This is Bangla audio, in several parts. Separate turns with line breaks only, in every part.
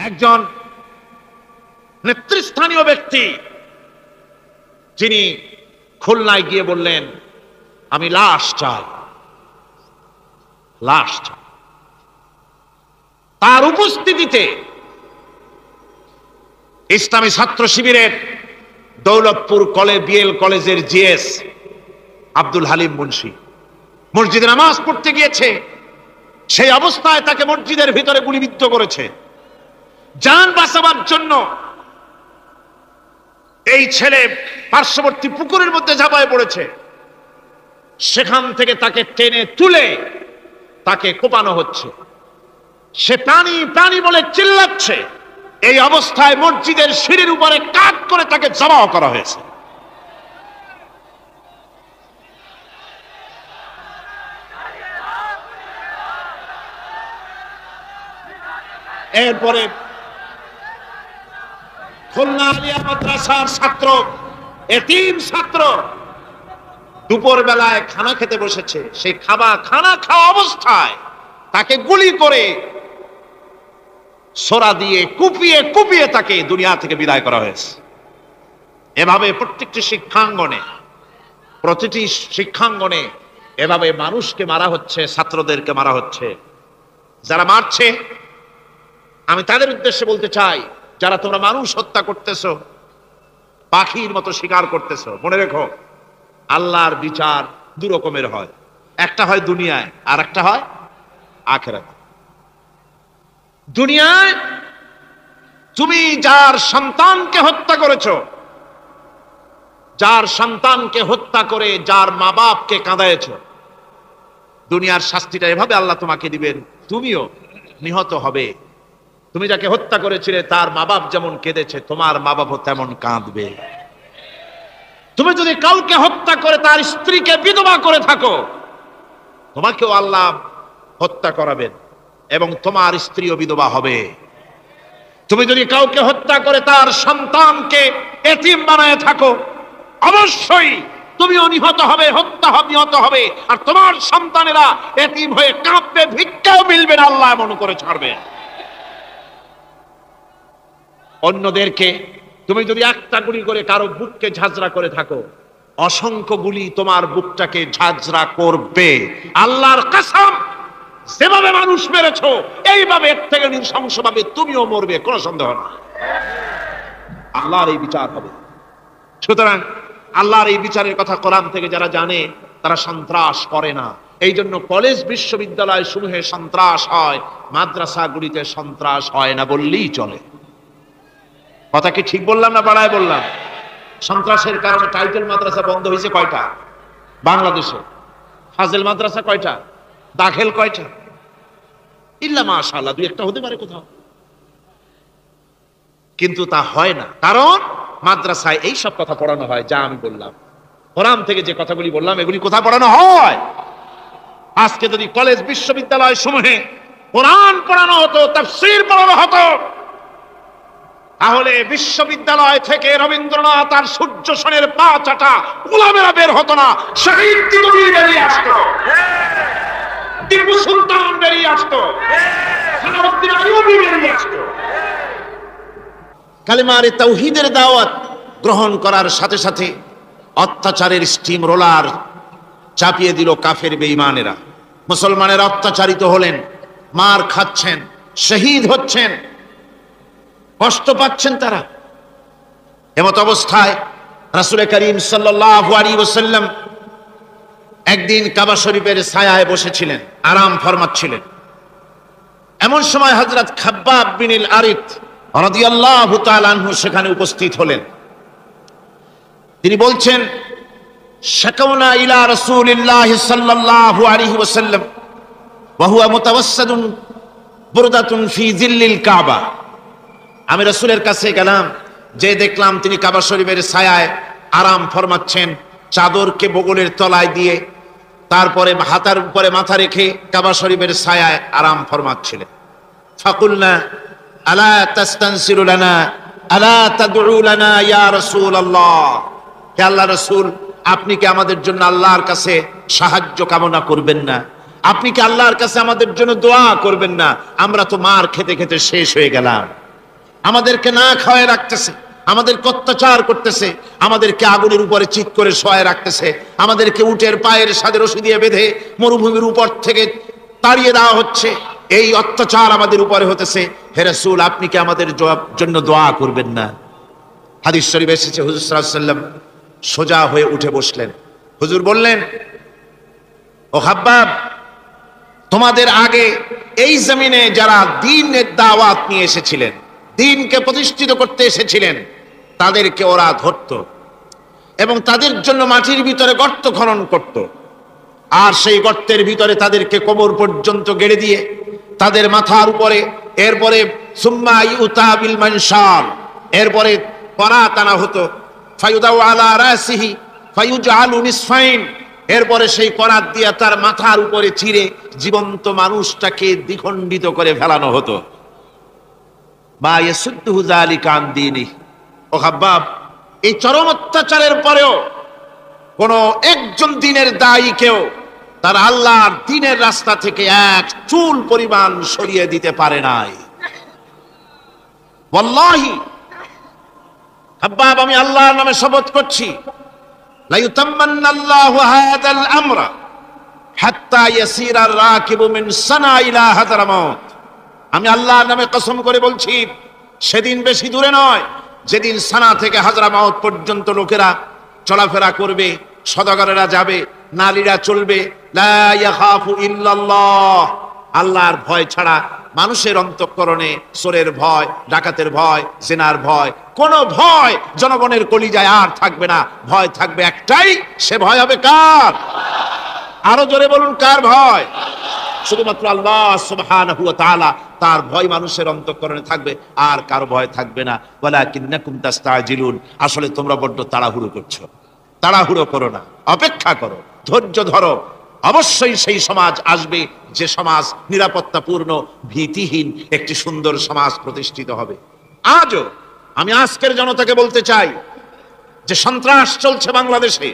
একজন নেতৃস্থানীয় ব্যক্তি যিনি খুলনায় গিয়ে বললেন, আমি লাশ চাই। তার উপস্থিতিতে ইসলামী ছাত্র শিবিরের দৌলতপুর বিএল কলেজের জিএস আব্দুল হালিম মুন্সি মসজিদে নামাজ পড়তে গিয়েছে। সেই অবস্থায় তাকে মসজিদের ভিতরে গুলিবিদ্ধ করেছে। জান বাঁচাবার জন্য এই ছেলে পার্শ্ববর্তী পুকুরের মধ্যে ঝাঁপায় পড়েছে। সেখান থেকে তাকে টেনে তুলে তাকে কোপানো হচ্ছে। সে প্রাণী প্রাণী বলে চিল্লাচ্ছে। এই অবস্থায় মসজিদের সিঁড়ির উপরে কাট করে তাকে জবাও করা হয়েছে। এরপরে খুলনা আলিয়া মাদ্রাসার ছাত্র, এতিম ছাত্র, দুপুর বেলায় খানা খেতে বসেছে। সেই খানা খাওয়া অবস্থায় তাকে গুলি করে সোরা দিয়ে কুপিয়ে কুপিয়ে তাকে দুনিয়া থেকে বিদায় করা হয়েছে। এভাবে প্রতিটি শিক্ষাঙ্গনে এভাবে মানুষকে মারা হচ্ছে, ছাত্রদেরকে মারা হচ্ছে। যারা মারছে আমি তাদের উদ্দেশ্যে বলতে চাই, যারা তোমরা মানুষ হত্যা করতেছো, পাখির মতো শিকার করতেছো, মনে রেখো আল্লাহর বিচার দু রকমের হয়। একটা হয় দুনিয়ায়, আর একটা হয় আখিরাতে। দুনিয়ায় তুমি যার সন্তানকে হত্যা করেছো, যার সন্তানকে হত্যা করে যার মা বাপকে কাঁদায়েছো, দুনিয়ার শাস্তিটা এভাবে আল্লাহ তোমাকে দিবেন, তুমিও নিহত হবে। তুমি যাকে হত্যা করেছিলে তার মা বাপ যেমন কেঁদেছে, তোমার মা বাপও তেমন কাঁদবে। তুমি যদি কাউকে হত্যা করে তার স্ত্রীকে বিধবা করে থাকো, তোমাকেও আল্লাহ হত্যা করাবেন এবং তোমার স্ত্রীও বিধবা হবে। তুমি যদি কাউকে হত্যা করে তার সন্তানকে এতিম বানায় থাকো, অবশ্যই তুমিও নিহত হবে, নিহত হবে। আর তোমার সন্তানেরা এতিম হয়ে কাঁদবে, ভিক্ষাও মিলবে না, আল্লাহ এমন করে ছাড়বে। অন্যদেরকে তুমি যদি একটা গুলি করে কারো বুককে ঝাঁঝরা করে থাকো, অসংখ্য গুলি তোমার বুকটাকে ঝাঁঝরা করবে। আল্লাহর কসম, যেভাবে মানুষ মেরেছো এইভাবে এর থেকে নৃশংসভাবে তুমিও মরবে, কোনো সন্দেহ না। আল্লাহর এই বিচার হবে। সুতরাং আল্লাহর এই বিচারের কথা কোরআন থেকে যারা জানে তারা সন্ত্রাস করে না। এই জন্য কলেজ বিশ্ববিদ্যালয় সমূহে সন্ত্রাস হয়, মাদ্রাসাগুলিতে সন্ত্রাস হয় না বললেই চলে। কথা কি ঠিক বললাম না বাড়ায় বললাম? সন্ত্রাসের কারণে টাইটেল মাদ্রাসা বন্ধ হয়েছে কয়টা বাংলাদেশে? ফাজিল মাদ্রাসা কয়টা? দাখিল কয়টা? ইল্লা মাশাআল্লাহ দুই একটা হতে পারে কোথাও, কিন্তু তা হয় না। কারণ মাদ্রাসায় এই সব কথা পড়ানো হয় যা আমি বললাম। কোরআন থেকে যে কথাগুলি বললাম এগুলি কোথায় পড়ানো হয়? আজকে যদি কলেজ বিশ্ববিদ্যালয় সমূহে কোরআন পড়ানো হতো, তাফসীর পড়ানো হতো, তাহলে বিশ্ববিদ্যালয় থেকে রবীন্দ্রনাথ আর সূর্য সেনের পা চাটা গোলামেরা বের হতো না, শহীদ তিতুমির বেরিয়ে আসতো, টিপু সুলতান বেরিয়ে আসতো, সালাউদ্দিন আইয়ুবী বেরিয়ে আসতো। কালেমার তাওহীদের দাওয়াত গ্রহণ করার সাথে সাথে অত্যাচারের স্টিম রোলার চাপিয়ে দিল কাফের বেঈমানেরা। মুসলমানেরা অত্যাচারিত হলেন, মার খাচ্ছেন, শহীদ হচ্ছেন, কষ্ট পাচ্ছেন তারা। এমত অবস্থায় রাসূল করিম সাল্লাল্লাহু আলাইহি ওয়াসাল্লাম একদিন কাবা শরীফের ছায়ায় বসেছিলেন, আরাম ফরমাচ্ছিলেন। এমন সময় হযরত খাব্বাব বিন আল-আরিত রাদিয়াল্লাহু তাআলা আনহু সেখানে উপস্থিত হলেন। তিনি বলছেন, শাকাওনা ইলা রাসূলিল্লাহি সাল্লাল্লাহু আলাইহি ওয়াসাল্লাম ওয়া হুয়া মুতাওয়াসসিদুন বুরদাতুন ফি জিল্লিল কাবা। আমি রাসূলের কাছে গেলাম, যে দেখলাম তিনি কাবা শরীফের ছায়ায় আরাম ফরমাচ্ছেন, চাদরকে বগলের তলায় দিয়ে তারপরে হাতার উপরে মাথা রেখে কাবা শরীফের ছায়ায় আরাম ফরমাচ্ছিলেন। ফাকুলনা আলা তাস্তানসিরু লানা আলা তাদউ লানা ইয়া রাসূলুল্লাহ, হে আল্লাহর রাসূল, আপনি কি আমাদের জন্য আল্লাহর কাছে সাহায্য কামনা করবেন না? আপনি কি আল্লাহর কাছে আমাদের জন্য দোয়া করবেন না? আমরা তো মার খেতে খেতে শেষ হয়ে গেলাম। আমাদেরকে না খাওয়ায় রাখতেছে, আমাদেরকে অত্যাচার করতেছে, আমাদেরকে আগুনের উপরে চিৎ করে শোয়ায় রাখতেছে, আমাদেরকে উটের পায়ের সাথে রশি দিয়ে বেঁধে মরুভূমির উপর থেকে তাড়িয়ে দেওয়া হচ্ছে। এই অত্যাচার আমাদের উপরে হতেছে। হে রাসূল, আপনি কি আমাদের জন্য দোয়া করবেন না? হাদিস শরীফে এসেছে, হুজুর সাল্লাল্লাহু আলাইহি ওয়াসাল্লাম সোজা হয়ে উঠে বসলেন। হুজুর বললেন, ও খাব্বাব, তোমাদের আগে এই জমিনে যারা দ্বীনের দাওয়াত নিয়ে এসেছিলেন, দ্বীনকে প্রতিষ্ঠিত করতে এসেছিলেন, তাদেরকে ওরা ধরত এবং তাদের জন্য মাটির ভিতরে গর্ত খনন করত, আর সেই গর্তের ভিতরে তাদেরকে কবর পর্যন্ত গেড়ে দিয়ে তাদের মাথার উপরে এরপরে সুম্মা ইউতা বিল মানশার, এরপরে করাত আনা হতো, ফায়ুদাউ আলা রাসিহি ফায়ুজআলু নিসফাইন, এরপরে সেই করাত দিয়ে তার মাথার উপরে চিরে জীবন্ত মানুষটাকে দ্বিখণ্ডিত করে ফেলানো হতো। বা ইয়াসুদ্দুহু যালিকা আন দীনিহি। ও খাব্বাব, এই চরম অত্যাচারের পরেও কোন একজন দ্বীনের দায়ী কেউ তার আল্লাহর দ্বীনের রাস্তা থেকে এক চুল পরিমাণ সরিয়ে দিতে পারে নাই। ওয়াল্লাহি খাব্বাব, আমি আল্লাহর নামে শপথ করছি, লা ইউতাম্মান্নাল্লাহু হাযাল আমরা হাত্তা ইয়াসিরা আর-রাকিবু মিন সানা ইলা হাযরামাউত। আমি আল্লাহর নামে কসম করে বলছি, সেদিন বেশি দূরে নয় যেদিন সানা থেকে হাযরামাউত পর্যন্ত লোকেরা চলাফেরা করবে, সওদাগরেরা যাবে, নারীরা চলবে, লা ইয়াখাফু ইল্লাল্লাহ, আল্লাহর ভয় ছাড়া মানুষের অন্তঃকরণে চোরের ভয়, ডাকাতের ভয়, জিনার ভয়, কোন ভয় জনগণের কলিজায় আর থাকবে না। ভয় থাকবে একটাই, সে ভয় হবে কার? আরো জোরে বলুন, কার ভয়? শুধুমাত্র আল্লাহ সুবহানাহু ওয়া তাআলা, তার ভয় মানুষের অন্তঃকরণে থাকবে, আর কারো ভয় থাকবে না। ওয়ালাকিন্নাকুম তাস্তাজিলুন, আসলে তোমরা বড্ড তাড়াহুড়ো করছো। তাড়াহুড়ো করো না, অপেক্ষা করো, ধৈর্য ধরো। অবশ্যই সেই সমাজ আসবে যে সমাজ নিরাপত্তাপূর্ণ, ভীতিহীন একটি সুন্দর সমাজ প্রতিষ্ঠিত হবে। আজও আমি আজকের জনতাকে বলতে চাই যে সন্ত্রাস চলছে বাংলাদেশে,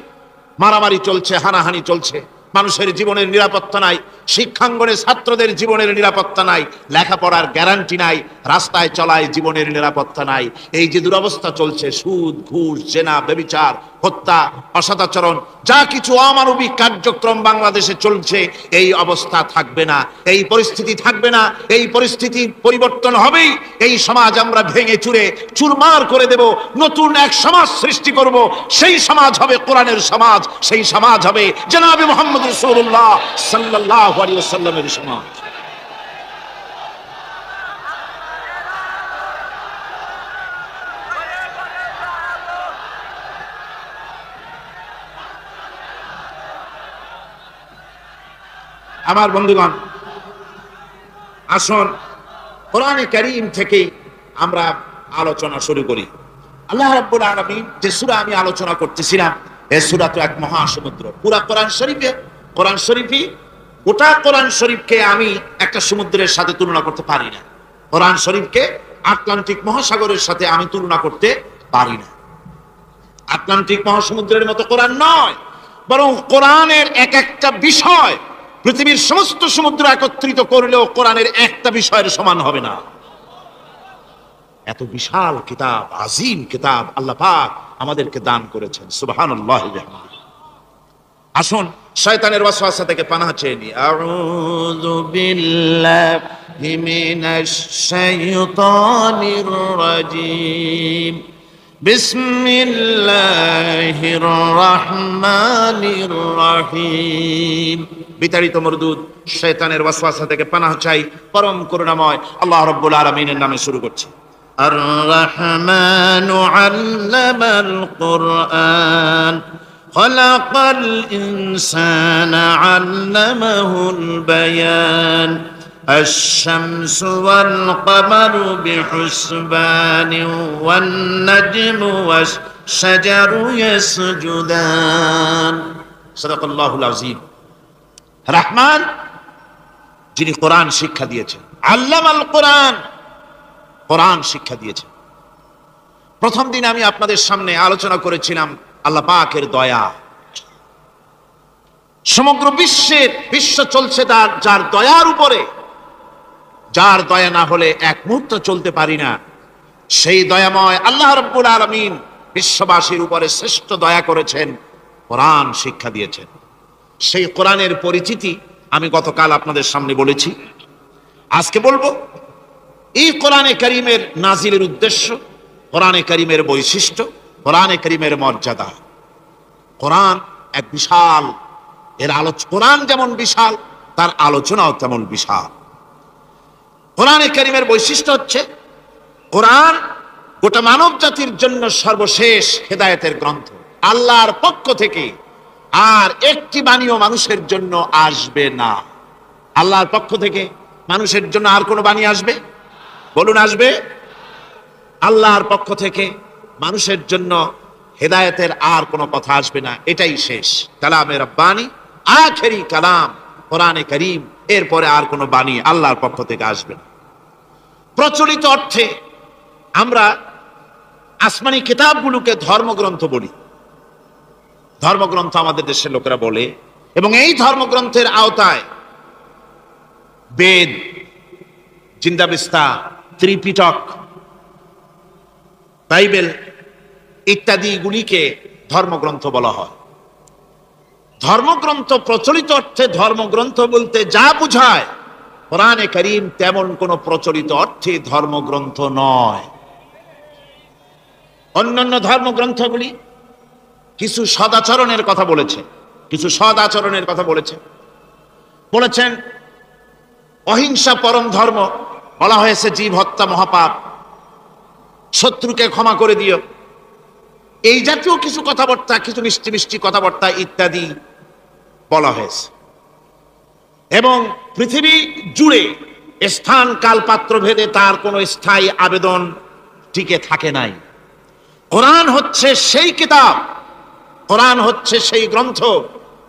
মারামারি চলছে, হানাহানি চলছে, মানুষের জীবনের নিরাপত্তা নাই, শিক্ষাঙ্গনে ছাত্রদের জীবনের নিরাপত্তা নাই, লেখাপড়ার গ্যারান্টি নাই, রাস্তায় চলায় জীবনের নিরাপত্তা নাই। এই যে দুরবস্থা চলছে, সুদ, ঘুষ, জেনা, ব্যভিচার, হত্যা, অসদাচরণ, যা কিছু অমানবিক কার্যক্রম বাংলাদেশে চলছে, এই অবস্থা থাকবে না, এই পরিস্থিতি থাকবে না। এই পরিস্থিতি পরিবর্তন হবেই। এই সমাজ আমরা ভেঙে চুরে চুরমার করে দেব, নতুন এক সমাজ সৃষ্টি করব। সেই সমাজ হবে কোরআনের সমাজ, সেই সমাজ হবে জনাবে মুহাম্মদ রাসূলুল্লাহ সাল্লাল্লাহু আলাইহি ওয়াসাল্লামের সমাজ। আমার বন্ধুগণ, আসুন কোরআনে কারীম থেকে আমরা আলোচনা শুরু করি। আল্লাহ রাব্বুল আলামিন যে সূরা আমি আলোচনা করতেছিলাম, এই সূরা তো এক মহাসমুদ্র। পুরা কোরআন শরীফই গোটা কোরআন শরীফকে আমি একটা সমুদ্রের সাথে তুলনা করতে পারি না। কোরআন শরীফকে আটলান্টিক মহাসাগরের সাথে আমি তুলনা করতে পারি না। আটলান্টিক মহাসমুদ্রের মতো কোরআন নয়, বরং কোরআনের এক একটা বিষয় পৃথিবীর সমস্ত সমুদ্র একত্রিত করলেও কোরআনের একটা বিষয়ের সমান হবে না। এত বিশাল কিতাব, আজিম কিতাব আল্লাহ পাক আমাদেরকে দান করেছেন। সুবহানাল্লাহি ওয়া বিহামদিহি। আসুন শয়তানের ওয়াসওয়াসা থেকে পানাহ চেয়ে নিই। আউযু বিল্লাহি মিনাশ শাইতানির রাজীম। বিসমিল্লাহির রহমানির রহিম। বিতাড়িত মরদুদ শয়তানের ওয়াসওয়াসা থেকে পানাহ চাই পরম করুণাময় আল্লাহ রাব্বুল আলামিনের নামে শুরু করছি। আর রহমানু আল্লামাল কুরআন খালাকাল ইনসানা আল্লামাহুল বায়ান الشمس والقمر بحسبان والنجم والشجر يسجدان صدق الله العظيم। রহমান যিনি কোরআন শিক্ষা দিয়েছেন, আল্লামাল কোরআন, কোরআন শিক্ষা দিয়েছেন। প্রথম দিন আমি আপনাদের সামনে আলোচনা করেছিলাম আল্লাহ পাকের দয়া। সমগ্র বিশ্ব চলছে যার দয়ার উপরে, যার দয়া না হলে এক মুহূর্ত চলতে পারি না, সেই দয়াময় আল্লাহ রাব্বুল আলামিন বিশ্ববাসীর উপরে শ্রেষ্ঠ দয়া করেছেন, কোরআন শিক্ষা দিয়েছেন। সেই কোরআনের পরিচিতি আমি গতকাল আপনাদের সামনে বলেছি, আজকে বলবো। এই কোরআনে কারীমের নাজিলের উদ্দেশ্য, কোরআনে কারীমের বৈশিষ্ট্য, কোরআনে কারীমের মর্যাদা। কোরআন এক বিশাল, কোরআন যেমন বিশাল, তার আলোচনাও তেমন বিশাল। কোরআনে কারীমের বৈশিষ্ট্য হচ্ছে, কোরআন গোটা মানব জাতির জন্য সর্বশেষ হেদায়েতের গ্রন্থ, আল্লাহর পক্ষ থেকে আর একটি বাণীও মানুষের জন্য আসবে না। আল্লাহর পক্ষ থেকে মানুষের জন্য আর কোনো বাণী আসবে? বলুন, আসবে? আল্লাহর পক্ষ থেকে মানুষের জন্য হেদায়েতের আর কোনো কথা আসবে না, এটাই শেষ কালামে রব্বানি, আখেরি কালাম কোরআনে কারীম। এরপরে আর কোনো বাণী আল্লাহর পক্ষ থেকে আসবে না। প্রচলিত অর্থে আমরা আসমানি কিতাবগুলোকে ধর্মগ্রন্থ বলি, ধর্মগ্রন্থ আমাদের দেশের লোকেরা বলে। এবং এই ধর্মগ্রন্থের আওতায় বেদ, জিন্দাবিস্তা, ত্রিপিটক, বাইবেল ইত্যাদি গুলিকে ধর্মগ্রন্থ বলা হয়। ধর্মগ্রন্থ প্রচলিত অর্থে ধর্মগ্রন্থ বলতে যা বুঝায়, কোরআনে কারীম তেমন কোন প্রচলিত অর্থে ধর্মগ্রন্থ নয়। অন্যান্য ধর্মগ্রন্থগুলি কিছু সদাচরণের কথা বলেছে, কিছু সদাচরণের কথা বলেছেন অহিংসা পরম ধর্ম, বলা হয়েছে জীব হত্যা মহাপাপ, শত্রুকে ক্ষমা করে দিও, এই জাতীয় কিছু কথাবার্তা, কিছু মিষ্টি মিষ্টি কথাবার্তা ইত্যাদি বলা হয়েছে। এবং পৃথিবী জুড়ে স্থান কাল পাত্র ভেদে তার কোনো স্থায়ী আবেদন টিকে থাকে নাই। কোরআন হচ্ছে সেই কিতাব, কোরআন হচ্ছে সেই গ্রন্থ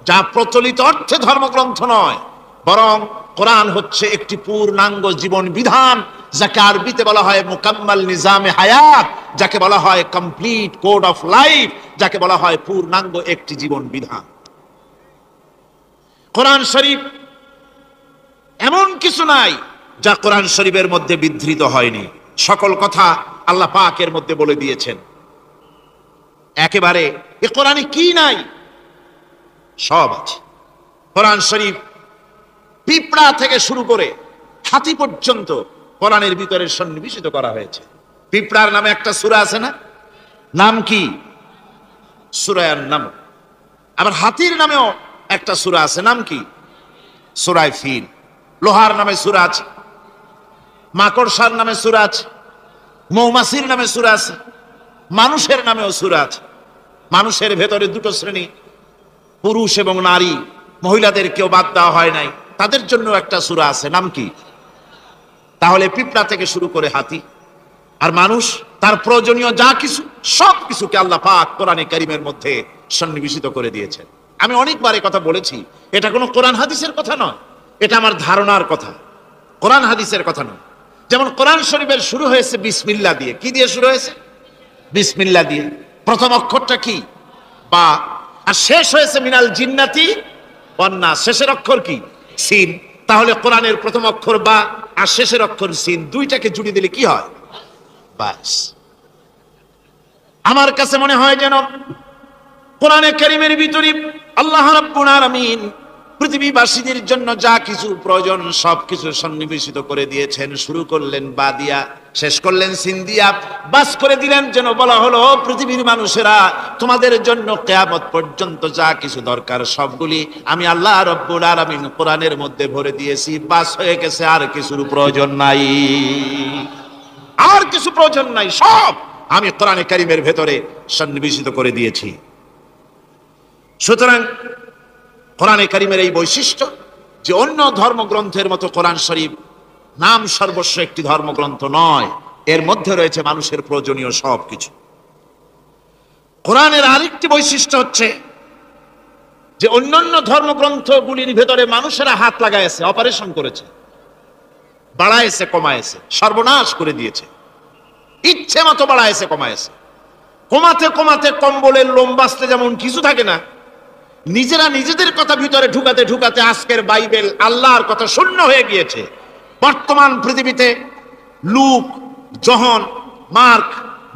যা প্রচলিত অর্থে ধর্মগ্রন্থ নয়, বরং কোরআন হচ্ছে একটি পূর্ণাঙ্গ জীবন বিধান, যাকে আরবিতে বলা হয় মুকাম্মাল নিজামে হায়াত, যাকে বলা হয় কমপ্লিট কোড অফ লাইফ, যাকে বলা হয় পূর্ণাঙ্গ একটি জীবন বিধান। কোরআন শরীফ এমন কিছু নাই যা কোরআন শরীফের মধ্যে বিধৃত হয়নি। সকল কথা আল্লাহ পাকের মধ্যে বলে দিয়েছেন। একেবারে এ কোরআনে কি নাই? সব আছে। কোরআন শরীফ পিঁপড়া থেকে শুরু করে হাতি পর্যন্ত কোরআনের ভিতরে সন্নিবেশিত করা হয়েছে। পিঁপড়ার নামে একটা সূরা আছে না? নাম কি? সূরা আন-নাম। আবার হাতির নামেও একটা সূরা আছে, নাম কি? সূরা ফিল। লোহার নামে সূরা আছে, মাকড়সার নামে সূরা আছে, মৌমাছির নামে সূরা আছে, মানুষের নামেও সূরা আছে। মানুষের ভেতরে দুটো শ্রেণী, পুরুষ এবং নারী, মহিলাদের কেউ বাদ দেওয়া হয় নাই, তাদের জন্য একটা সূরা আছে, নাম কি? তাহলে পিঁপড়া থেকে শুরু করে হাতি আর মানুষ, তার প্রয়োজনীয় যা কিছু, সব কিছুকে আল্লাহ পাক কোরআনে কারীমের মধ্যে সন্নিবেশিত করে দিয়েছেন। আমি অনেকবার এই কথা বলেছি, এটা কোনো কোরআন হাদিসের কথা নয়, এটা আমার ধারণার কথা, কোরআন হাদিসের কথা নয়। যেমন কোরআন শরীফের শুরু হয়েছে বিসমিল্লাহ দিয়ে। কি দিয়ে শুরু হয়েছে? বিসমিল্লাহ দিয়ে। প্রথম অক্ষরটা কি? বা। আর শেষ হয়েছে মিনাল জিন্নাতি ওয়ান নাস, শেষের অক্ষর কি? সিন। তাহলে কোরআনের প্রথম অক্ষর বা আর শেষের অক্ষর সিন, দুইটাকে জুড়ে দিলে কি হয়? বাস। আমার কাছে মনে হয় যেন কোরআনে কারীমের ভিতরে আল্লাহ রাব্বুল আলামিন পৃথিবীবাসীদের জন্য যা কিছু প্রয়োজন সবকিছু সন্নিবেশিত করে দিয়েছেন। শুরু করলেন বা দিয়া, শেষ করলেন সিন দিয়া, বাস করে দিলেন যেন বলা হলো, পৃথিবীর মানুষেরা, তোমাদের জন্য কিয়ামত পর্যন্ত যা কিছু দরকার সবগুলি আমি আল্লাহ রাব্বুল আলামিন কোরআনের মধ্যে ভরে দিয়েছি। বাস হয়ে গেছে, আর কিছুর প্রয়োজন নাই, আর কিছু প্রয়োজন নাই, সব আমি কোরআনে কারীমের ভেতরে সন্নিবেশিত করে দিয়েছি। সুতরাং কোরআনে কারীমের এই বৈশিষ্ট্য যে অন্য ধর্মগ্রন্থের মতো কোরআন শরীফ নাম সর্বস্ব একটি ধর্মগ্রন্থ নয়, এর মধ্যে রয়েছে মানুষের প্রয়োজনীয় সবকিছু। কোরআনের আরেকটি বৈশিষ্ট্য হচ্ছে যে অন্যান্য ধর্মগ্রন্থগুলির ভেতরে মানুষেরা হাত লাগাইছে, অপারেশন করেছে, বাড়াইছে কমাইছে, সর্বনাশ করে দিয়েছে, ইচ্ছে মতো বাড়াইছে কমাইছে। কমাতে কমাতে কম্বলের লোম বাঁচতে যেমন কিছু থাকে না, নিজেরা নিজেদের কথা ভিতরে ঢুকাতে ঢুকাতে আজকের বাইবেল আল্লাহর কথা শূন্য হয়ে গিয়েছে। বর্তমান পৃথিবীতে লুক, জহন, মার্ক,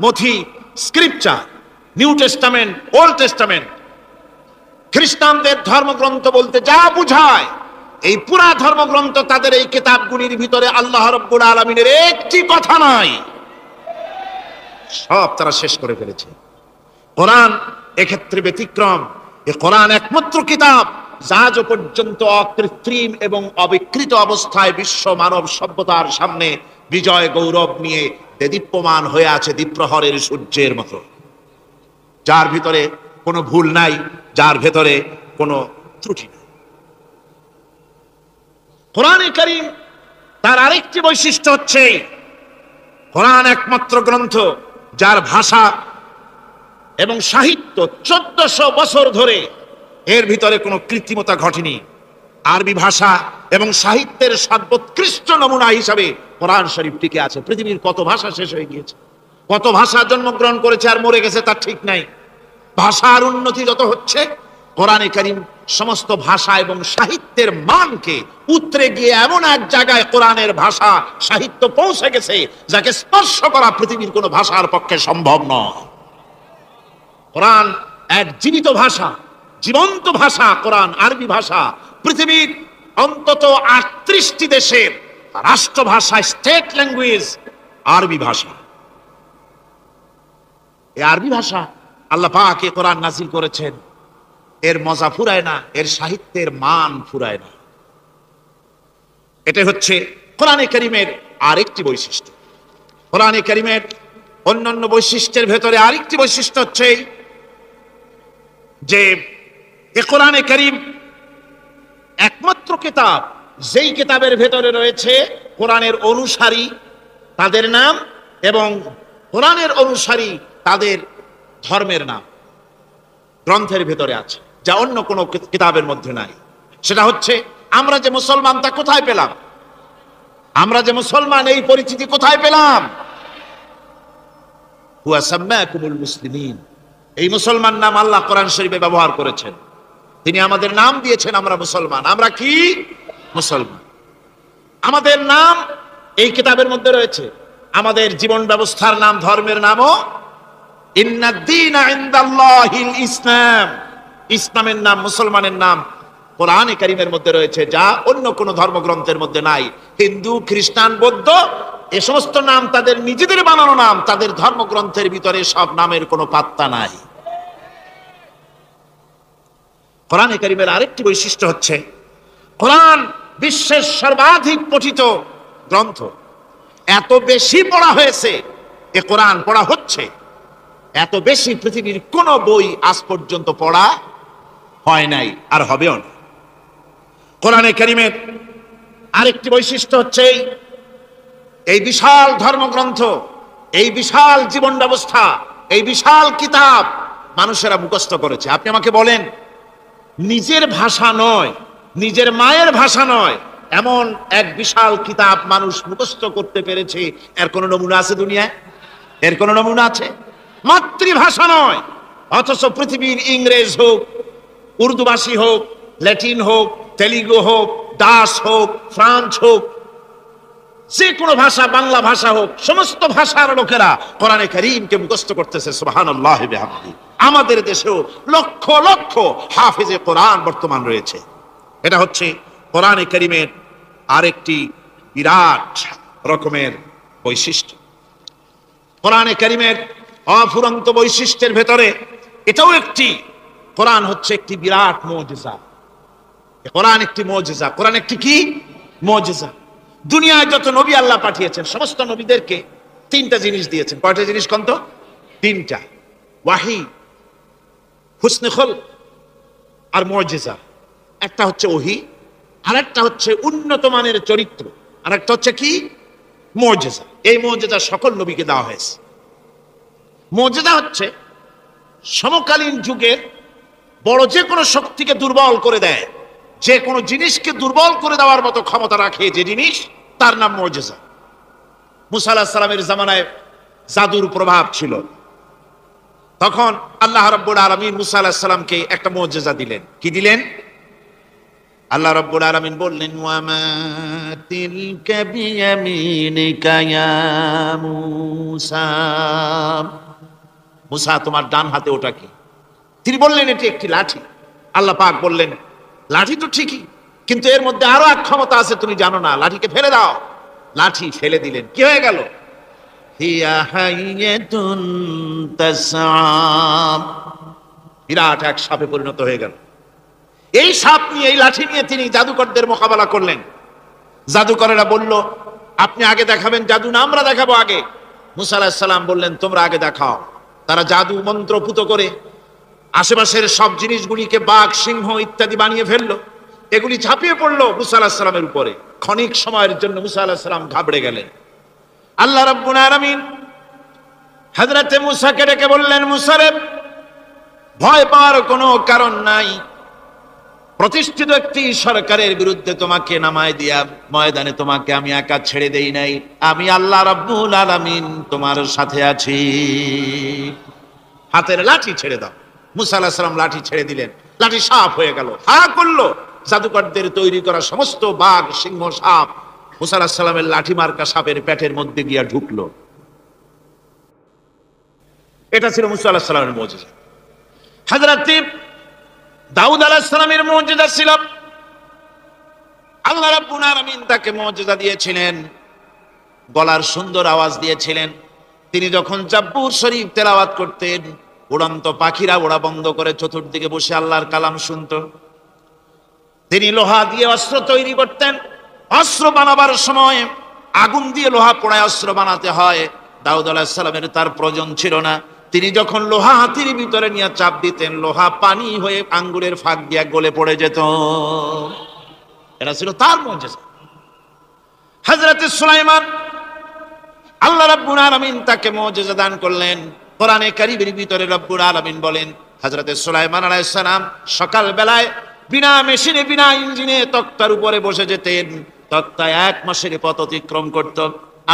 মথি, scripture, new testament, old testament, খ্রিস্টানদের ধর্মগ্রন্থ বলতে যা বুঝায়, এই পুরা ধর্মগ্রন্থ তাদের এই কিতাবগুলির ভিতরে আল্লাহ রাব্বুল আলামিনের একটি কথা নাই, সব তারা শেষ করে ফেলেছে। কোরআন এক্ষেত্রে ব্যতিক্রম। এই কোরআন একমাত্র কিতাব যা আজ পর্যন্ত অকৃত্রিম এবং অবিকৃত অবস্থায় বিশ্ব মানব সভ্যতার সামনে বিজয় গৌরব নিয়ে দেদীপ্যমান হয়ে আছে দ্বীপ্রহরের সূর্যের মতো, যার ভিতরে কোনো ভুল নাই, যার ভেতরে কোনো ত্রুটি নাই। কোরআনে কারীম তার আরেকটি বৈশিষ্ট্য হচ্ছে কোরআন একমাত্র গ্রন্থ যার ভাষা এবং সাহিত্য 1400 বছর ধরে এর ভিতরে কোনো কৃত্রিমতা ঘটেনি। আরবি ভাষা এবং সাহিত্যের সর্বোৎকৃষ্ট নমুনা হিসাবে কোরআন শরীফ টিকে আছে। পৃথিবীর কত ভাষা শেষ হয়ে গিয়েছে, কত ভাষা জন্মগ্রহণ করেছে আর মরে গেছে তার ঠিক নাই। ভাষার উন্নতি যত হচ্ছে, কোরআনে কারীম সমস্ত ভাষা এবং সাহিত্যের মানকে উতরে গিয়ে এমন এক জায়গায় কোরআনের ভাষা সাহিত্য পৌঁছে গেছে যাকে স্পর্শ করা পৃথিবীর কোনো ভাষার পক্ষে সম্ভব নয়। কোরআন এক জীবিত ভাষা, জীবন্ত ভাষা। কোরআন আরবি ভাষা পৃথিবীর অন্তত 38টি দেশের রাষ্ট্রভাষা, স্টেট ল্যাঙ্গুয়েজ আরবি ভাষা। এই আরবি ভাষা আল্লাহ পাক এই কোরআন নাজিল করেছেন, এর মজা ফুরায় না, এর সাহিত্যের মান ফুরায় না। এটা হচ্ছে কোরআনে কারীমের আরেকটি বৈশিষ্ট্য। কোরআনে কারীমের অন্যান্য বৈশিষ্ট্যের ভেতরে আরেকটি বৈশিষ্ট্য হচ্ছে যে এ কোরআনে কারীম একমাত্র কিতাব যেই কিতাবের ভেতরে রয়েছে কোরআনের অনুসারী তাদের নাম এবং কোরআনের অনুসারী তাদের ধর্মের নাম গ্রন্থের ভেতরে আছে, যা অন্য কোনো কিতাবের মধ্যে নাই। সেটা হচ্ছে আমরা যে মুসলমান তা কোথায় পেলাম? আমরা যে মুসলমান এই পরিচিতি কোথায় পেলাম? হুয়া সাম্মাকুমুল মুসলিমিন, এই মুসলমান নাম আল্লাহ কোরআন শরীফে ব্যবহার করেছেন। তিনি আমাদের নাম দিয়েছেন, আমরা মুসলমান। আমরা কি মুসলমান? আমাদের নাম এই কিতাবের মধ্যে রয়েছে। আমাদের জীবন ব্যবস্থার নাম, ধর্মের নামও ইন্নাদ-দীনা ইনদাল্লাহিল ইসলাম, ইসলামের নাম, মুসলমানের নাম কোরআনে কারীমের মধ্যে রয়েছে, যা অন্য কোনো ধর্মগ্রন্থের মধ্যে নাই। হিন্দু, খ্রিস্টান, বৌদ্ধ এ সমস্ত নাম তাদের নিজেদের বানানো নাম, তাদের ধর্মগ্রন্থের ভিতরে সব নামের কোনো পাত্তা নাই। কোরআনে কারীমের আরেকটি বৈশিষ্ট্য হচ্ছে কোরআন বিশ্বের সর্বাধিক পঠিত গ্রন্থ। এত বেশি পড়া হয়েছে, এ কোরআন পড়া হচ্ছে, এত বেশি পৃথিবীর কোন বই আজ পর্যন্ত পড়া হয় নাই আর হবেও না। কোরআনে কারীমের আরেকটি বৈশিষ্ট্য হচ্ছে এই বিশাল ধর্মগ্রন্থ, এই বিশাল জীবন ব্যবস্থা, এই বিশাল কিতাব মানুষেরা মুখস্থ করেছে। আপনি আমাকে বলেন, নিজের ভাষা নয়, নিজের মায়ের ভাষা নয়, এমন এক বিশাল কিতাব মানুষ মুখস্থ করতে পেরেছে, এর কোন নমুনা আছে দুনিয়ায়? এর কোন নমুনা আছে? মাতৃভাষা নয়, অথচ পৃথিবীর ইংরেজ হোক, উর্দুভাষী হোক, ল্যাটিন হোক, তেলুগু হোক, ডাচ হোক, ফ্রান্স হোক, যে কোনো ভাষা, বাংলা ভাষা হোক, সমস্ত ভাষার লোকেরা কোরআনে কারীমকে মুখস্থ করতেছে। সুবহানাল্লাহি বিহামদিহি। আমাদের দেশেও লক্ষ লক্ষ হাফেজে কোরআন বর্তমান রয়েছে। এটা হচ্ছে কোরআনে কারীমের আরেকটি বিরাট রকমের বৈশিষ্ট্য। কোরআনে কারীমের অফুরন্ত বৈশিষ্ট্যের ভেতরে এটাও একটি, কোরআন হচ্ছে একটি বিরাট মুজিজা। কোরআন একটি মুজিজা। কোরআন একটি কি? মুজিজা। দুনিয়ায় যত নবী আল্লাহ পাঠিয়েছেন, সমস্ত নবীদেরকে তিনটা জিনিস দিয়েছেন। কয়টা জিনিস কন্ত? তিনটা। ওয়াহি, হুসনে খুলক আর মুজিজা। একটা হচ্ছে ওহী, আরেকটা হচ্ছে উন্নত মানের চরিত্র, আরেকটা হচ্ছে কি? মুজিজা। এই মুজিজা সকল নবীকে দেওয়া হয়েছে। মুজিজা হচ্ছে সমকালীন যুগের বড় যে কোনো শক্তিকে দুর্বল করে দেয়, যে কোনো জিনিসকে দুর্বল করে দেওয়ার মতো ক্ষমতা রাখে যে জিনিস, তার নাম মুজিজা। মুসা আলাইহিস সালামের জামানায় জাদুর প্রভাব ছিল। তখন আল্লাহ রাব্বুল আলামিন মুসা আলাইহিস সালামকে একটা মুজিজা দিলেন। কি দিলেন? আল্লাহ রাব্বুল আলামিন বললেন, ওয়ামা তিলকা বিয়ামিনিকা ইয়া মূসা, মূসা তোমার ডান হাতে ওটা কি? তিনি বললেন এটি একটি লাঠি। আল্লাহ পাক বললেন, লাঠি তো ঠিকই, কিন্তু এর মধ্যে আরো এক ক্ষমতা আছে, তুমি জানো না, লাঠিকে ফেলে দাও। লাঠি ফেলে দিলেন, কি হয়ে গেল? হিয়া হাইয়াতুন তাসআ, বিরাট এক সাপে পরিণত হয়ে গেল। এই সাপ নিয়ে, এই লাঠি নিয়ে তিনি জাদুকরদের মোকাবেলা করলেন। জাদুকরেরা বলল, আপনি আগে দেখাবেন জাদু না আমরা দেখাবো আগে? মুসা আলাইহিস সালাম বললেন, তোমরা আগে দেখাও। তারা জাদু মন্ত্রপুত করে আশেপাশের সব জিনিসগুলিকে বাঘ, সিংহ ইত্যাদি বানিয়ে ফেললো। এগুলি ঝাঁপিয়ে পড়লো মুসা আলাইহিস সালামের উপরে। ক্ষণিক সময়ের জন্য মুসা আলাইহিস সালাম ঘাবড়ে গেলেন। আল্লাহ রাব্বুল আলামিন হযরতে মুসাকে ডেকে বললেন, মুসা রে, ভয় পাওয়ার কোনো কারণ নাই। প্রতিষ্ঠিত একটি সরকারের বিরুদ্ধে তোমাকে নামায় দিয়া ময়দানে তোমাকে আমি একা ছেড়ে দেই নাই। আমি আল্লাহ রাব্বুল আলামিন তোমার সাথে আছি। হাতের লাঠি ছেড়ে দাও। মুসা আলাইহিস সালাম লাঠি ছেড়ে দিলেন, লাঠি সাপ হয়ে গেল। হা করলো জাদুকরদের তৈরি করা সমস্ত বাঘ, সিংহ, সাপ মুসা আলাইহিস সালামের লাঠি মার্কা সাপের পেটের মধ্যে গিয়া ঢুকলো। এটা ছিল মুসা আলাইহিস সালামের মুজিজা। হযরত দাউদ আলাইহিস সালামের মুজিজা ছিল, আল্লাহ রাব্বুল আলামিন তাকে মুজিজা দিয়েছিলেন, গলার সুন্দর আওয়াজ দিয়েছিলেন। তিনি যখন জাব্বুর শরীফ তেলাওয়াত করতেন, উড়ন্ত পাখিরা ওড়া বন্ধ করে চতুর্দিকে বসে আল্লাহর কালাম শুনত। তিনি লোহা দিয়ে অস্ত্র তৈরি করতেন। অস্ত্র বানাবার সময় আগুন দিয়ে লোহা পোড়ায় অস্ত্র বানাতে হয়। দাউদ আলাইহিস সালামের তার প্রয়োজন ছিল না। তিনি যখন লোহা হাতির ভিতরে নিয়ে চাপ দিতেন, লোহা পানি হয়ে আঙ্গুলের ফাঁক দিয়ে গলে পড়ে যেত। এটা ছিল তার মুজিজা। হযরত সুলাইমান, আল্লাহ রাব্বুল আলামিন তাকে মুজিজা দান করলেন। কোরআনে কারীমের ভিতরে রব্বুল আলামিন বলেন, হযরত সুলাইমান আলাইহিস সালাম সকাল বেলায় বিনা মেশিনে, বিনা ইঞ্জিনে তক্তার উপরে বসে যেতেন। তক্তা 1 মাসের পথ অতিক্রম করত।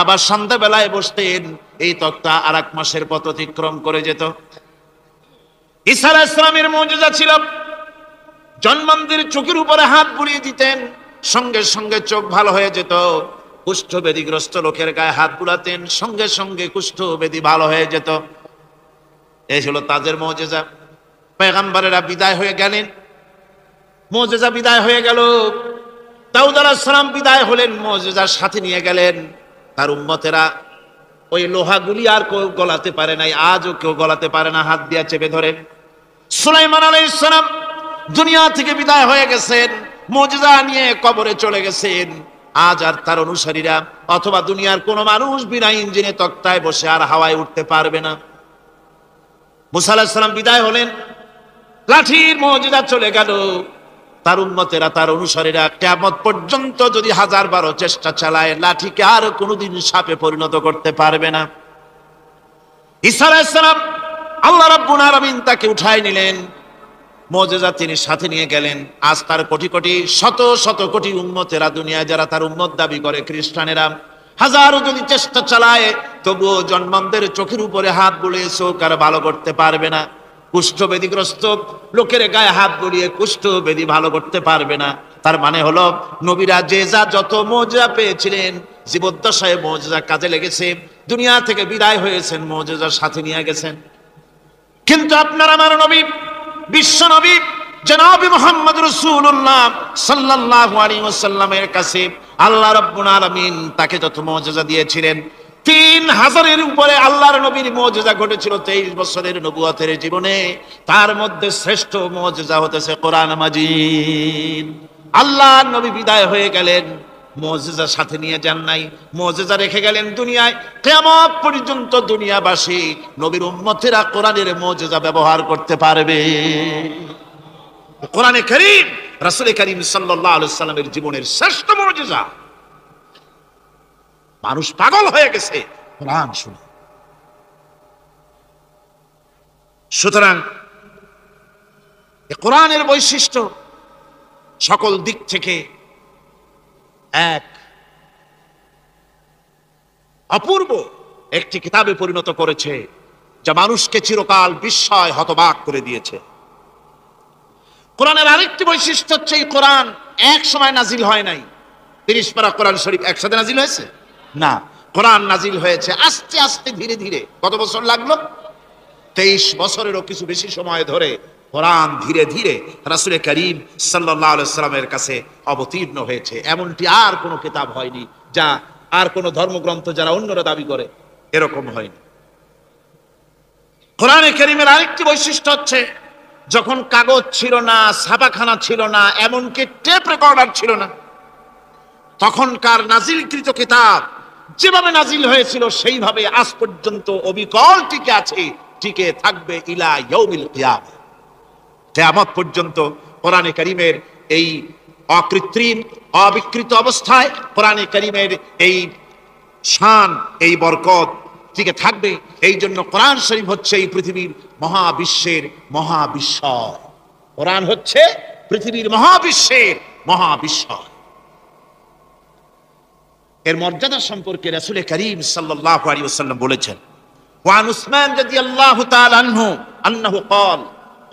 আবার সন্ধ্যা বেলায় বসতেন, এই তক্তা আর 1 মাসের পথ অতিক্রম করে যেত। ঈসা আলাইহিস সালামের মুজিজা ছিল, জন্মান্ধের চোখের উপরে হাত বুলিয়ে দিতেন, সঙ্গে সঙ্গে চোখ ভালো হয়ে যেত। কুষ্ঠব্যাধিগ্রস্ত লোকের গায়ে হাত বুলাতেন, সঙ্গে সঙ্গে কুষ্ঠব্যাধি ভালো হয়ে যেত। এই হলো তাদের মুজিজা। পয়গম্বরেরা বিদায় হয়ে গেলেন, মুজিজা বিদায় হয়ে গেল। দাউদ আলাইহিস সালাম বিদায় হলেন, মুজিজার সাথে নিয়ে গেলেন। তার উম্মতেরা ওই লোহাগুলি আর কেউ গলাতে পারে নাই, আজও কেউ গলাতে পারে না, হাত দিয়া চেপে ধরে। সুলাইমান আলাইহিস সালাম দুনিয়া থেকে বিদায় হয়ে গেছেন, মুজিজা নিয়ে কবরে চলে গেছেন। আজ আর তার অনুসারীরা অথবা দুনিয়ার কোন মানুষ বিনা ইঞ্জিনে তক্তায় বসে আর হাওয়ায় উঠতে পারবে না। মুসা আলাইহিস সালাম বিদায় হলেন, লাঠির মুজিজা চলে গেল। তার উম্মতেরা, তার অনুসারীরা কিয়ামত পর্যন্ত যদি 1000 চেষ্টা চালায়, লাঠিকে আর কোনোদিন সাপে পরিণত করতে পারবে না। ঈসা আলাইহিস সালাম, আল্লাহ রাব্বুল আলামিন তাকে উঠায় নিলেন, মুজিজা তিনি সাথে নিয়ে গেলেন। আজ তার কোটি কোটি, শত শত কোটি উম্মতেরা, দুনিয়ায় যারা তার উম্মত দাবি করে, খ্রিস্টানেরা, হাজারো যদি চেষ্টা চালায়, তবুও জন্মান্ধের চোখের উপরে হাত বুলিয়ে চোখ আর ভালো করতে পারবে না। কুষ্ঠব্যাধিগ্রস্ত লোকের গায়ে হাত বুলিয়ে কুষ্ঠব্যাধি ভালো করতে পারবে না। তার মানে হলো, নবীরা যে যা যত মুজিজা পেয়েছিলেন, জীবদ্দশায় মুজিজা কাজে লেগেছে। দুনিয়া থেকে বিদায় হয়েছেন, মুজিজার সাথে নিয়ে গেছেন। কিন্তু আপনার আমার নবী, বিশ্ব নবী জনাব মুহাম্মদ রাসূলুল্লাহ সাল্লাল্লাহু আলাইহি ওয়াসাল্লামের কাছে আল্লাহ রাব্বুল আলামিন তাকে যত মুজিজা দিয়েছিলেন, 3000-এর উপরে আল্লাহর নবীর মুজিজা ঘটেছিল 23 বছরের নবুয়তের জীবনে। তার মধ্যে শ্রেষ্ঠ মুজিজা হতেছে কোরআন মাজিদ। আল্লাহর নবী বিদায় হয়ে গেলেন, মুজিজা সাথে নিয়ে যান নাই, মুজিজা রেখে গেলেন দুনিয়ায়। কিয়ামত পর্যন্ত দুনিয়াবাসী, নবীর উম্মতেরা কোরআনের মুজিজা ব্যবহার করতে পারবে। কোরআনে কারীম রাসূল কারীম সাল্লাল্লাহু আলাইহি সাল্লামের জীবনের শ্রেষ্ঠ মুজিজা। মানুষ পাগল হয়ে গেছে কোরআন শুনে। সুতরাং কোরআনের বৈশিষ্ট্য সকল দিক থেকে এক অপূর্ব একটি কিতাবে পরিণত করেছে, যা মানুষকে চিরকাল বিস্ময় হতবাক করে দিয়েছে। কোরআনের আরেকটি বৈশিষ্ট্য হচ্ছে এই কোরআন এক সময় নাজিল হয় নাই। 30 পারা কোরআন শরীফ একসাথে নাজিল হয়েছে না, কোরআন নাজিল হয়েছে আস্তে আস্তে ধীরে ধীরে। কত বছর লাগলো? 23 বছরেরও কিছু বেশি সময় ধরে কোরআন ধীরে ধীরে রাসূল করিম সাল্লাল্লাহু আলাইহি ওয়াসাল্লামের কাছে অবতীর্ণ হয়েছে। এমনটি আর কোনো কিতাব হয়নি, যা আর কোনো ধর্মগ্রন্থ যারা অন্যরা দাবি করে এরকম হয়নি। কোরআনে কারীমের আরেকটি বৈশিষ্ট্য হচ্ছে, যখন কাগজ ছিল না, ছাপাখানা ছিল না, এমনকি টেপ রেকর্ডার ছিল না, তখনকার নাজিলকৃত কিতাব যেভাবে নাজিল হয়েছিল সেইভাবে আজ পর্যন্ত অবিকল টিকে আছে, টিকে থাকবে ইলা ইয়াউমিল কিয়ামah। কিয়ামত পর্যন্ত কোরআনে কারীমের এই অকৃত্রিম অবিকৃত অবস্থায় কোরআনে কারীমের এই শান, এই বরকত টিকে থাকবে। এই জন্য কোরআন শরীফ হচ্ছে এই পৃথিবীর মহাবিশ্বের মহাবিস্ময়। কোরআন হচ্ছে পৃথিবীর মহাবিশ্বের মহাবিস্ময়। এর মর্যাদা সম্পর্কে রাসূল করিম সাল্লাল্লাহু আলাইহি ওয়াসাল্লাম বলেছেন, ওয়ান উসমান রাদিয়াল্লাহু তাআলা আনহু আন্নাহু قال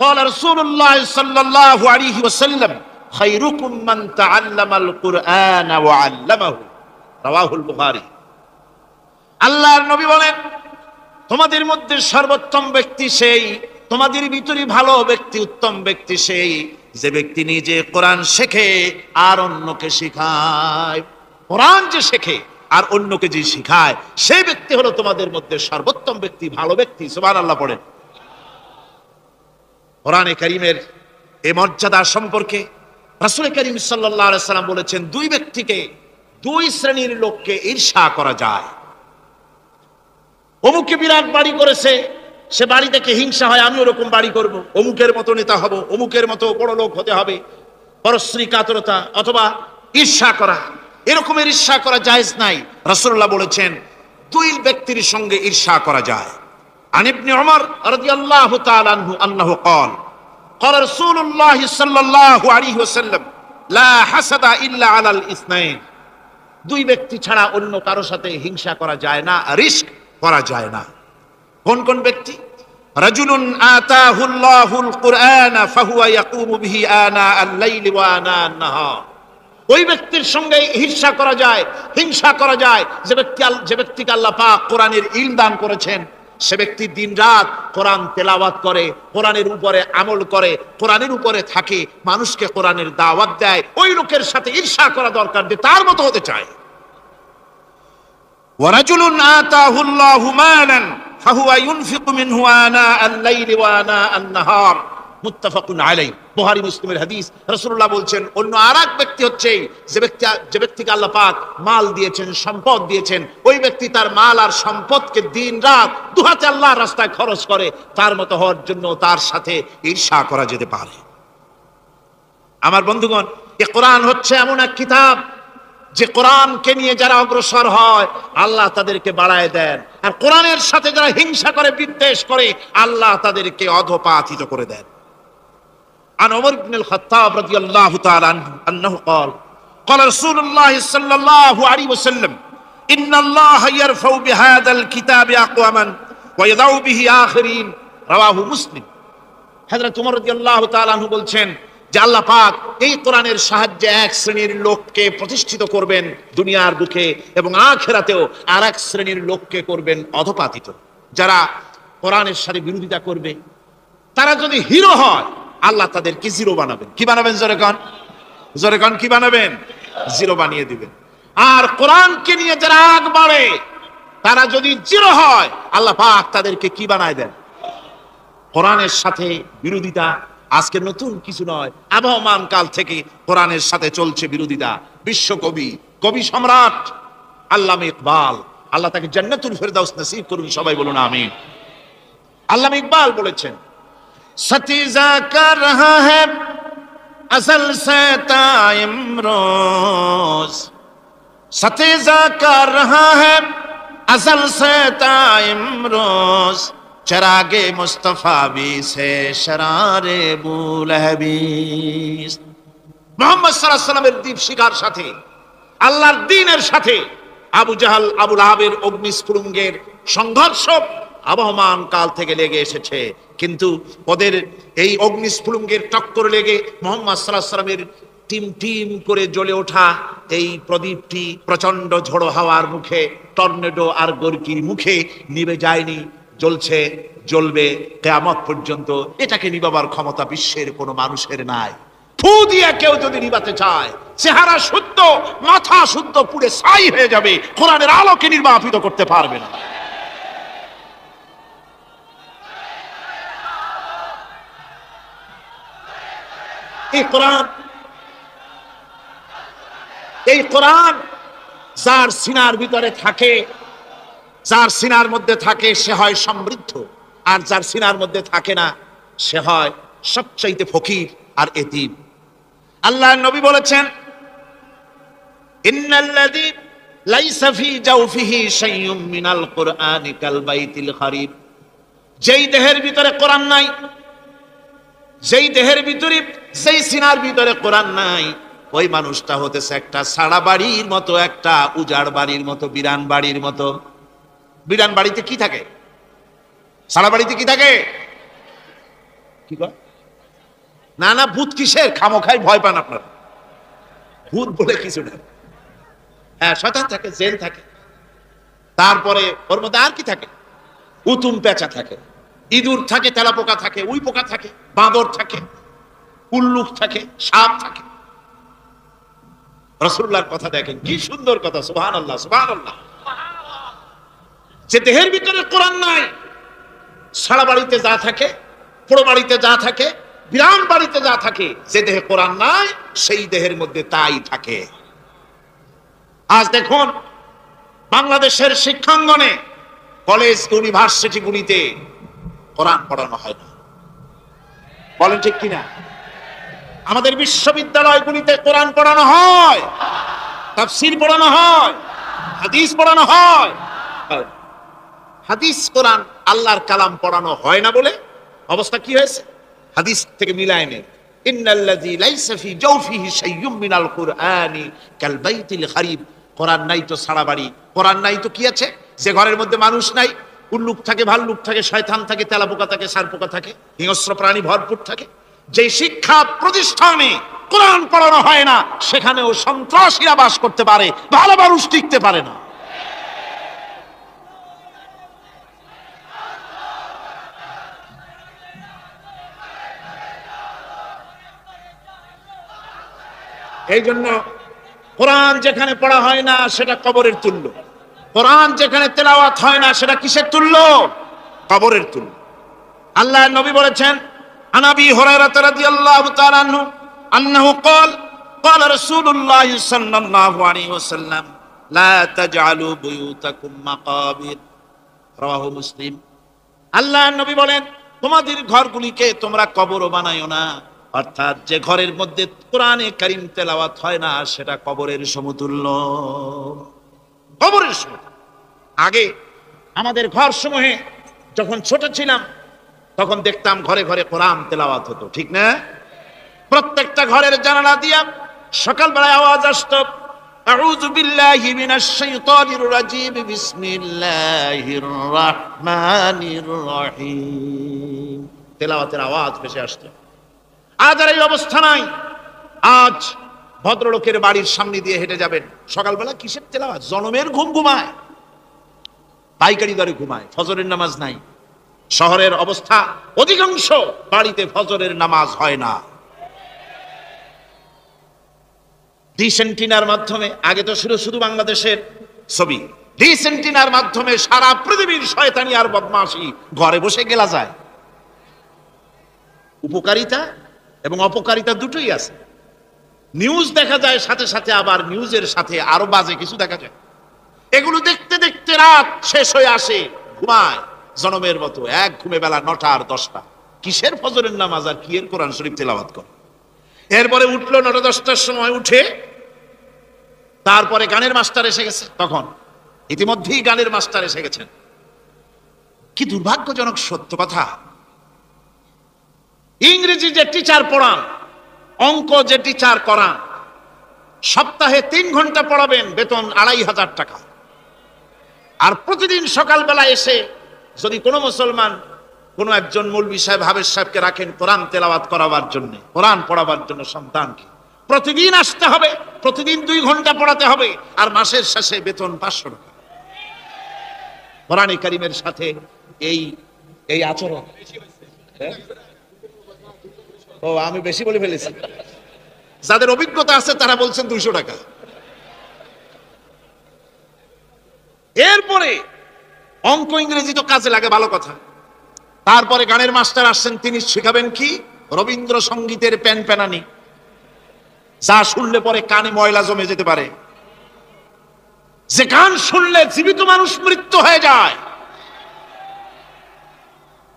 قال رسول الله صلى الله عليه وسلم خيركم من تعلم القرآن وعلمه رواه البخاري। আল্লাহর নবী বলেন, তোমাদের মধ্যে সর্বোত্তম ব্যক্তি সেই, তোমাদের ভিতরে ভালো ব্যক্তি, উত্তম ব্যক্তি সেই যে ব্যক্তি নিজে কোরআন শেখে আর অন্যকে শেখায়। কোরআন যে শেখে আর অন্যকে যে শেখায়, সেই ব্যক্তি হলো তোমাদের মধ্যে সর্বোত্তম ব্যক্তি, ভালো ব্যক্তি। সুবহানাল্লাহ পড়েন। কোরআনে কারীমের এই মর্যাদা সম্পর্কে রাসূল করিম সাল্লাল্লাহু আলাইহি ওয়াসাল্লাম বলেছেন, দুই ব্যক্তিকে, দুই শ্রেণীর লোককে ঈর্ষা করা যায়। অমুকে বিরাট বাড়ি করেছে, সে বাড়ি থেকে হিংসা হয়, আমি ওরকম বাড়ি করব, অমুকের মতো নেতা হব, অমুকের মতো বড় লোক হতে হবে। পরশ্রী কাতরতা অথবা ঈর্ষা করা, এরকমের ঈর্ষা করা জায়েজ নাই। রাসূলুল্লাহ বলেছেন দুই ব্যক্তির সঙ্গে ঈর্ষা করা যায়। আন ইবনে উমর রাদিয়াল্লাহু তাআলা আনহু আন্নাহু قال قال رسول الله صلى الله عليه وسلم لا حسد الا على الاثنين। দুই ব্যক্তি ছাড়া অন্য কারো সাথে হিংসা করা যায় না, রিস্ক করা যায় না। কোন কোন ব্যক্তি? রাজুলুন আতাহুল্লাহুল কুরআন ফাহুয়া ইয়াকুমু বিহি আনা আল-লাইলি ওয়া আনা আন-নাহার। ওই ব্যক্তির সঙ্গে ঈর্ষা করা যায়, হিংসা করা যায় যে ব্যক্তিকে আল্লাহ পাক কোরআনের ইলম দান করেছেন, সে ব্যক্তি দিন রাত কোরআন তেলাওয়াত করে, কোরআনের উপরে আমল করে, কোরআনের উপরে থাকে, মানুষকে কোরআনের দাওয়াত দেয়। ওই লোকের সাথে ঈর্ষা করা দরকার, যে তার মতো হতে চায়। ওয়ারাজুলুন আতাহুল্লাহু মালান ফাহুয়া ইউনফিকু মিনহু আনা আল-লাইলি ওয়া আনা আন-নাহার মুত্তাফাকুন আলাইহি। বুখারী মুসলিমের হাদিস। রাসূলুল্লাহ বলছেন, অন্য আরেক ব্যক্তি হচ্ছে যে ব্যক্তিকে আল্লাহ পাক মাল দিয়েছেন, সম্পদ দিয়েছেন, ওই ব্যক্তি তার মাল আর সম্পদকে দিন রাত দুহাতে আল্লাহর রাস্তায় খরচ করে, তার মতো হওয়ার জন্য তার সাথে ঈর্ষা করা যেতে পারে। আমার বন্ধুগণ, এই কোরআন হচ্ছে এমন এক কিতাব যে কোরআনকে নিয়ে যারা অগ্রসর হয় আল্লাহ তাদেরকে বাড়ায় দেন, আর কোরআনের সাথে যারা হিংসা করে, বিদ্বেষ করে, আল্লাহ তাদেরকে অধঃপাতিত করে দেন। عن عمر بن الخطاب رضي الله تعالى عنه أنه قال قال رسول الله صلى الله عليه وسلم إن الله يرفع بهذا الكتاب أقواما ويضع به آخرين رواه مسلم। হযরত ওমর রাদিয়াল্লাহু তাআলা আনহু বলছেন যে আল্লাহ পাক এই কোরআনের সাহায্যে এক শ্রেণীর লোককে প্রতিষ্ঠিত করবেন দুনিয়ার বুকে, এবং আখিরাতেও আরেক শ্রেণীর লোককে করবেন অধঃপাতিত। যারা কোরআনের সাথে বিরোধিতা করবে, তারা যদি হিরো হয়, আল্লাহ তাদেরকে জিরো বানাবেন। কি বানাবেন? জোরে কান, জোরে কান, কি বানাবেন? জিরো বানিয়ে দিবেন। আর কোরআনকে নিয়ে যারা আগ বাড়ে, তারা যদি জিরো হয়, আল্লাহ পাক তাদেরকে কি বানায় দেন? কোরআনের সাথে বিরোধিতা আজকে নতুন কিছু নয়, আবহমান কাল থেকে কোরআনের সাথে চলছে বিরোধিতা। বিশ্বকবি, কবি সম্রাট আল্লামা ইকবাল, আল্লাহ তাকে জান্নাতুল ফেরদাউস নসিব করুন, সবাই বলুন আমিন। আল্লামা ইকবাল বলেছেন, सतीजा कर रहा है असल से ताइमरोज, सतीजा कर रहा है असल से ताइमरोज, चरागे मुस्तफा भी से शरारे बुलहबीस। মুহাম্মদ সাল্লাল্লাহু আলাইহি ওয়াসাল্লামের দ্বীপ শিকার সাথে, আল্লাহর দ্বীনের সাথে আবু জাহাল, আবু লাহাবের অগ্নিস্ফুলিঙ্গের সংঘর্ষ আবহমান কাল থেকে লেগে এসেছে, কিন্তু ওদের এই অগ্নিস্ফুলিঙ্গের টক্কর লেগে মুহাম্মদ সাল্লাল্লাহু আলাইহি ওয়াসাল্লামের টিম টিম করে জ্বলে ওঠা এই প্রদীপটি প্রচন্ড ঝোড়ো হাওয়ার মুখে, টর্নেডো আর গর্কির মুখে নিভে যায়নি, জ্বলছে, জ্বলবে কিয়ামত পর্যন্ত। এটাকে নিভাবার ক্ষমতা বিশ্বের কোনো মানুষের নাই। ফু দিয়ে কেউ যদি নিভাতে চায়, চেহারা শুদ্ধ, মাথা শুদ্ধ, পুড়ে ছাই হয়ে যাবে, কোরআনের আলোকে নির্বাপিত করতে পারবে না। এই কোরআন যার সিনার ভিতরে থাকে, যার সিনার মধ্যে থাকে, সে হয় সমৃদ্ধ, আর যার সিনার মধ্যে থাকে না সে হয় সবচাইতে ফকির আর এতিম। আল্লাহর নবী বলেছেন, ইন্নাল্লাযী লাইসা ফী জাওফিহি শাইউম মিনাল কুরআনি কাল বাইতিল খারিব। যেই দেহের ভিতরে কোরআন নাই, যেই দেহের ভিতরে, যেই সিনার ভিতরে কোরআন নাই, ওই মানুষটা হতেছে একটা সাড়া বাড়ির মতো, একটা উজাড় বাড়ির মতো, বিরান বাড়ির মতো। বিরান বাড়িতে কি থাকে? সাড়া বাড়িতে কি থাকে? কি কয়? না না, ভূত কিসের? খামোখাই ভয় পান আপনারা। ভূত বলে কিছু না। হ্যাঁ, শয়তান থাকে, জেল থাকে, তারপরে ওর মধ্যে আর কি থাকে? উতুম পেঁচা থাকে, ইঁদুর থাকে, তেলাপোকা থাকে, উই পোকা থাকে, বাঁদর থাকে, উল্লুক থাকে, সাপ থাকে। রাসূলুল্লাহর কথা দেখেন, কি সুন্দর কথা, সুবহানাল্লাহ সুবহানাল্লাহ। যে দেহের ভিতরে কোরআন নাই, সারা বাড়িতে যা থাকে, পোড়ো বাড়িতে যা থাকে, বিরান বাড়িতে যা থাকে, যে দেহে কোরআন নাই সেই দেহের মধ্যে তাই থাকে। আজ দেখুন বাংলাদেশের শিক্ষাঙ্গনে, কলেজ ইউনিভার্সিটিগুলিতে কোরআন পড়ানো হয় না। বলেন ঠিক কিনা? আমাদের বিশ্ববিদ্যালয়গুলিতে কোরআন পড়ানো হয়, তাফসীর পড়ানো হয়, হাদিস পড়ানো হয়। হাদিস কোরআন আল্লাহর কালাম পড়ানো হয় না বলে অবস্থা কি হয়েছে? হাদিস থেকে মিলায় নেই, ইন্নাল্লাযী লাইসা ফী জাওফিহি শাইউম মিনাল কুরআনি কাল বাইতিল খারিব। কোরআন নাই তো সারা বাড়ি, কোরআন নাই তো কি আছে? যে ঘরের মধ্যে মানুষ নাই, উল্লুক থাকে, ভাল্লুক থাকে, শয়তান থাকে, তেলাপোকা থাকে, সারপোকা থাকে, হিংস্র প্রাণী ভরপুর থাকে। যে শিক্ষা প্রতিষ্ঠানে কোরআন পড়ানো হয় না, সেখানেও সন্ত্রাসীরা বাস করতে পারে, ভালো মানুষ টিকতে পারে না। এই জন্য কোরআন যেখানে পড়া হয় না সেটা কবরের তুল্য, কোরআন যেখানে তেলাওয়াত হয় না সেটা কিসের তুল্য? কবরের তুল্য। আল্লাহর নবী বলেছেন, আন আবি হুরায়রা রাদিয়াল্লাহু তাআলা আনহু আন্নাহু ক্বাল ক্বালা রাসূলুল্লাহ সাল্লাল্লাহু আলাইহি ওয়াসাল্লাম লা তাজআলু বুয়ুতাকুম মাকাবির, রাওয়াহু মুসলিম। আল্লাহর নবী বলেন, তোমাদের ঘরগুলিকে তোমরা কবর বানায়ো না। অর্থাৎ যে ঘরের মধ্যে কোরআনে কারীম তেলাওয়াত হয় না সেটা কবরের সমতুল্য, কবরের সমতুল্য। আগে আমাদের ঘর সমূহে যখন ছোট ছিলাম তখন দেখতাম ঘরে ঘরে কোরআন তেলাওয়াত হতো, ঠিক না? প্রত্যেকটা ঘরের জানালা দিয়া সকালবেলায় আওয়াজ আসতো, আউযু বিল্লাহি মিনাশ শাইতানির রাজীম, বিসমিল্লাহির রাহমানির রহিম, তেলাওয়াতের আওয়াজ ভেসে আসতো। আজ আর এই অবস্থা নাই। আজ ভদ্রলোকের বাড়ির সামনে দিয়ে হেঁটে যাবেন, সকালবেলা কিসের তেলাওয়াত? জনমের ঘুম ঘুমায়, পাইকারি দরে ঘুমায়, ফজরের নামাজ নাই। শহরের অবস্থা, অধিকাংশ বাড়িতে ফজরের নামাজ হয় না। ডিসেন্টিনার মাধ্যমে, আগে তো শুধু বাংলাদেশের ছবি, ডিসেন্টিনার মাধ্যমে সারা পৃথিবীর শয়তানি আর বদমাশি ঘরে বসে গেলা যায়। উপকারিতা এবং অপকারিতা দুটোই আছে। নিউজ দেখা যায়, সাথে সাথে আবার নিউজের সাথে আরো বাজে কিছু দেখা যায়। এগুলো দেখতে দেখতে রাত শেষ হয়ে আসে, ঘুমায় জনমের মতো, এক ঘুমে বেলা 9টা আর 10টা। কিসের ফজরের নামাজ আর কি এর কোরআন শরীফ তেলাওয়াত করে? এরপরে উঠলো 9টা 10টার সময়, উঠে তারপরে গানের মাস্টার এসে গেছে। তখন ইতিমধ্যেই গানের মাস্টার এসে গেছেন। কি দুর্ভাগ্যজনক সত্য কথা, ইংরেজি যে টিচার পড়ান, অঙ্ক যে টিচার করান, সপ্তাহে 3 ঘন্টা পড়াবেন, বেতন 2500 টাকা। আর প্রতিদিন সকালবেলা এসে যদি কোনো মুসলমান কোনো একজন মৌলভী সাহেব, হাফেজ সাহেবকে রাখেন কোরআন তেলাওয়াত করাবার জন্য, কোরআন পড়াবার জন্য সন্তানকে, প্রতিদিন আসতে হবে, প্রতিদিন 2 ঘন্টা পড়াতে হবে, আর মাসের শেষে বেতন 500 টাকা। কোরআনে কারীমের সাথে এই আচরণ। ও, আমি বেশি বলে ফেলেছি। যাদের অভিজ্ঞতা আছে তারা বলছেন 200 টাকা। এরপরে অঙ্ক ইংরেজি তো কাজে লাগে, ভালো কথা। তারপরে গানের মাস্টার আসছেন, তিনি শিখাবেন কি? রবীন্দ্রসঙ্গীতের প্যানপ্যানানি, যা শুনলে পরে কানে ময়লা জমে যেতে পারে, যে গান শুনলে জীবিত মানুষ মৃত্যু হয়ে যায়।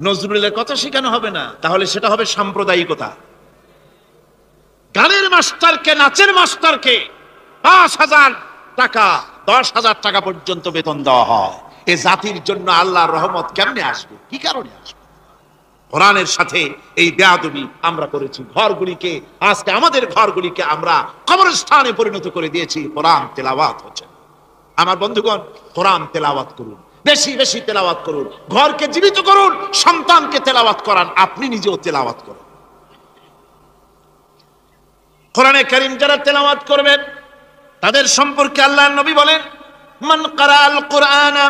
নজরুলের কথা শেখানো হবে না, তাহলে সেটা হবে সাম্প্রদায়িকতা। গানের মাস্টারকে, নাচের মাস্টারকে 5,000 টাকা, 10,000 টাকা পর্যন্ত বেতন দেওয়া হয়। এ জাতির জন্য আল্লাহর রহমত কেমনে আসবে? কি কারণে আসবে? কোরআনের সাথে এই বেয়াদবি আমরা করেছি। ঘরগুলিকে, আজকে আমাদের ঘরগুলিকে আমরা কবরস্থানে পরিণত করে দিয়েছি। কোরআন তেলাওয়াত হচ্ছে। আমার বন্ধুগণ, কোরআন তেলাওয়াত করুন, বেশি বেশি তেলাওয়াত করুন, ঘরকে জীবিত করুন, সন্তানকে তেলাওয়াত করান, আপনি নিজেও তেলাওয়াত করুন। কোরআনে কারীম যারা তেলাওয়াত করবেন তাদের সম্পর্কে আল্লাহর নবী বলেন, মান ক্বারাআল কুরআনা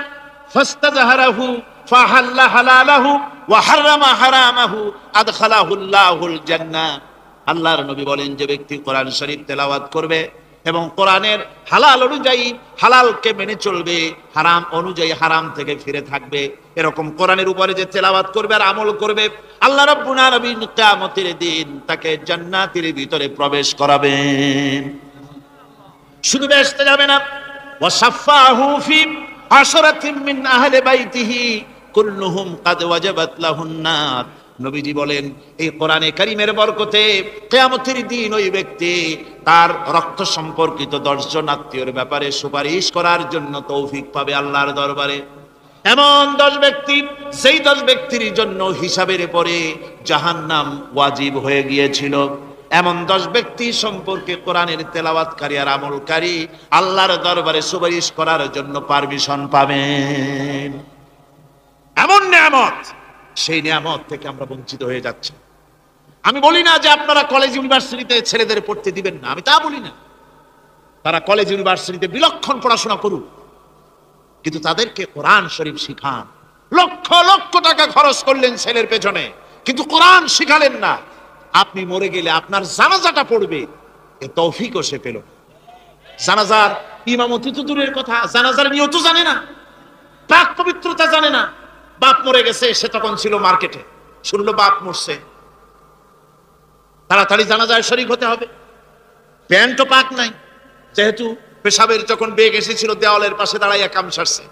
ফাস্তাযহারাহু ফাহাল্লা হালালাহু ওয়া হারামা হারামাহু আদখালাহুল্লাহুল জান্নাহ। আল্লাহর নবী বলেন, যে ব্যক্তি কোরআন শরীফ তেলাওয়াত করবে এবং কোরআনের হালাল অনুযায়ী হালালকে মেনে চলবে, হারাম অনুযায়ী হারাম থেকে ফিরে থাকবে, এরকম কোরআনের উপরে যে তেলাওয়াত করবে আর আমল করবে, আল্লাহ রাব্বুল আলামিন কিয়ামতের দিন তাকে জান্নাতের ভিতরে প্রবেশ করাবেন। শুধু বেহেশতে যাবে না, ওয়াসাফাহু ফি আশরাতিন মিন আহলি বাইতিহি কুল্লুহুম কাদ ওয়াজাবাত লাহুন নার। নবীজি বলেন, এই কোরআনে কারীমের বরকতে কিয়ামতের দিন ওই ব্যক্তি তার রক্ত সম্পর্কিত 10 জন আত্মীয়র ব্যাপারে সুপারিশ করার জন্য তৌফিক পাবে আল্লাহর দরবারে। এমন 10 ব্যক্তি, সেই 10 ব্যক্তির জন্য হিসাবের পরে জাহান্নাম ওয়াজিব হয়ে গিয়েছিল, এমন 10 ব্যক্তি সম্পর্কে কোরআনের তেলাওয়াতকারী আর আমলকারী আল্লাহর দরবারে সুপারিশ করার জন্য পারমিশন পাবেন। এমন নিয়ামত, সেই নিয়ামত থেকে আমরা বঞ্চিত হয়ে যাচ্ছি। আমি বলি না যে আপনারা কলেজ ইউনিভার্সিটিতে ছেলেদের পড়তে দিবেন না, আমি তা বলি না। তারা কলেজ ইউনিভার্সিটিতে বিলক্ষণ পড়াশোনা করুক, কিন্তু তাদেরকে কোরআন শরীফ শিখান। লক্ষ লক্ষ টাকা খরচ করলেন ছেলের পেছনে, কিন্তু কোরআন শিখালেন না। আপনি মরে গেলে আপনার জানাজাটা পড়বে, এ তৌফিকও সে পেল না। জানাজার ইমামতি তো দূরের কথা, জানাজার নিয়ত জানে না, পাক পবিত্রতা জানে না। বাপ মরে গেছে, সে তখন ছিল মার্কেটে, শুনলো বাপ মরছে, তাড়াতাড়ি জানাজায় শরীক হতে হবে। প্যান্টও পাক নাই, যেহেতু পেশাবের যখন বেগ এসেছিল দেওয়ালের পাশে দাঁড়াইয়া কাম সারছে,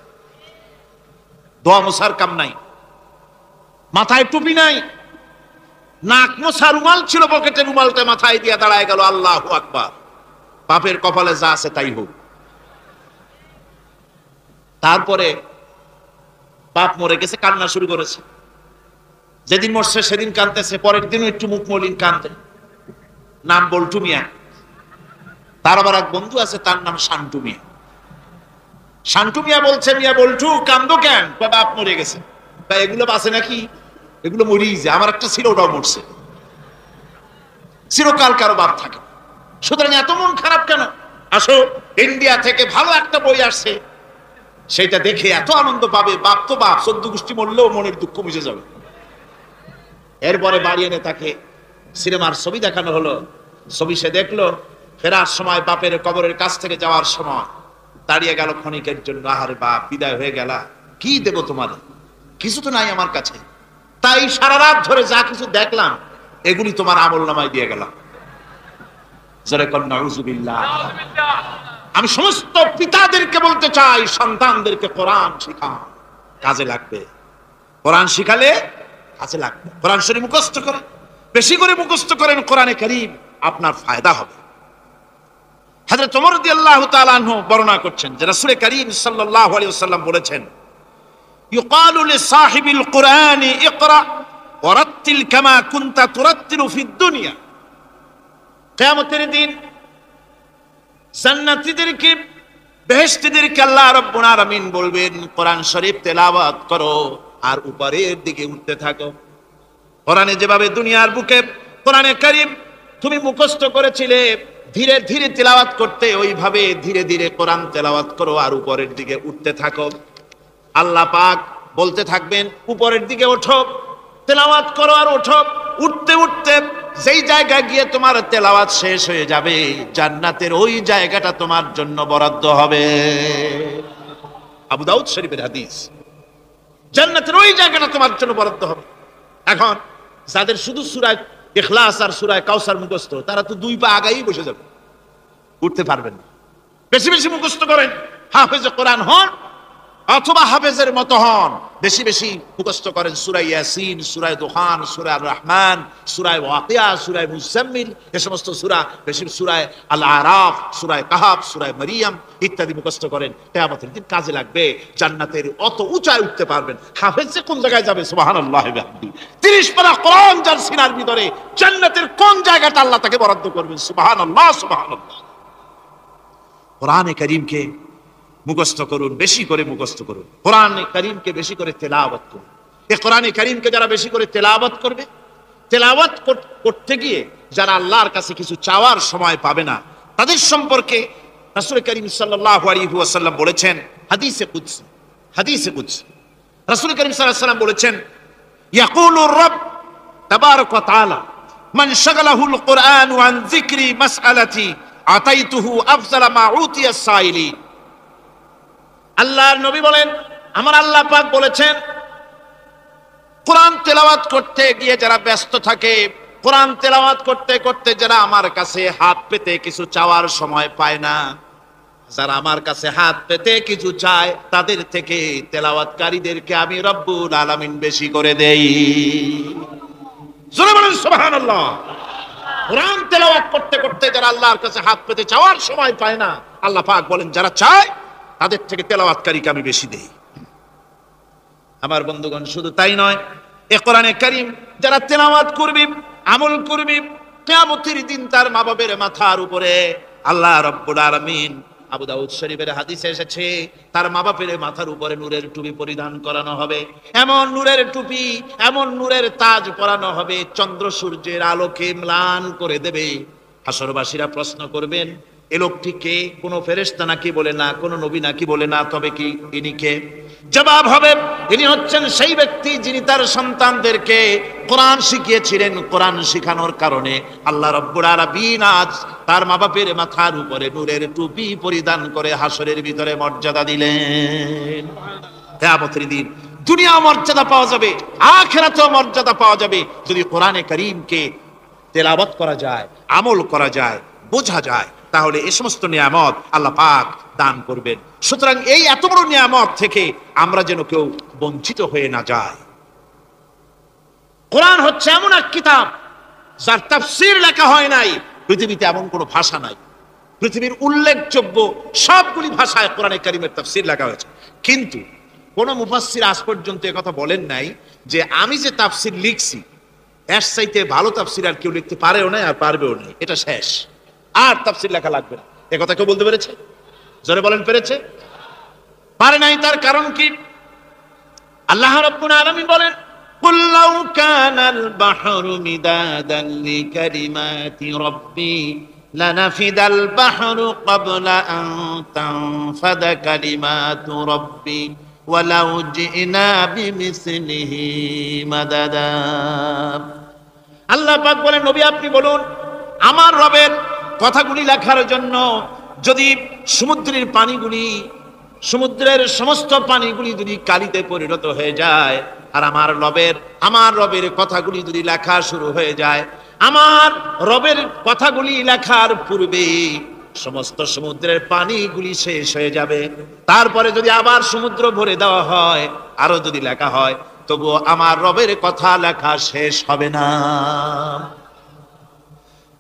দোয়া মোছার কাম নাই, মাথায় টুপি নাই, নাক মোছা রুমাল ছিল পকেটে, রুমালটা মাথায় দিয়া দাঁড়ায় গেল, আল্লাহু আকবার। বাপের কপালে যা আছে তাই হোক। তারপরে বাপ মরে গেছে, কান্না শুরু করেছে। যেদিন মরছে সেদিন কাঁদতেছে, পরের দিনও একটু মুখ মলিন কাঁদতে। নাম বল্টু মিয়া। তার আবার এক বন্ধু আছে, তার নাম শান্টু মিয়া। শান্টু মিয়া বলছে, মিয়া বল্টু কান্দো কেন? বাপ মরে গেছে। তা এগুলো বাঁচে নাকি? এগুলো মরিয়ে যায়। আমার একটা ছিল, ওটাও মরছে। চিরকাল কারো বাপ থাকে, সুতরাং এত মন খারাপ কেন? আসো, ইন্ডিয়া থেকে ভালো একটা বই আসছে, সেটা দেখে এত আনন্দ পাবে। বাপ তো বাপ, 14 গোষ্ঠী মরলেও মনের দুঃখ বুঝে যাবে। এরপরে বাড়ি এনে তাকে সিনেমার ছবি দেখানো হলো। ছবি সে দেখলো, ফেরার সময় বাপের কবরের কাছ থেকে যাওয়ার সময় দাঁড়িয়ে গেল ক্ষণিকের জন্য। আহারে বাপ, বিদায় হয়ে গেলা, কি দেব তোমার? কিছু তো নাই আমার কাছে, তাই সারা রাত ধরে যা কিছু দেখলাম এগুলি তোমার আমল নামায় দিয়ে গেলাম। জোরে কর নাউযুবিল্লাহ। আমি সমস্ত পিতাদেরকে বলতে চাই, সন্তানদেরকে কোরআন শিখান, কাজে লাগবে। কোরআন শিখালে কাজে লাগবে। কোরআন শরীফ মুখস্থ করেন, বেশি করে মুখস্থ করেন কোরআনে কারীম, আপনার ফায়দা হবে। হযরত ওমর রাদিয়াল্লাহু তাআলা আনহু বর্ণনা করছেন যে রাসূল কারীম সাল্লাল্লাহু আলাইহি ওয়াসাল্লাম বলেছেন, ইউকালু লিসাহিবিল কুরআনি ইকরা ওয়ারাত্তিল কামা কুনতা তুরাত্তিলু ফিদ দুনিয়া। কিয়ামতের দিন জান্নাতীদেরকে, বেহেশতীদেরকে আল্লাহ রাব্বুল আলামিন বলবেন, কোরআন শরীফ তেলাওয়াত করো আর উপরের দিকে উঠতে থাকো। কোরআনে যেভাবে দুনিয়ার বুকে কোরআনে কারীম তুমি মুখস্থ করেছিলে, ধীরে ধীরে তেলাওয়াত করতে, ওইভাবে ধীরে ধীরে কোরআন তেলাওয়াত করো আর উপরের দিকে উঠতে থাকো। আল্লাহ পাক বলতে থাকবেন উপরের দিকে ওঠো, তেলাওয়াত করো আর ওঠো। উঠতে উঠতে যেই জায়গায় গিয়ে তোমার তেলাওয়াত শেষ হয়ে যাবে, জান্নাতের ওই জায়গাটা তোমার জন্য বরাদ্দ হবে। আবু দাউদ শরীফের হাদিস, জান্নাতের ওই জায়গাটা তোমার জন্য বরাদ্দ হবে। এখন যাদের শুধু সূরা ইখলাস আর সূরা কাউসার মুখস্থ, তারা তো 2 পা আগাই বসে যাবে, উঠতে পারবেন না। বেশি বেশি মুখস্থ করেন, হাফেজে কোরআন হন অথবা হাফেজের মতো হন। বেশি বেশি মুখস্থ করেন সূরা ইয়াসিন, সূরা দুখান, সূরা আর রহমান, সূরা ওয়াকিয়া, সূরা মুজাম্মিল, এই সমস্ত সূরা, বেশি সূরা আল আরাফ, সূরা কাহাফ, সূরা মারিয়াম ইত্যাদি মুখস্থ করেন। কিয়ামতের দিন কাজে লাগবে। জান্নাতের অত উঁচায় উঠতে পারবেন। হাফেজ যে কোন জায়গায় যাবে, সুবহানাল্লাহি ওয়া বিহামদিহি, 30 পারা কোরআন যার সিনার ভিতরে, জান্নাতের কোন জায়গাটা আল্লাহ তাকে বরাদ্দ করবেন। সুবহানাল্লাহ, সুবহানাল্লাহ। কোরআনে কারীমকে মুখস্থ করুন, বেশি করে মুখস্থ করুন। কোরআনে কারীমকে বেশি করে তেলাওয়াত করুন। এই কোরআনে কারীমকে যারা বেশি করে তেলাওয়াত করবে, তেলাওয়াত করতে গিয়ে যারা আল্লাহর কাছে কিছু চাওয়ার সময় পাবে না, তাদের সম্পর্কে রাসূল করিম সাল্লাল্লাহু আলাইহি ওয়াসাল্লাম বলেছেন হাদিসে কুদসি, হাদিসে কুদসি রাসূল করিম সাল্লাল্লাহু আলাইহি ওয়াসাল্লাম বলেছেন, ইয়াকুলুর রাbb তাবারাকা ওয়া তাআলা মান শাগালাহুল কুরআন আন যিকরি মাসআলাতি আতাইতুহু আফজালা মা উতিয়াস সাইলিন। আল্লাহর নবী বলেন, আমার আল্লাহ পাক বলেছেন, কোরআন তেলাওয়াত করতে গিয়ে যারা ব্যস্ত থাকে, কোরআন তেলাওয়াত করতে করতে যারা আমার কাছে হাত পেতে কিছু চাওয়ার সময় পায় না, যারা আমার কাছে হাত পেতে কিছু চায়, তাদের থেকে তেলাওয়াতকারীদেরকে আমি রব্বুল আলামিন বেশি করে দেই। জোরে বলেন সুবহানাল্লাহ। কোরআন তেলাওয়াত করতে করতে যারা আল্লাহর কাছে হাত পেতে চাওয়ার সময় পায় না, আল্লাহ পাক বলেন যারা চায় তাদের থেকে তেলাওয়াতকারীকে আমি বেশি দেই। আমার বন্ধুগণ, শুধু তাই নয়, এই কোরআনে কারীম যারা তেলাওয়াত করবে, আমল করবে, কিয়ামতের দিন তার মা বাবার মাথার উপরে আল্লাহ রাব্বুল আলামিন, আবু দাউদ শরীফের হাদিসে এসেছে, তার মা বাপের মাথার উপরে নূরের টুপি পরিধান করানো হবে। এমন নূরের টুপি, এমন নূরের তাজ পরানো হবে, চন্দ্র সূর্যের আলোকে ম্লান করে দেবে। হাসরবাসীরা প্রশ্ন করবেন, এ লোকটি কে? কোনো ফেরেশতা নাকি? বলে না। কোনো নবী নাকি? বলে না। তবে কি ইনি কে? জবাব হবে, ইনি হচ্ছেন সেই ব্যক্তি যিনি তার সন্তানদেরকে কোরআন শিখিয়েছিলেন। কোরআন শিখানোর কারণে আল্লাহ রাব্বুল আলামিন আজ তার মা বাপের মাথার উপরে নূরের টুপি পরিধান করে হাসরের ভিতরে মর্যাদা দিলেন। কিয়ামতের দিন দুনিয়া মর্যাদা পাওয়া যাবে, আখিরাতেও মর্যাদা পাওয়া যাবে যদি কোরআনে কারীমকে তেলাওয়াত করা যায়, আমল করা যায়, বোঝা যায়, তাহলে এই সমস্ত নিয়ামত আল্লাহ পাক দান করবেন। সুতরাং এই এত বড় নিয়ামত থেকে আমরা যেন কেউ বঞ্চিত হয়ে না যায়। কোরআন হচ্ছে এমন এক কিতাব যার তাফসীর লেখা হয় নাই। পৃথিবীতে এমন কোনো ভাষা নাই, পৃথিবীর উল্লেখযোগ্য সবগুলি ভাষায় কোরআনে কারীমের তাফসীর লেখা হয়েছে, কিন্তু কোন মুফাসসির আজ পর্যন্ত একথা বলেন নাই যে আমি যে তাফসীর লিখছি এর চাইতে ভালো তাফসীর আর কেউ লিখতে পারেও না আর পারবেও না, এটা শেষ, আর তাফসীর লেখা লাগবে না। এ কথা কেউ বলতে পেরেছে? জোরে বলেন, পেরেছে? পারে নাই। তার কারণ কি? আল্লাহ রাব্বুল আলামিন বলেন, কুল লাউ কানাল বাহরু মিদাদান লিকালিমাতি রাব্বি লানাফিদাল বাহরু ক্বাবলা আন তানফাদা কালিমাতু রাব্বি ওয়ালাউ জিনা বিমিসলিহি মাদাদা। আল্লাহ পাক বলেন, নবী আপনি বলুন, আমার রবের কথাগুলি লেখার জন্য যদি সমুদ্রের পানিগুলি, সমুদ্রের সমস্ত পানিগুলি যদি কালিতে পরিণত হয়ে যায়, আর আমার রবের কথাগুলি যদি লেখা শুরু হয়ে যায়, আমার রবের কথাগুলি লেখার পূর্বে সমস্ত সমুদ্রের পানিগুলি শেষ হয়ে যাবে। তারপরে যদি আবার সমুদ্র ভরে দেওয়া হয়, আরো যদি লেখা হয়, তবুও আমার রবের কথা লেখা শেষ হবে না।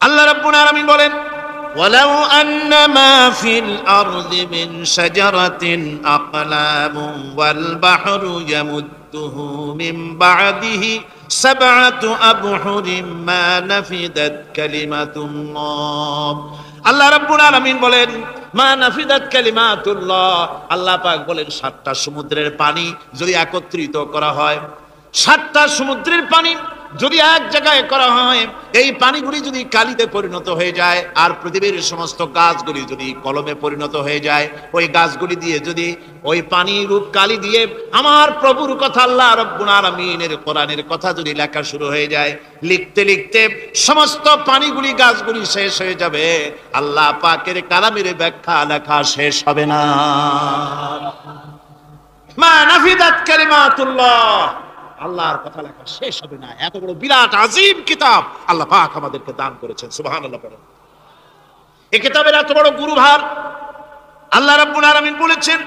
আল্লাহ রাব্বুল আলামিন বলেন, ওয়ালাউ আন্না মা ফিল আরদি মিন শাজারাতিন আকলামু ওয়াল বাহরু ইয়ামুদ্দুহু মিন বা'দিহি সাবআতু আবহুরিন মা নাফিদাত কালিমাতুল্লাহ। আল্লাহ রাব্বুল আলামিন বলেন মা নাফিদাত কালিমাতুল্লাহ, আল্লাহ পাক বলেন 7টা সমুদ্রের পানি যদি একত্রিত করা হয়, 7টা সমুদ্রের পানি যদি এক জায়গায় করা হয়, এই পানিগুলি যদি কালিতে পরিণত হয়ে যায়, আর পৃথিবীর সমস্ত গাছগুলি যদি কলমে পরিণত হয়ে যায়, ওই গাছগুলি দিয়ে যদি ওই পানি রূপ কালি দিয়ে আমার প্রভুর কথা আল্লাহ রাব্বুল আলামিনের কোরআনের কথা যদি লেখা শুরু হয়ে যায়, লিখতে লিখতে সমস্ত পানিগুলি গাছগুলি শেষ হয়ে যাবে, আল্লাহ পাকের কালামের ব্যাখ্যা লেখা শেষ হবে না। মা নাফিদাত কালিমাতুল্লাহ, আল্লাহর কথা লেখা শেষ হবে না। এত বড় বিরাট আজিম কিতাব আল্লাহ পাক আমাদেরকে দান করেছেন, সুবহানাল্লাহ পড়েন। এই কিতাবের এত বড় গুরুভার আল্লাহ রাব্বুল আলামিন বলেছেন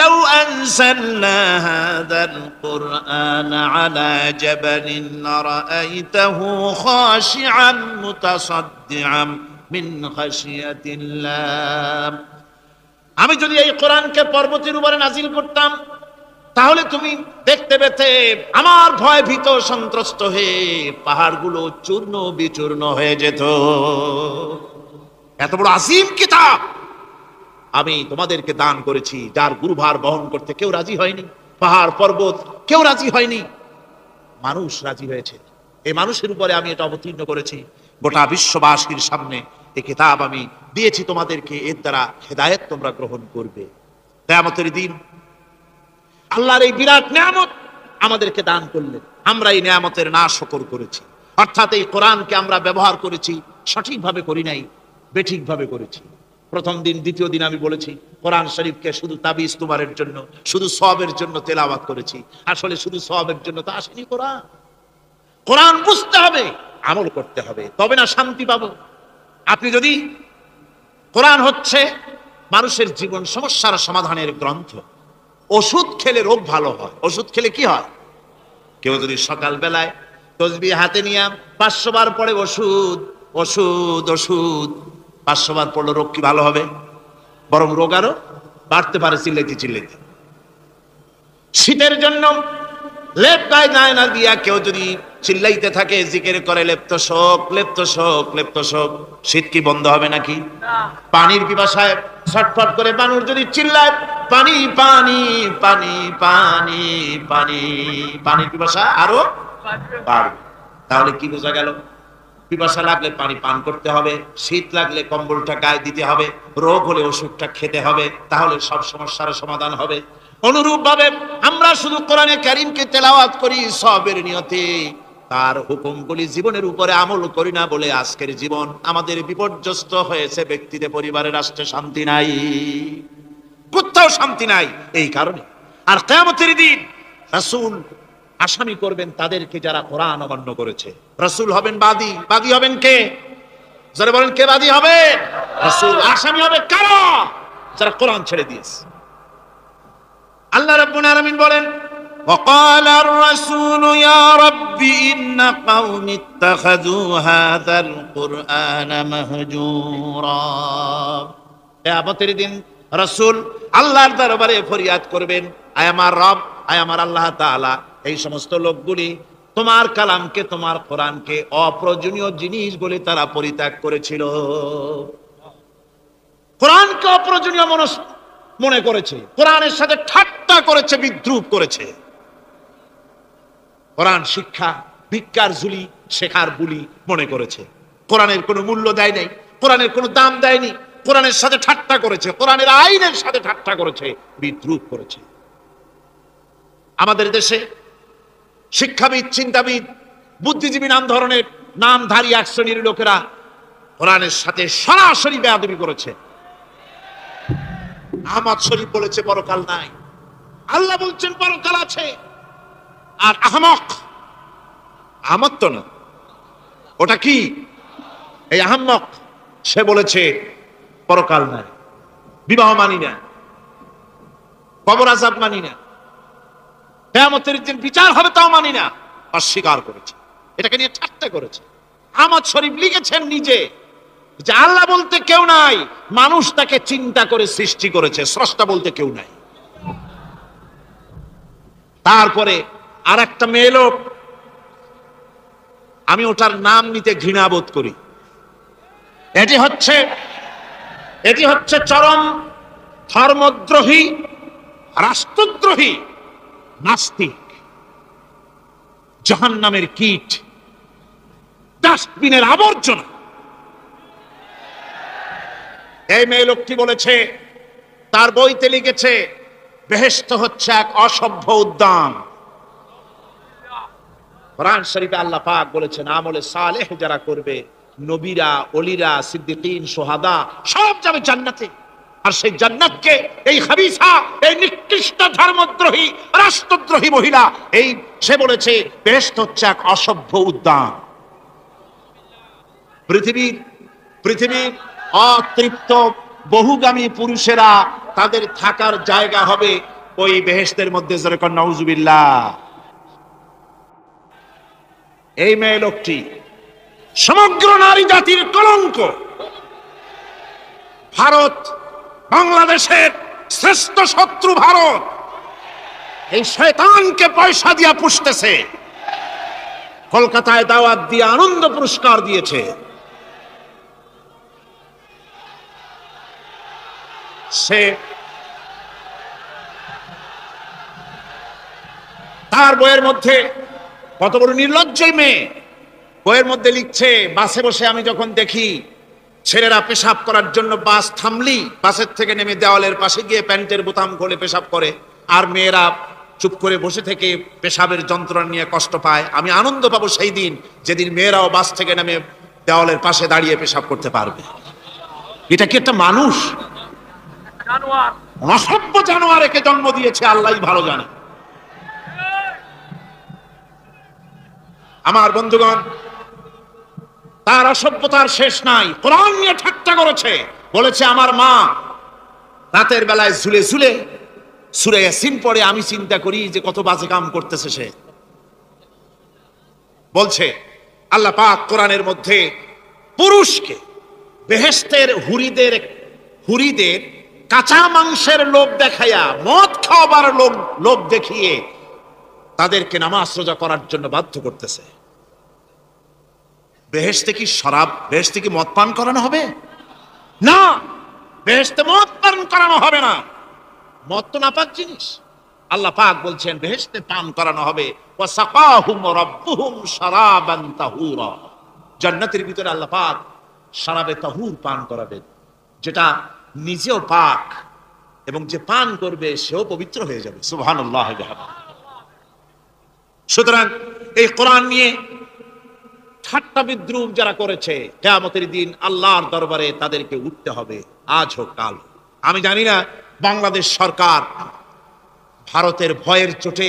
লাউ আনজালনা হাযাল কুরআন আলা জাবালিন লারাআইতাহু খাশিআন মুতাসাদ্দিআন মিন খাশিয়াতিল্লাহ, আমি যদি এই কোরআনকে পর্বতের উপরে নাজিল করতাম, তাহলে তুমি দেখতে পেতে আমার ভয় ভীত সন্ত্রস্ত হয়ে পাহাড়গুলো চূর্ণ বিচূর্ণ হয়ে যেত। এত বড় আসিম কিতাব আমি তোমাদেরকে দান করেছি, যার গুরুভার বহন করতে কেউ রাজি হয়নি, পাহাড় পর্বত কেউ রাজি হয়নি, মানুষ রাজি হয়েছে। এই মানুষের উপরে আমি এটা অবতীর্ণ করেছি, গোটা বিশ্ববাসীর সামনে এই কিতাব আমি দিয়েছি তোমাদেরকে, এর দ্বারা হেদায়েত তোমরা গ্রহণ করবে। কিয়ামতের দিন আল্লাহর এই বিরাট নিয়ামত আমাদেরকে দান করলেন, আমরা এই নিয়ামতের না শুকর করেছি, অর্থাৎ এই কোরআনকে আমরা ব্যবহার করেছি সঠিকভাবে করি নাই, বেঠিকভাবে করেছি। প্রথম দিন দ্বিতীয় দিন আমি বলেছি কোরআন শরীফকে শুধু তাবিজ তুমারের জন্য, শুধু সওয়াবের জন্য তেলাওয়াত করেছি, আসলে শুধু সওয়াবের জন্য তো আসেনি কোরআন। কোরআন বুঝতে হবে, আমল করতে হবে, তবে না শান্তি পাবো। আপনি যদি কোরআন হচ্ছে মানুষের জীবন সমস্যার সমাধানের গ্রন্থ, ওষুধ খেলে রোগ ভালো হয়। ওষুধ খেলে কি হয়? কেউ যদি সকাল বেলায় তসবিহ হাতে নিয়ে 500 বার পড়ে ওষুধ ওষুধ ওষুধ, 500 বার পড়লে রোগ কি ভালো হবে? বরং রোগ আরো বাড়তে পারে চিল্লাইতে চিল্লাইতে। শীতের জন্য লেপ গায়ে গায়ে না দিয়া কেউ যদি চিল্লাইতে থাকে, জিকির করে লেপ্ত শোক লেপ্ত শোক লেপ্ত শোক, শীত কি বন্ধ হবে নাকি? পানির পিপাসায় ছটফট করে মানুষ যদি চিল্লায় পানি পানি পানি পানি পানি, পানির পিপাসা আরো বাড়বে। তাহলে কি বোঝা গেল? পিপাসা লাগলে পানি পান করতে হবে, শীত লাগলে কম্বলটা গায়ে দিতে হবে, রোগ হলে ওষুধটা খেতে হবে, তাহলে সব সমস্যার সমাধান হবে। অনুরূপ ভাবে আমরা শুধু কোরআনে কারীমকে তেলাওয়াত করি সওয়াবের নিয়তে, তার হুকুমগুলি জীবনের উপরে আমল করি না বলে আজকের জীবন আমাদের বিপর্যস্ত হয়েছে। ব্যক্তিতে, পরিবারে, রাষ্ট্রে শান্তি নাই, কোথাও শান্তি নাই এই কারণে। আর কিয়ামতের দিন রাসূল আসামি করবেন তাদেরকে যারা কোরআন অমান্য করেছে। রাসূল হবেন বাদী, বাদী হবেন কে? যারা বলেন কে বাদী হবে? রাসূল। আসামি হবে কারা? যারা কোরআন ছেড়ে দিয়েছে। আল্লাহ রাব্বুল আলামিন বলেন وقال الرسول يا رب إن قوم اتخذوا هذا القرآن مهجورا। কিয়ামতের দিন রাসূল আল্লাহর দরবারে ফরিয়াদ করবেন, আয় আমার রব, আয় আমার আল্লাহ তাআলা, এই সমস্ত লোকগুলি তোমার কালামকে, তোমার কোরআনকে অপ্রয়োজনীয় জিনিস বলে তারা পরিত্যাগ করেছিল। কোরআনকে অপ্রয়োজনীয় মনে করেছে, কোরআনের সাথে ঠাট্টা করেছে, বিদ্রুপ করেছে। কোরআন শিক্ষা ভিক্ষার ঝুলি, শেখার বুলি মনে করেছে। কোরআনের কোনো মূল্য দেয় নাই, কোরআনের কোনো দাম দেয়নি, কোরআনের সাথে ঠাট্টা করেছে, কোরআনের আইনের সাথে ঠাট্টা করেছে, বিদ্রুপ করেছে। আমাদের দেশে শিক্ষাবিদ, চিন্তাবিদ, বুদ্ধিজীবী নাম ধরনের নামধারী এক শ্রেণীর লোকেরা কোরআনের সাথে সরাসরি বেয়াদবি করেছে। আহমদ শরীফ বলেছে পরকাল নাই, আল্লাহ বলছেন পরকাল আছে। আর আহমক, আহমদ তো না, ওটা কি? এই আহমক, সে বলেছে পরকাল নাই, বিবাহ মানি না, কবর আযাব মানি না, কিয়ামতের দিন বিচার হবে তাও মানি না, অস্বীকার করেছে। এটাকে নিয়ে ঠাট্টা করেছে। আহমদ শরীফ লিখেছেন নিজে যে আল্লাহ বলতে কেউ নাই, মানুষ তাকে চিন্তা করে সৃষ্টি করেছে, স্রষ্টা বলতে কেউ নাই। তারপরে আর একটা মেয়ে লোক, আমি ওটার নাম নিতে ঘৃণা বোধ করি, এটি হচ্ছে এটি হচ্ছে চরম ধর্মদ্রোহী, রাষ্ট্রদ্রোহী, নাস্তিক, জাহান্নামের কীট, ডাস্টবিনের আবর্জনা। এই মেয়ে লোকটি বলেছে, তার বইতে লিখেছে, বেহেশত হচ্ছে এক অসভ্য উদ্যান। কোরআন শরীফে আল্লাহ পাক বলেছেন, আমলে সালেহ যারা করবে, নবীরা, ওলিরা, সিদ্দিকীন, শুহাদা সব যাবে জান্নাতে। আর সেই জান্নাতকে এই খাবিসা, এই নিকৃষ্ট ধর্মদ্রোহী, রাষ্ট্রদ্রোহী মহিলা, এই সে বলেছে বেহেশত হচ্ছে এক অসভ্য উদ্যান। পৃথিবীর অতৃপ্ত বহুগামী পুরুষেরা তাদের থাকার জায়গা হবে ওই বেহেশতের মধ্যে। যেরকম নাউজুবিল্লাহ। এই মেয়ে লোকটি সমগ্র নারী জাতির কলঙ্ক। ভারত, বাংলাদেশের শ্রেষ্ঠ শত্রু ভারত, এই শয়তানকে পয়সা দিয়া পুষতেছে। কলকাতায় দাওয়াত দিয়ে আনন্দ পুরস্কার দিয়েছে। সে তার বইয়ের মধ্যে, কত বড় নির্লজ্জ মেয়ে, বইয়ের মধ্যে লিখছে, বাসে বসে আমি যখন দেখি ছেলেরা পেশাব করার জন্য বাস থামলি বাসের থেকে নেমে দেওয়ালের পাশে গিয়ে প্যান্টের বোতাম খুলে পেশাব করে, আর মেয়েরা চুপ করে বসে থেকে পেশাবের যন্ত্রণা নিয়ে কষ্ট পায়, আমি আনন্দ পাবো সেই দিন যেদিন মেয়েরাও বাস থেকে নেমে দেওয়ালের পাশে দাঁড়িয়ে পেশাব করতে পারবে। এটা কি একটা মানুষ? অসভ্য জানোয়ার একে জন্ম দিয়েছে, আল্লাহই ভালো জানে। আমার বন্ধুগণ, তার অসভ্যতার শেষ নাই। কোরআন নিয়ে ঠাট্টা করেছে, বলেছে আমার মা রাতের বেলায় ঝুলে ঝুলে সূরা ইয়াসিন পড়ে, আমি চিন্তা করি যে কত বাজে কাম করতেছে সে। বলছে আল্লাহ পাক কোরআনের মধ্যে পুরুষকে বেহেশতের হুরিদের কাঁচা মাংসের লোভ দেখাইয়া, মদ খাওয়াবার লোভ দেখিয়ে তাদেরকে নামাজ রোজা করার জন্য বাধ্য করতেছে। বেহেশতে কি শরাব, বেহেশতে কি মদ পান করানো হবে? না, বেহেশতে মদ পান করানো হবে না। মদ তো নাপাক জিনিস। আল্লাহ পাক বলছেন বেহেশতে পান করানো হবে। ওয়াসাকাহুম রাব্বুহুম শারাবান তাহুরা। জান্নাতের ভিতরে আল্লাহ পাক শারাবে তাহুর পান করাবেন, যেটা নিজেও পাক এবং যে পান করবে সেও পবিত্র হয়ে যাবে। সুবহানাল্লাহ। সুতরাং এই কোরআন নিয়ে ঠাট্টা বিদ্রুপ যারা করেছে, কিয়ামতের দিন আল্লাহর দরবারে তাদেরকে উঠতে হবে, আজ হোক কাল। আমি জানি না বাংলাদেশ সরকার ভারতের ভয়ের চোটে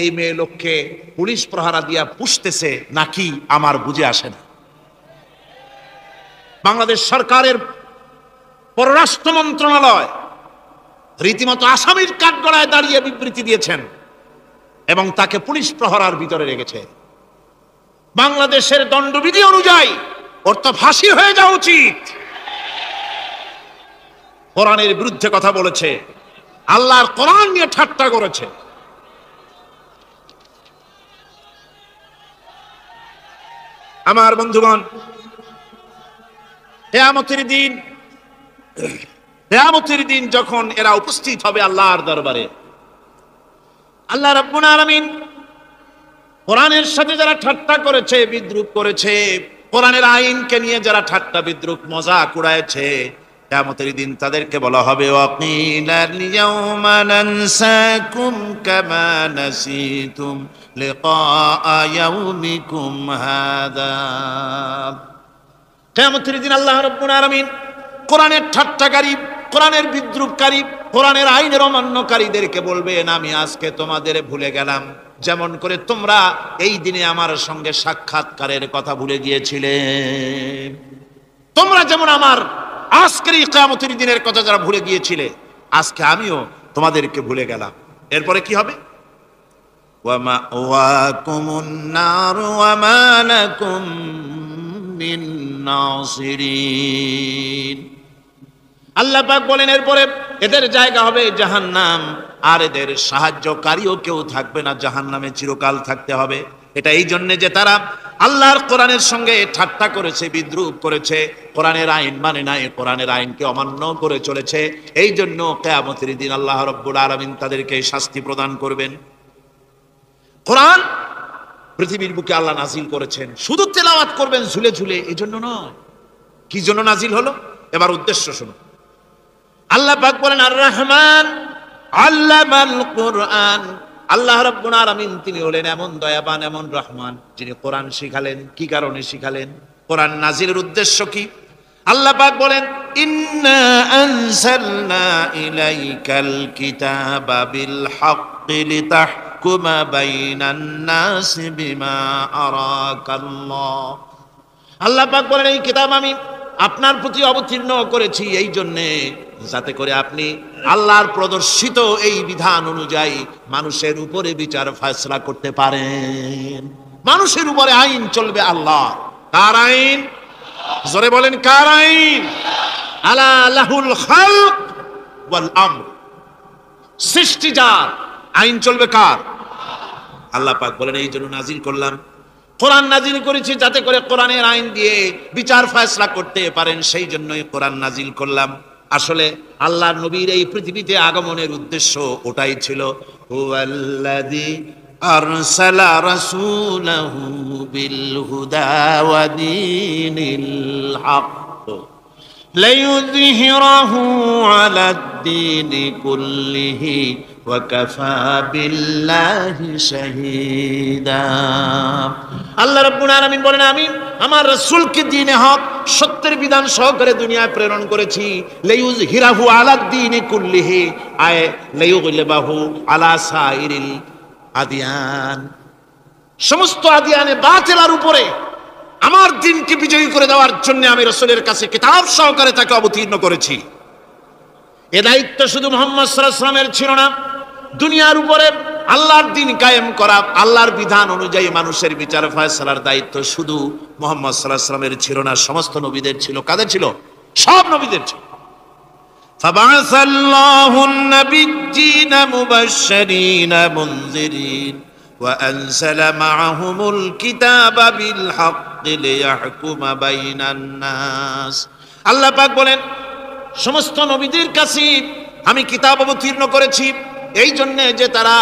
এই মেয়ে লোককে পুলিশ প্রহারা দিয়া পুষতেছে নাকি, আমার বুঝে আসে না। বাংলাদেশ সরকারের পররাষ্ট্র মন্ত্রণালয় রীতিমতো আসামির কাঠগড়ায় দাঁড়িয়ে বিবৃতি দিয়েছেন এবং তাকে পুলিশ প্রহরার ভিতরে রেখেছে। বাংলাদেশের দণ্ডবিধি অনুযায়ী ওর তো ফাঁসি হয়ে যাওয়া উচিত। কোরআনের বিরুদ্ধে কথা বলেছে, আল্লাহর কোরআন নিয়ে ঠাট্টা করেছে। আমার বন্ধুগণ, কিয়ামতের দিন যখন এরা উপস্থিত হবে আল্লাহর দরবারে, আল্লাহ রাব্বুল আলামিন কোরআনের সাথে যারা ঠাট্টা করেছে, বিদ্রুপ করেছে, কোরআনের আইনকে নিয়ে যারা ঠাট্টা বিদ্রুপ মজাক উড়াইছে, কিয়ামতের দিন তাদেরকে বলা হবে ওয়াকিলাল ইয়াউমা নানসাকুম কামা নাসিতুম লিকা ইয়াউমিকুম হাদা। কিয়ামতের দিন আল্লাহ রাব্বুল আলামিন কোরআনের ঠাট্টাকারী, কোরআনের বিদ্রুপকারী, কোরআনের আইনের অমান্যকারীদেরকে বলবেন আমি আজকে তোমাদের ভুলে গেলাম, যেমন করে তোমরা এই দিনে আমার সঙ্গে সাক্ষাৎকারের কথা ভুলে গিয়েছিলে। তোমরা যেমন আমার আজকের এই কিয়ামতের দিনের কথা যারা ভুলে গিয়েছিলে, আজকে আমিও তোমাদেরকে ভুলে গেলাম। এরপরে কি হবে? ওয়া মাওয়াকুমুন নার ওয়া মা লাকুম মিন নাসিরিন। আল্লাহ পাক বলেন এরপরে এদের জায়গা হবে জাহান্নাম, আর এদের সাহায্যকারীও কেউ থাকবে না, জাহান্নামে চিরকাল থাকতে হবে। এটা এই জন্য যে তারা আল্লাহর কোরআনের সঙ্গে ঠাট্টা করেছে, বিদ্রুপ করেছে, কোরআনের আইন মানে নাই, কোরআনের আইনকে অমান্য করে চলেছে। এই জন্য কিয়ামতের দিন আল্লাহ রাব্বুল আলামিন তাদেরকে শাস্তি প্রদান করবেন। কোরআন পৃথিবীর বুকে আল্লাহ নাজিল করেছেন, শুধু তেলাওয়াত করবেন ঝুলে ঝুলে, এই জন্য নয়। কি জন্য নাজিল হলো? এবার উদ্দেশ্য শুনুন। আল্লাহ পাক বলেন, আর রহমান আল্লামাল কোরআন। আল্লাহ রাব্বুল আলামিন তিনি হলেন এমন দয়াবান, এমন রহমান, যিনি কোরআন শিখালেন। কি কারণে শিখালেন? কোরআন নাজিলের উদ্দেশ্য কি? আল্লাহ পাক বলেন, ইন্না আনসালনা ইলাইকাল কিতাবা বিল হাক্কি লিতাহকুমা বাইনান নাসি বিমা আরাকাল্লাহ। আল্লাহ পাক বলেন, এই কিতাব আমি আপনার প্রতি অবতীর্ণ করেছি এই জন্যে যাতে করে আপনি আল্লাহর প্রদর্শিত এই বিধান অনুযায়ী মানুষের উপরে বিচার ফয়সালা করতে পারেন। মানুষের উপরে আইন চলবে আল্লাহ। কার আইন? জোরে বলেন, কার আইন? আলা লাহুল খালক ওয়াল আমর। সৃষ্টি যার, আইন চলবে কার? আল্লাহ পাক বলেন, এই জন্য নাজিল করলাম, কোরআন নাজিল করেছি যাতে করে কোরআনের আইন দিয়ে বিচার ফয়সালা করতে পারেন, সেই জন্যই কোরআন নাজিল করলাম। আসলে আল্লাহর নবীর এই পৃথিবীতে আগমনের উদ্দেশ্য ওটাই ছিল। হুয়াল্লাযী আরসালা রাসূলাহু বিল হুদা ওয়া দীনিল হক লিইয়ুযহিরাহু আলাদ দীনি কুল্লিহি ওয়া কাফা বিল্লাহি শাহীদা। আল্লাহ রাব্বুল আলামিন বলেন, আমি আমার রাসূলকে দ্বীনে হক, সত্যের বিধান সহকারে দুনিয়ায় প্রেরণ করেছি। লিইয়ুযহিরাহু আলাদ দীনি কুল্লিহি, আয় লিইয়ুগলিবাহু আলা সাইরিল আদিয়ান। সমস্ত আদিয়ানে বাতিলের উপরে আমার দ্বীনকে বিজয়ী করে দেওয়ার জন্য আমি রাসূলের কাছে কিতাব সহকারে তাকে অবতীর্ণ করেছি। এ দায়িত্ব শুধু মুহাম্মদ সাল্লাল্লাহু আলাইহি ওয়াসাল্লামের ছিল না, দুনিয়ার উপরে আল্লাহর দ্বীন কায়েম করা, আল্লাহর বিধান অনুযায়ী মানুষের বিচার ফয়সালার দায়িত্ব শুধু মুহাম্মদ সাল্লাল্লাহু আলাইহি ওয়াসাল্লামের ছিল না, সমস্ত নবীদের ছিল। কাদের ছিল? সব নবীদের ছিল। ফাবাআসাল্লাহু আন-নাবিয়্যিনা মুবাশশিরিনা মুনযিরিন ওয়া আনজালা মা'আহুমুল কিতাবা বিল হাক্কি লিয়াহকুমা বাইনান নাস। আল্লাহ পাক বলেন, সমস্ত নবীদের কাছে আমি কিতাব অবতীর্ণ করেছি এই জন্য যে তারা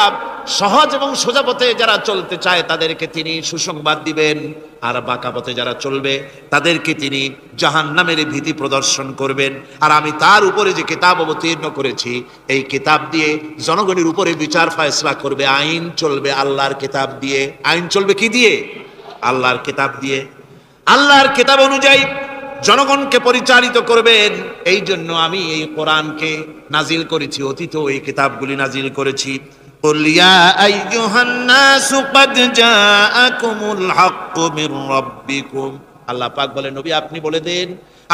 সহজ এবং সোজা পথে যারা চলতে চায় তাদেরকে তিনি সুসংবাদ দিবেন, আর বাঁকা পথে যারা চলবে তাদেরকে তিনি জাহান্নামের ভীতি প্রদর্শন করবেন। আর আমি তার উপরে যে কিতাব অবতীর্ণ করেছি এই কিতাব দিয়ে জনগণের উপরে বিচার ফয়সালা করবে। আইন চলবে আল্লাহর কিতাব দিয়ে। আইন চলবে কি দিয়ে? আল্লাহর কিতাব দিয়ে। আল্লাহর কিতাব অনুযায়ী জনগণকে পরিচালিত করবেন। এই জন্য আমি এই কোরআনকে নাজিল করেছি, অতীত এই কিতাবগুলি নাজিল করেছি। কুল ইয়া আইয়ুহান নাসু ক্বাদ জাআকুমুল হাক্কু মির রাব্বিকুম। আল্লাহ পাক বলেন, নবী আপনি বলে দেন,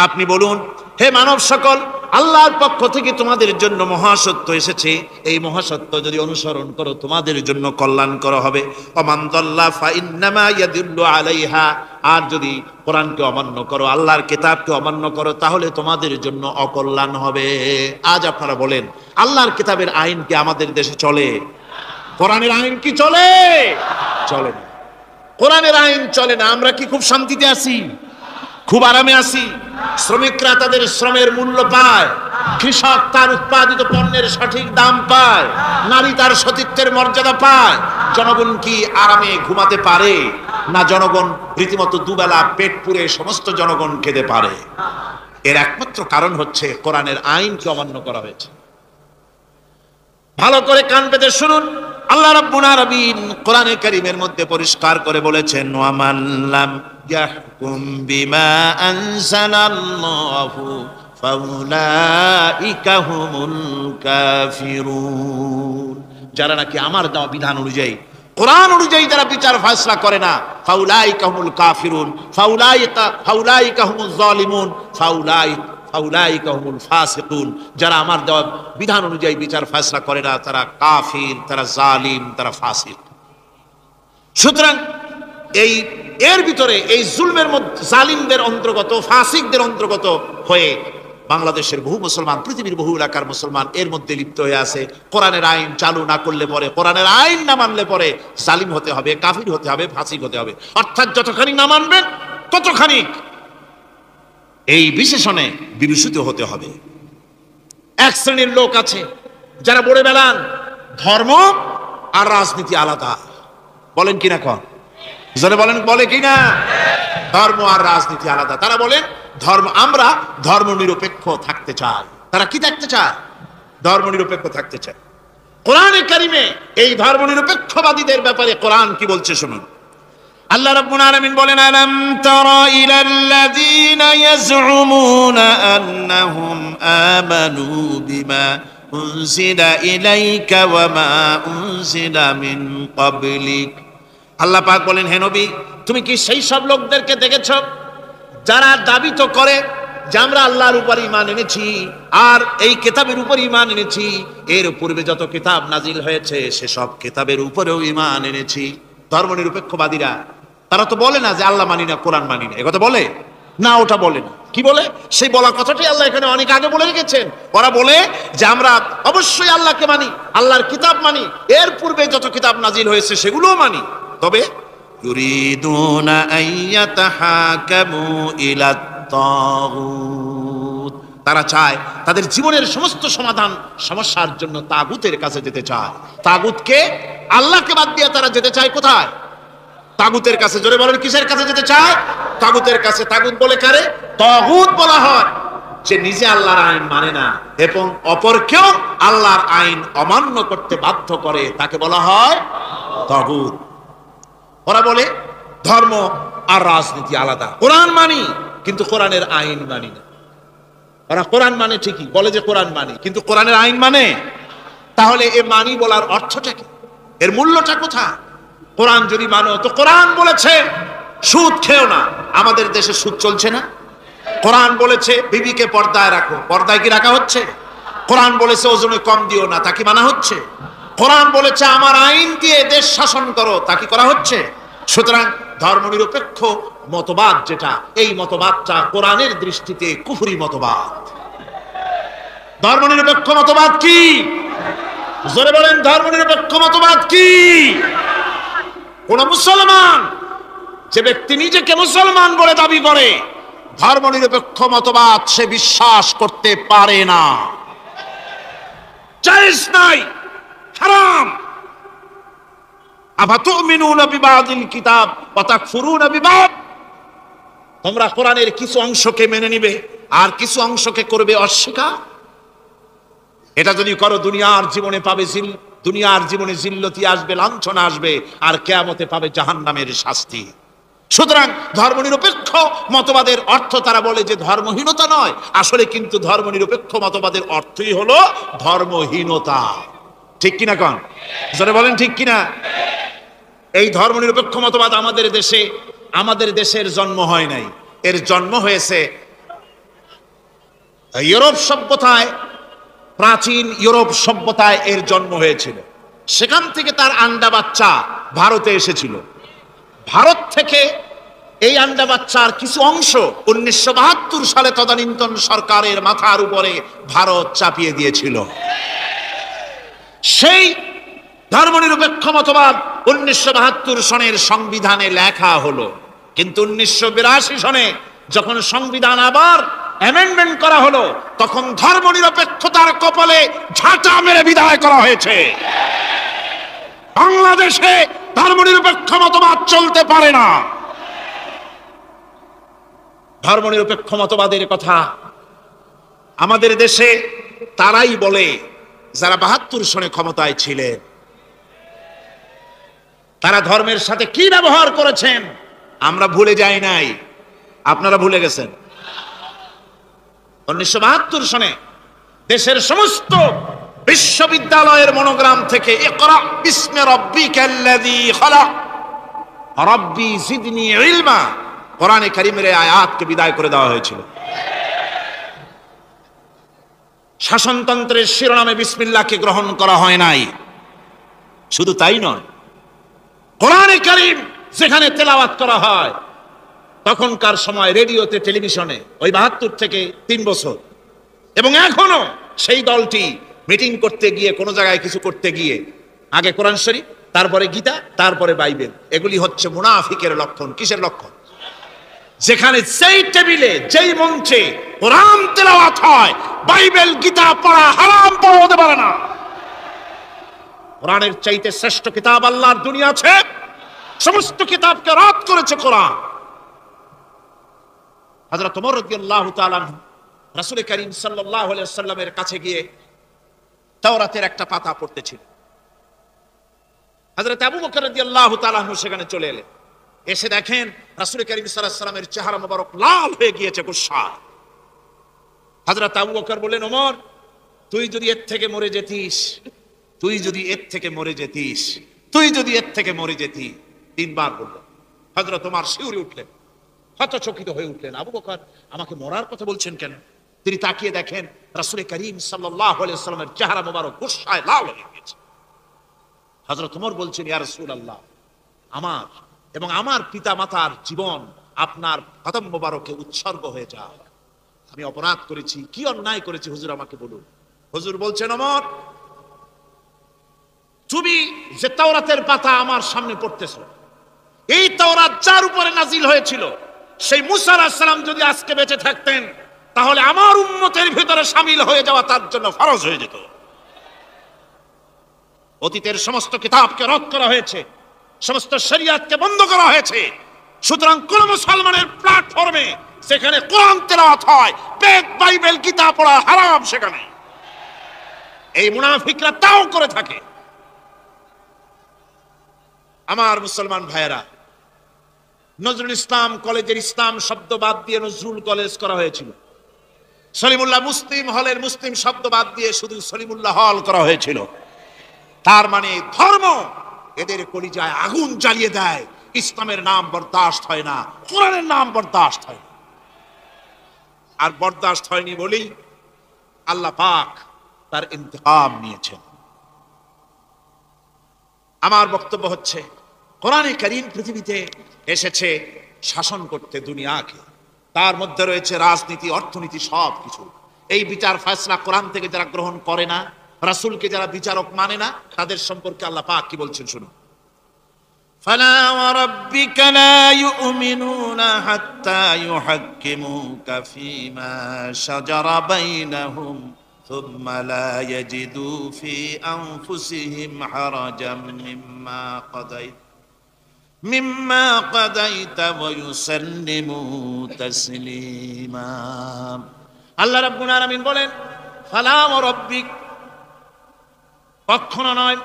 আপনি বলুন, হে মানব সকল, আল্লাহর পক্ষ থেকে তোমাদের জন্য মহাসত্য এসেছে। এই মহাসত্য যদি অনুসরণ করো তোমাদের জন্য কল্যাণকর হবে। ওমান দাল্লা ফা ইন্নামা ইয়াদুল্লু আলাইহা। আর যদি কোরআনকে অমান্য করো, আল্লাহর কিতাবকে অমান্য করো, তাহলে তোমাদের জন্য অকল্যাণ হবে। আজ আপনারা বলেন, আল্লাহর কিতাবের আইন কি আমাদের দেশে চলে? কোরআনের আইন কি চলে? চলে না। কোরআনের আইন চলে না। আমরা কি খুব শান্তিতে আছি? খুব আরামে আছি? শ্রমিকরা তাদের শ্রমের মূল্য পায়, কৃষক তার উৎপাদিত পণ্যের সঠিক দাম পায়, নারী তার সতীত্বের মর্যাদা পায়। জনগণ কি আরামে ঘুমাতে পারে? না, জনগণ রীতিমতো দুবেলা পেট পুরে সমস্ত জনগণ খেতে পারে। এর একমাত্র কারণ হচ্ছে কোরআনের আইনকে অমান্য করা হয়েছে। ভালো করে কান পেতে শুনুন। আল্লাহ রাব্বুল আলামিন কোরআনে কারীমের মধ্যে পরিষ্কার করে বলেছেন, ওয়া মান লাম ইয়াহকুম বিমা আনজালাল্লাহু ফাউলাইকা হুমুল কাফিরুন। যারা নাকি আমার দেওয়া বিধান অনুযায়ী, কোরআন অনুযায়ী যারা বিচার ফয়সালা করে না, ফাউলাইকা হুমুল কাফিরুন, ফাউলাইকা হুমুজ জালিমুন, ফাউলাইকা হুমুল ফাসিকুন। যারা আমার দেওয়া বিধান অনুযায়ী বিচার ফয়সালা করে না তারা কাফির, তারা জালিম, তারা ফাসিক। সুতরাং এর ভিতরে এই জুলমের মধ্যে জালিমদের অন্তর্গত, ফাসিকদের অন্তর্গত হয়ে বাংলাদেশের বহু মুসলমান, পৃথিবীর বহু এলাকার মুসলমান এর মধ্যে লিপ্ত হয়ে আছে। কোরআনের আইন চালু না করলে পরে, কোরআনের আইন না মানলে পরে জালিম হতে হবে, কাফির হতে হবে, ফাসিক হতে হবে। অর্থাৎ যতখানি না মানবেন ততখানি এই বিশেষণে বিভূষিত হতে হবে। এক শ্রেণীর লোক আছে যারা বলে বেড়ান ধর্ম আর রাজনীতি আলাদা। বলেন কিনা কন, জোরে বলেন, বলে কিনা? ধর্ম আর রাজনীতি আলাদা। তারা বলেন আমরা ধর্ম নিরপেক্ষ থাকতে চাই। তারা কি থাকতে চায়? ধর্ম নিরপেক্ষ থাকতে চায়। কোরআনে কারিমে এই ধর্ম নিরপেক্ষবাদীদের ব্যাপারে কোরআন কি বলছে শুনুন। আল্লাহ রাব্বুল আলামিন বলেন, আলাম তারা ইলাল্লাযীনা ইয়াজউমুনা আন্নাহুম আমানু বিমা উনজিলা ইলাইকা ওয়া মা উনজিলা মিন ক্বাবলিক। আল্লাহ পাক বলেন, হে নবী, তুমি কি সেই সব লোকদেরকে দেখেছো যারা দাবি তো করে যে আমরা আল্লাহর উপর ঈমান এনেছি আর এই কিতাবের উপর ঈমান এনেছি, এর পূর্বে যত কিতাব নাজিল হয়েছে সেসব কিতাবের উপরেও ঈমান এনেছি। ধর্মনিরপেক্ষবাদীরা তারা তো বলে না যে আল্লাহ মানি না, কোরআন মানি না, একথা বলে না, ওটা বলে না। কি বলে? সেই বলা কথাটাই আল্লাহ এখানে অনেক আগে বলে রেখেছেন। ওরা বলে যে আমরা অবশ্যই আল্লাহকে মানি, আল্লাহর কিতাব মানি, এর পূর্বে যত কিতাব নাজিল হয়েছে সেগুলোও মানি, তবে ইউরিদুনা আইয়াতাহাকামু ইলাত তাগুত, তারা চায় তাদের জীবনের সমস্ত সমাধান সমস্যার জন্য তাগুতের কাছে যেতে চায়। তাগুতকে, আল্লাহকে বাদ দিয়ে তারা যেতে চায় কোথায়? তাগুতের কাছে। জোরে বলেন, কিসের কাছে যেতে চায়? তাগুতের কাছে। তাগুত বলে কারে? তাগুত বলা হয় যে নিজে আল্লাহর আইন মানে না এবং অপরকেও আল্লাহর আইন অমান্য করতে বাধ্য করে, তাকে বলা হয় তাগুত। ওরা বলে ধর্ম আর রাজনীতি আলাদা। কোরআন মানি কিন্তু কোরআনের আইন মানি না। ওরা কোরআন মানে ঠিকই, বলে যে কোরআন মানি, কিন্তু কোরআনের আইন মানে। তাহলে এ মানি বলার অর্থটা কি? এর মূল্যটা কোথায়? কোরআন যদি মানো তো কোরআন বলেছে সুদ খেও না, আমাদের দেশে সুদ চলছে না। কোরআন বলেছে বিবিকে পর্দায় রাখো, পর্দায় কি রাখা হচ্ছে? কোরআন বলেছে ওজনে কম দিও না, তা কি মানা হচ্ছে? কোরআন বলেছে আমার আইন দিয়ে দেশ শাসন করো, তা কি করা হচ্ছে? সুতরাং ধর্মনিরপেক্ষ মতবাদ যেটা, এই মতবাদটা কোরআনের দৃষ্টিতে কুফরি মতবাদ। ধর্মনিরপেক্ষ মতবাদ কি? জোরে বলেন, ধর্মনিরপেক্ষ মতবাদ কি? কোন মুসলমান, যে ব্যক্তি নিজেকে মুসলমান বলে দাবি করে, ধর্মনিরপেক্ষ মতবাদ সে বিশ্বাস করতে পারে না, জায়েজ নাই, হারাম। আফাতুমিনুনা বিবাদিল কিতাব ওয়া তাকফুরুনা বিবাদ, তোমরা কোরআনের কিছু অংশকে মেনে নিবে আর কিছু অংশকে করবে অস্বীকার। এটা যদি করো দুনিয়ার জীবনে পাবে দুনিয়ার জীবনে জিল্লতি আসবে, লাঞ্ছনা আসবে, আর কিয়ামতে পাবে জাহান্নামের শাস্তি। সুতরাং ধর্মনিরপেক্ষ মতবাদের অর্থ তারা বলে যে ধর্মহীনতা নয়, আসলে কিন্তু ধর্মনিরপেক্ষ মতবাদের অর্থই হলো ধর্মহীনতা। ঠিক কিনা কন? যারা বলেন ঠিক কিনা? এই ধর্মনিরপেক্ষ মতবাদ আমাদের দেশের জন্ম হয় নাই, এর জন্ম হয়েছে ইউরোপ সভ্যতায়। প্রাচীন ইউরোপ সভ্যতায় এর জন্ম হয়েছিল, সেখান থেকে তার আন্ডা বাচ্চা ভারতে এসেছিল। ভারত থেকে এই আন্ডা বাচ্চার কিছু অংশ 1972 সালে তদানীন্তন সরকারের মাথার উপরে ভারত চাপিয়ে দিয়েছিল। সেই ধর্মনিরপেক্ষ মতবাদ 1972 সনের সংবিধানে লেখা হলো, কিন্তু 1982 সনে যখন সংবিধান আবার অ্যামেন্ডমেন্ট করা হলো, তখন ধর্মনিরপেক্ষতার কপালে ঝাঁটা মেরে বিদায় করা হয়েছে। বাংলাদেশে ধর্মনিরপেক্ষ মতবাদ চলতে পারে না। ধর্মনিরপেক্ষ মতবাদের কথা আমাদের দেশে তারাই বলে যারা 72 সনে ক্ষমতায় ছিলেন। তারা ধর্মের সাথে কি ব্যবহার করেছেন আমরা ভুলে যাই নাই, আপনারা ভুলে গেছেন। 1972 সনে দেশের সমস্ত বিশ্ববিদ্যালয়ের মনোগ্রাম থেকে ইকরা বিসমি রাব্বিকাল্লাযী খালাক রাব্বি জিদনি ইলমা, কোরআনে কারীমের আয়াতকে বিদায় করে দেওয়া হয়েছিল। শাসনতন্ত্রের শিরোনামে বিসমিল্লাহকে গ্রহণ করা হয় নাই। শুধু তাই নয়, কোরআনে কারীম যেখানে তেলাওয়াত করা হয় তখনকার সময় রেডিওতে, টেলিভিশনে, ওই 72 থেকে 3 বছর এবং এখনো সেই দলটি মিটিং করতে গিয়ে কোনো জায়গায় কিছু করতে গিয়ে আগে কোরআন শরীফ, তারপরে গীতা, তারপরে বাইবেল, এগুলি হচ্ছে মুনাফিকের লক্ষণ। কিসের লক্ষণ? যেখানে যেই টেবিলে যেই মঞ্চে কোরআন তেলাওয়াত হয়, বাইবেল গীতা পড়া হারাম, পড়া হতে পারে না। কোরআনের চাইতে শ্রেষ্ঠ কিতাব আল্লাহর দুনিয়া আছে? সমস্ত কিতাবকে রদ করেছে কোরআন। হযরত ওমর রাদিয়াল্লাহু তাআলা রাসূল করিম সাল্লাল্লাহু আলাইহি ওয়াসাল্লামের কাছে গিয়ে তাওরাতের একটা পাতা পড়তেছিল। হযরত আবু বকর রাদিয়াল্লাহু তাআলা সেখানে চলে এলেন। এসে দেখেন রাসূল করিম সাল্লাল্লাহু আলাইহি ওয়াসাল্লামের চেহারা মোবারক লাল হয়ে গিয়েছে গুসায়। হযরত আবু বকর বললেন, ওমর, তুই যদি এর থেকে মরে যেতিস, তুই যদি এর থেকে মরে যেতিস, তুই যদি এর থেকে মরে যেতি। তিনবার বলল। হযরত ওমর শিউরে উঠলেন, হতচকিত হয়ে উঠলেন। আবু বকর আমাকে মরার কথা বলছেন কেন? তিনি তাকিয়ে দেখেন রাসূল করিম সাল্লাল্লাহু আলাইহি ওয়াসাল্লামের চেহারা মোবারক গুসায় লাল হয়ে গেছে। হযরত ওমর বলছেন, ইয়া রাসূলুল্লাহ, আমার এবং আমার পিতা মাতার জীবন আপনার কদম মোবারকে উৎসর্গ হয়ে যায়। আমি অপরাধ করেছি, কি অন্যায় করেছি হুজুর আমাকে বলুন। হুজুর বলছেন, ওমর, তুমি যে তাওরাতের পাতা আমার সামনে পড়তেছো, এই তাওরাত যার উপরে নাজিল হয়েছিল সেই মুসা আলাইহিস সালাম যদি আজকে বেঁচে থাকতেন, তাহলে আমার উম্মতের ভিতরে শামিল হয়ে যাওয়া তার জন্য ফরজ হয়ে যেত। অতীতের সমস্ত কিতাবকে রদ করা হয়েছে, সমস্ত শরিয়াতকে বন্ধ করা হয়েছে। সুতরাং কোন মুসলমানের প্ল্যাটফর্মে সেখানে কোরআন তেলাওয়াত হয়, বেদ বাইবেল গীতা পড়া হারাম সেখানে। এই মুনাফিকরা তাও করে থাকে। আমার মুসলমান ভাইয়েরা, নজরুল ইসলাম কলেজের ইসলাম শব্দ বাদ দিয়ে নজরুল কলেজ করা হয়েছিল। সলিমুল্লাহ মুসলিম হলের মুসলিম শব্দ বাদ দিয়ে শুধু সলিমুল্লাহ হল করা হয়েছিল। তার মানে ধর্ম এদের কলিজায় আগুন জ্বালিয়ে দেয়। ইসলামের নাম বরদাস্ত হয় না, কোরআনের নাম বরদাস্ত হয় না। আর বরদাস্ত হয়নি বলেই আল্লাহ পাক তার ইন্তেকাম নিয়েছেন। আমার বক্তব্য হচ্ছে, কোরআনে কারীম পৃথিবীতে এসেছে শাসন করতে দুনিয়াকে। তার মধ্যে রয়েছে রাজনীতি, অর্থনীতি, সব কিছু। এই বিচার ফয়সালা কোরআন থেকে যারা গ্রহণ করে না, রাসূলকে যারা বিচারক মানে না, তাদের সম্পর্কে আল্লাহ পাক কি বলছেন শুনুন। ফালা ওয়ারাব্বিকা লা ইউমিনুনা হাত্তা ইউহাক্কিমুকা ফীমা শাজারা বাইনাহুম থুম্মা লা ইয়াজিদু ফী আনফুসিহিম হারাজাম মিম্মা কাদাইতা ওয়া ইউসাল্লিমু তাসলিমা। আল্লাহ রাব্বুল আলামিন বলেন, ফালা ওয়ারাব্বিক, কখনো নয়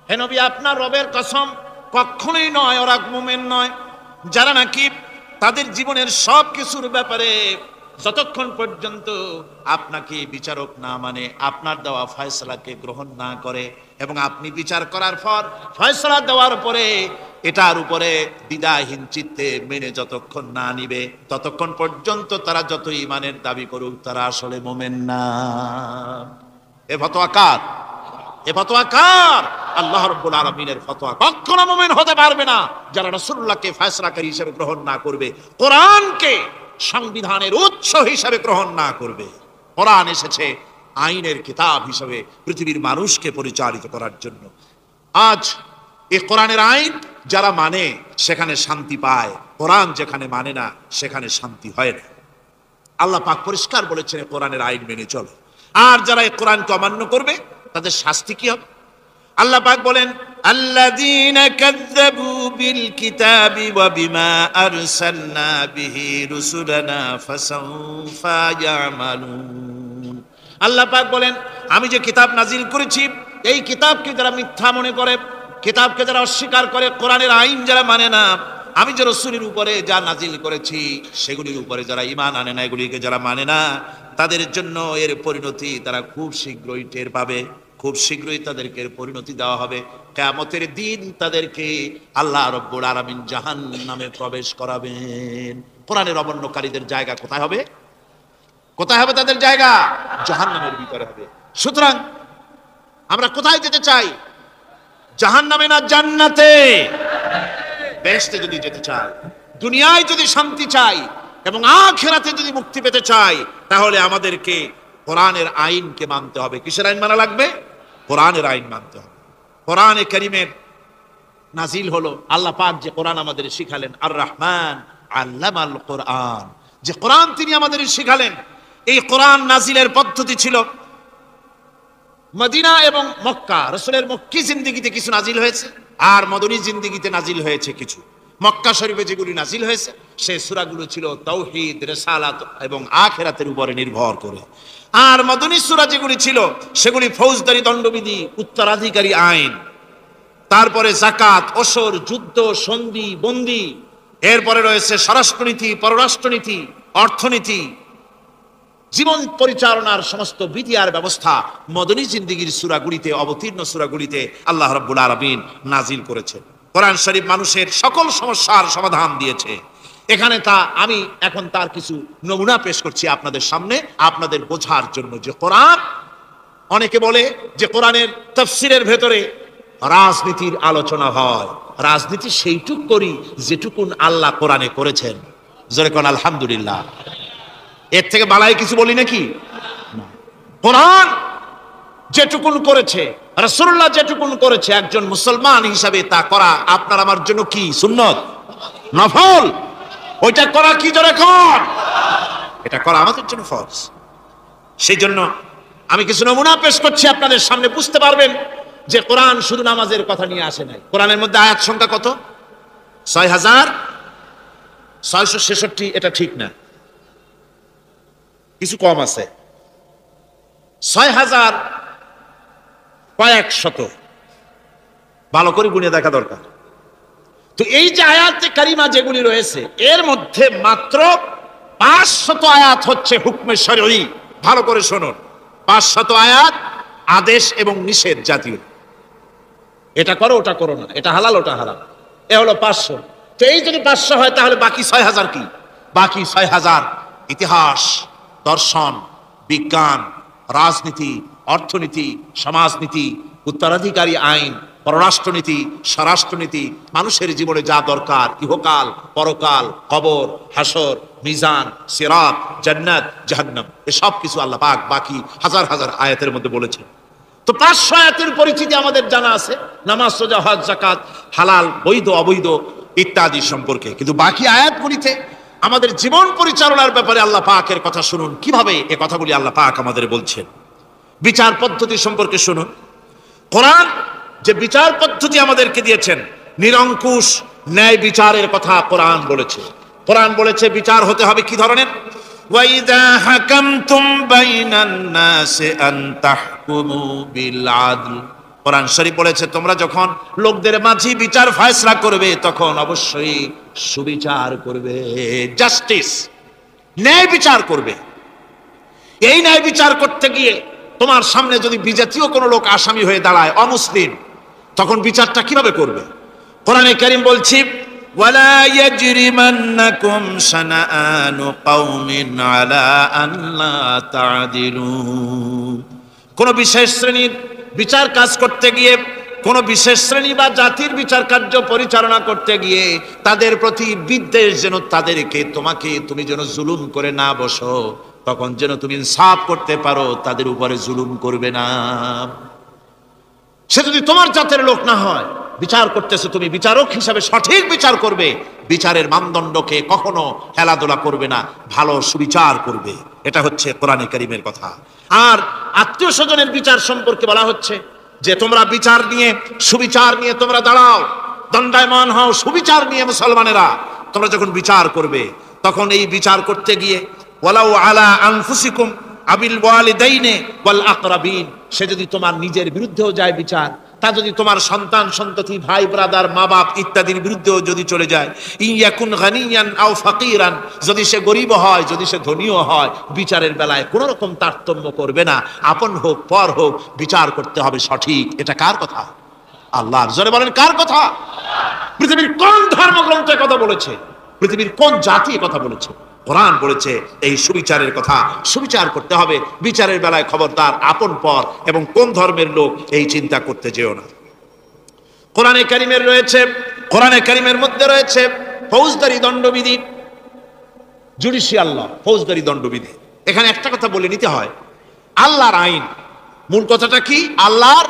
হে নবী, আপনার রবের কসম, কখনোই নয়। ওরা মুমিন নয় যারা নাকি তাদের জীবনের সব কিছুর ব্যাপারে যতক্ষণ পর্যন্ত আপনাকে বিচারক না মানে, আপনার দেওয়া ফয়সালাকে গ্রহণ না করে, এবং আপনি বিচার করার পর ফয়সালা দেওয়ার পরে এটার উপরে দ্বিধাহীন চিত্তে মেনে যতক্ষণ না নিবে, ততক্ষণ পর্যন্ত তারা যত ঈমানের দাবি করুক, তারা আসলে মুমিন না। এ ফতোয়া কার? এ ফতোয়া কার? আল্লাহ রাব্বুল আলামিনের ফতোয়া। কখনো মুমিন হতে পারবে না যারা রাসূলুল্লাহকে ফয়সালাকারী হিসেবে গ্রহণ না করবে, কোরআনকে সংবিধানের উৎস হিসেবে গ্রহণ না করবে। কোরআন এসেছে আইনের কিতাব হিসেবে পৃথিবীর মানুষকে পরিচালিত করার জন্য। আজ এই কোরআনের আইন যারা মানে সেখানে শান্তি পায়, কোরআন যেখানে মানে না সেখানে শান্তি হয় না। আল্লাহ পাক পরিষ্কার বলেছেন কোরআনের আইন মেনে চলো। আর যারা এই কোরআনকে অমান্য করবে তাদের শাস্তি কি হবে? আল্লাহ পাক বলেন, আল্লাযীনা কাযযাবু বিল কিতাবি ওয়া বিমা আরসালনা বিহি রুসুলানা ফাসাউফা ইয়ামালুন। আল্লাহ পাক বলেন, আমি যে কিতাব নাজিল করেছি, এই কিতাবকে যারা মিথ্যা মনে করে, কিতাবকে যারা অস্বীকার করে, কোরআনের আইন যারা মানে না, আমি যে রাসূলের উপরে যা নাজিল করেছি সেগুলির উপরে যারা ঈমান আনে না, এগুলিকে যারা মানে না, তাদের জন্য এর পরিণতি তারা খুব শীঘ্রই টের পাবে। খুব শীঘ্রই তাদেরকে পরিণতি দেওয়া হবে। কিয়ামতের দিন তাদেরকে আল্লাহ রাব্বুল আলামিন জাহান্নামে প্রবেশ করাবেন। কোরআনের অমান্যকারীদের জায়গা কোথায় হবে? কোথায় হবে তাদের জায়গা? জাহান্নামের ভিতরে হবে। সুতরাং আমরা কোথায় যেতে চাই? জাহান্নামে না জান্নাতে? বেহেশতে যদি যেতে চাই, দুনিয়ায় যদি শান্তি চাই এবং আখিরাতে যদি মুক্তি পেতে চাই, তাহলে আমাদেরকে কোরআনের আইনকে মানতে হবে। কিসের আইন মানা লাগবে? কোরআনের আইন মানতে হবে। কোরআনে কারীমের নাজিল হলো, আল্লাহ পাক যে কোরআন আমাদের শিখালেন, আর রহমান আল্লামাল কোরআন, যে কোরআন তিনি আমাদের শিখালেন। এই কোরআন নাজিলের পদ্ধতি ছিল মদিনা এবং মক্কা। রাসূলের মক্কি জিন্দেগিতে কিছু নাজিল হয়েছে, আর মদনী জিন্দেগিতে নাজিল হয়েছে কিছু। মক্কা শরীফে যেগুলি নাজিল হয়েছে সেই সূরাগুলো ছিল তাওহীদ, রিসালাত এবং আখিরাতের উপরে নির্ভর করে। আর মদনী সূরা যেগুলি ছিল সেগুলি ফৌজদারি দণ্ডবিধি, উত্তরাধিকারী আইন, তারপরে যাকাত, ওসর, যুদ্ধ, সন্ধি, বন্দি, এরপরে রয়েছে স্বরাষ্ট্রনীতি, পররাষ্ট্রনীতি, অর্থনীতি, জীবন পরিচালনার সমস্ত বিধি আর ব্যবস্থা মদনী জিন্দেগির সূরাগুলিতে, অবতীর্ণ সূরাগুলিতে আল্লাহ রাব্বুল আলামিন নাজিল করেছেন। কোরআন শরীফ মানুষের সকল সমস্যার সমাধান দিয়েছে। এখানে আমি এখন তার কিছু নমুনা পেশ করছি আপনাদের সামনে, আপনাদের বোঝার জন্য যে কোরআন। অনেকে বলে যে কোরআনের তাফসীরের ভেতরে রাজনীতির আলোচনা হয়। রাজনীতি সেইটুক করি যেটুকুন আল্লাহ কোরআনে করেছেন। জোরে কোন আলহামদুলিল্লাহ। এর থেকে বালাই কিছু বলি নাকি? কোরআন যেটুকুন করেছে, রাসূলুল্লাহ যেটুকুন করেছে, একজন মুসলমান হিসাবে তা করা আপনার আমার জন্য কি? সুন্নত, নফল। ওইটা করা কি? জোরে কোন। এটা করা আমাদের জন্য ফরজ। সেই জন্য আমি কিছু নমুনা পেশ করছি আপনাদের সামনে, বুঝতে পারবেন যে কোরআন শুধু নামাজের কথা নিয়ে আসে নাই। কোরআনের মধ্যে আয়াত সংখ্যা কত? ৬,৬৬৬। এটা ঠিক না, কিছু কম আছে। ৬,০০০ কয়েক শত, ভালো করে গুনে দেখা দরকার। তো এই যে আয়াতে কারিমা যেগুলি রয়েছে এর মধ্যে মাত্র ৫০০ আয়াত হচ্ছে হুকমে শরঈ। ভালো করে শুনুন, ৫০০ আয়াত আদেশ এবং নিষেধ জাতীয়। এটা করো, ওটা করো না, এটা হালাল, ওটা হারাম। এ হলো ৫০০। তো এই যদি ৫০০ হয় তাহলে বাকি ৬,০০০ কি? বাকি ৬,০০০ ইতিহাস, দর্শন, বিজ্ঞান, রাজনীতি, অর্থনীতি, সমাজনীতি, উত্তরাধিকারী আইন, পররাষ্ট্রনীতি, স্বরাষ্ট্রনীতি, মানুষের জীবনে যা দরকার, ইহকাল, পরকাল, কবর, হাসর, মিজান, সিরাত, জান্নাত, জাহান্নাম, এসব কিছু আল্লাহ পাক বাকি হাজার হাজার আয়াতের মধ্যে বলেছেন। তো ৫০০ আয়াতের পরিচিতি আমাদের জানা আছে, নামাজ, রোজা, হজ, যাকাত, হালাল, বৈধ, অবৈধ ইত্যাদি সম্পর্কে। কিন্তু বাকি আয়াতগুলিতে আমাদের জীবন পরিচালনার ব্যাপারে আল্লাহ পাকের কথা শুনুন, কিভাবে এ কথাগুলি আল্লাহ পাক আমাদের বলছেন। বিচার পদ্ধতি সম্পর্কে শুনুন। কোরআন যে বিচার পদ্ধতি আমাদেরকে দিয়েছেন, নিরঙ্কুশ ন্যায় বিচারের কথা কোরআন বলেছে। কোরআন বলেছে বিচার হতে হবে কি ধরনের? ওয়াইদা হাকামতুম বাইনান নাসি আন তাহকুমু বিল আদল। কোরআন শরীফ বলেছে তোমরা যখন লোকদের মাঝে বিচার ফয়সালা করবে তখন অবশ্যই সুবিচার করবে, জাস্টিস, ন্যায় বিচার করবে। এই ন্যায় বিচার করতে গিয়ে তোমার সামনে যদি বিজাতীয় কোনো লোক আসামি হয়ে দাঁড়ায়, অমুসলিম, তখন বিচারটা কিভাবে করবে? কোরআনে কারীম বলছি ওয়ালা ইয়াজরিমান্নাকুম শানাআনু কওমিন আলা আল্লা তা'দিলু। কোন বিশেষ শ্রেণীর বিচার কাজ করতে গিয়ে, কোন বিশেষ শ্রেণী বা জাতির বিচার কার্য পরিচালনা করতে গিয়ে তাদের প্রতি বিদ্বেষ যেন তাদেরকে, তুমি যেন জুলুম করে না বসো, তখন যেন তুমি ইনসাফ করতে পারো, তাদের উপরে জুলুম করবে না। সে যদি তোমার জাতের লোক না হয়, বিচার করতেছে, তুমি বিচারক হিসাবে সঠিক বিচার করবে, বিচারের মানদণ্ডকে কখনো হেলাদোলা করবে না, ভালো সুবিচার করবে। এটা হচ্ছে কোরআনে কারীমের কথা। আর আত্মীয় স্বজনের বিচার সম্পর্কে বলা হচ্ছে যে তোমরা বিচার নিয়ে, সুবিচার নিয়ে তোমরা দাঁড়াও, দণ্ডায়মান হও সুবিচার নিয়ে। মুসলমানেরা তোমরা যখন বিচার করবে তখন এই বিচার করতে গিয়ে ওয়ালাউ আলা আনফুসিকুম আবিল ওয়ালিদাইনি ওয়াল আকরাবিন, সে যদি তোমার নিজের বিরুদ্ধেও যায় বিচার, তা যদি তোমার সন্তান সন্ততি, ভাই ব্রাদার, মা বাপ ইত্যাদির বিরুদ্ধেও যদি চলে যায়, ইয়াকুন গানিয়ান আও ফাকিরান, যদি সে গরিব হয়, যদি সে ধনীও হয়, বিচারের বেলায় কোনো রকম তারতম্য করবে না, আপন হোক পর হোক, বিচার করতে হবে সঠিক। এটা কার কথা? আল্লাহর। জোরে বলেন কার কথা? পৃথিবীর কোন ধর্মগ্রন্থের কথা বলেছে? পৃথিবীর কোন জাতি কথা বলেছে? কোরআন বলেছে এই সুবিচারের কথা। সুবিচার করতে হবে, বিচারের বেলায় খবরদার আপন পর এবং কোন ধর্মের লোক এই চিন্তা করতে যেও না। কোরআনে কারীমের মধ্যে রয়েছে ফৌজদারি দণ্ডবিধি, জুডিশিয়াল ল, ফৌজদারি দণ্ডবিধি। এখানে একটা কথা বলে নিতে হয় আল্লাহর আইন। মূল কথাটা কি? আল্লাহর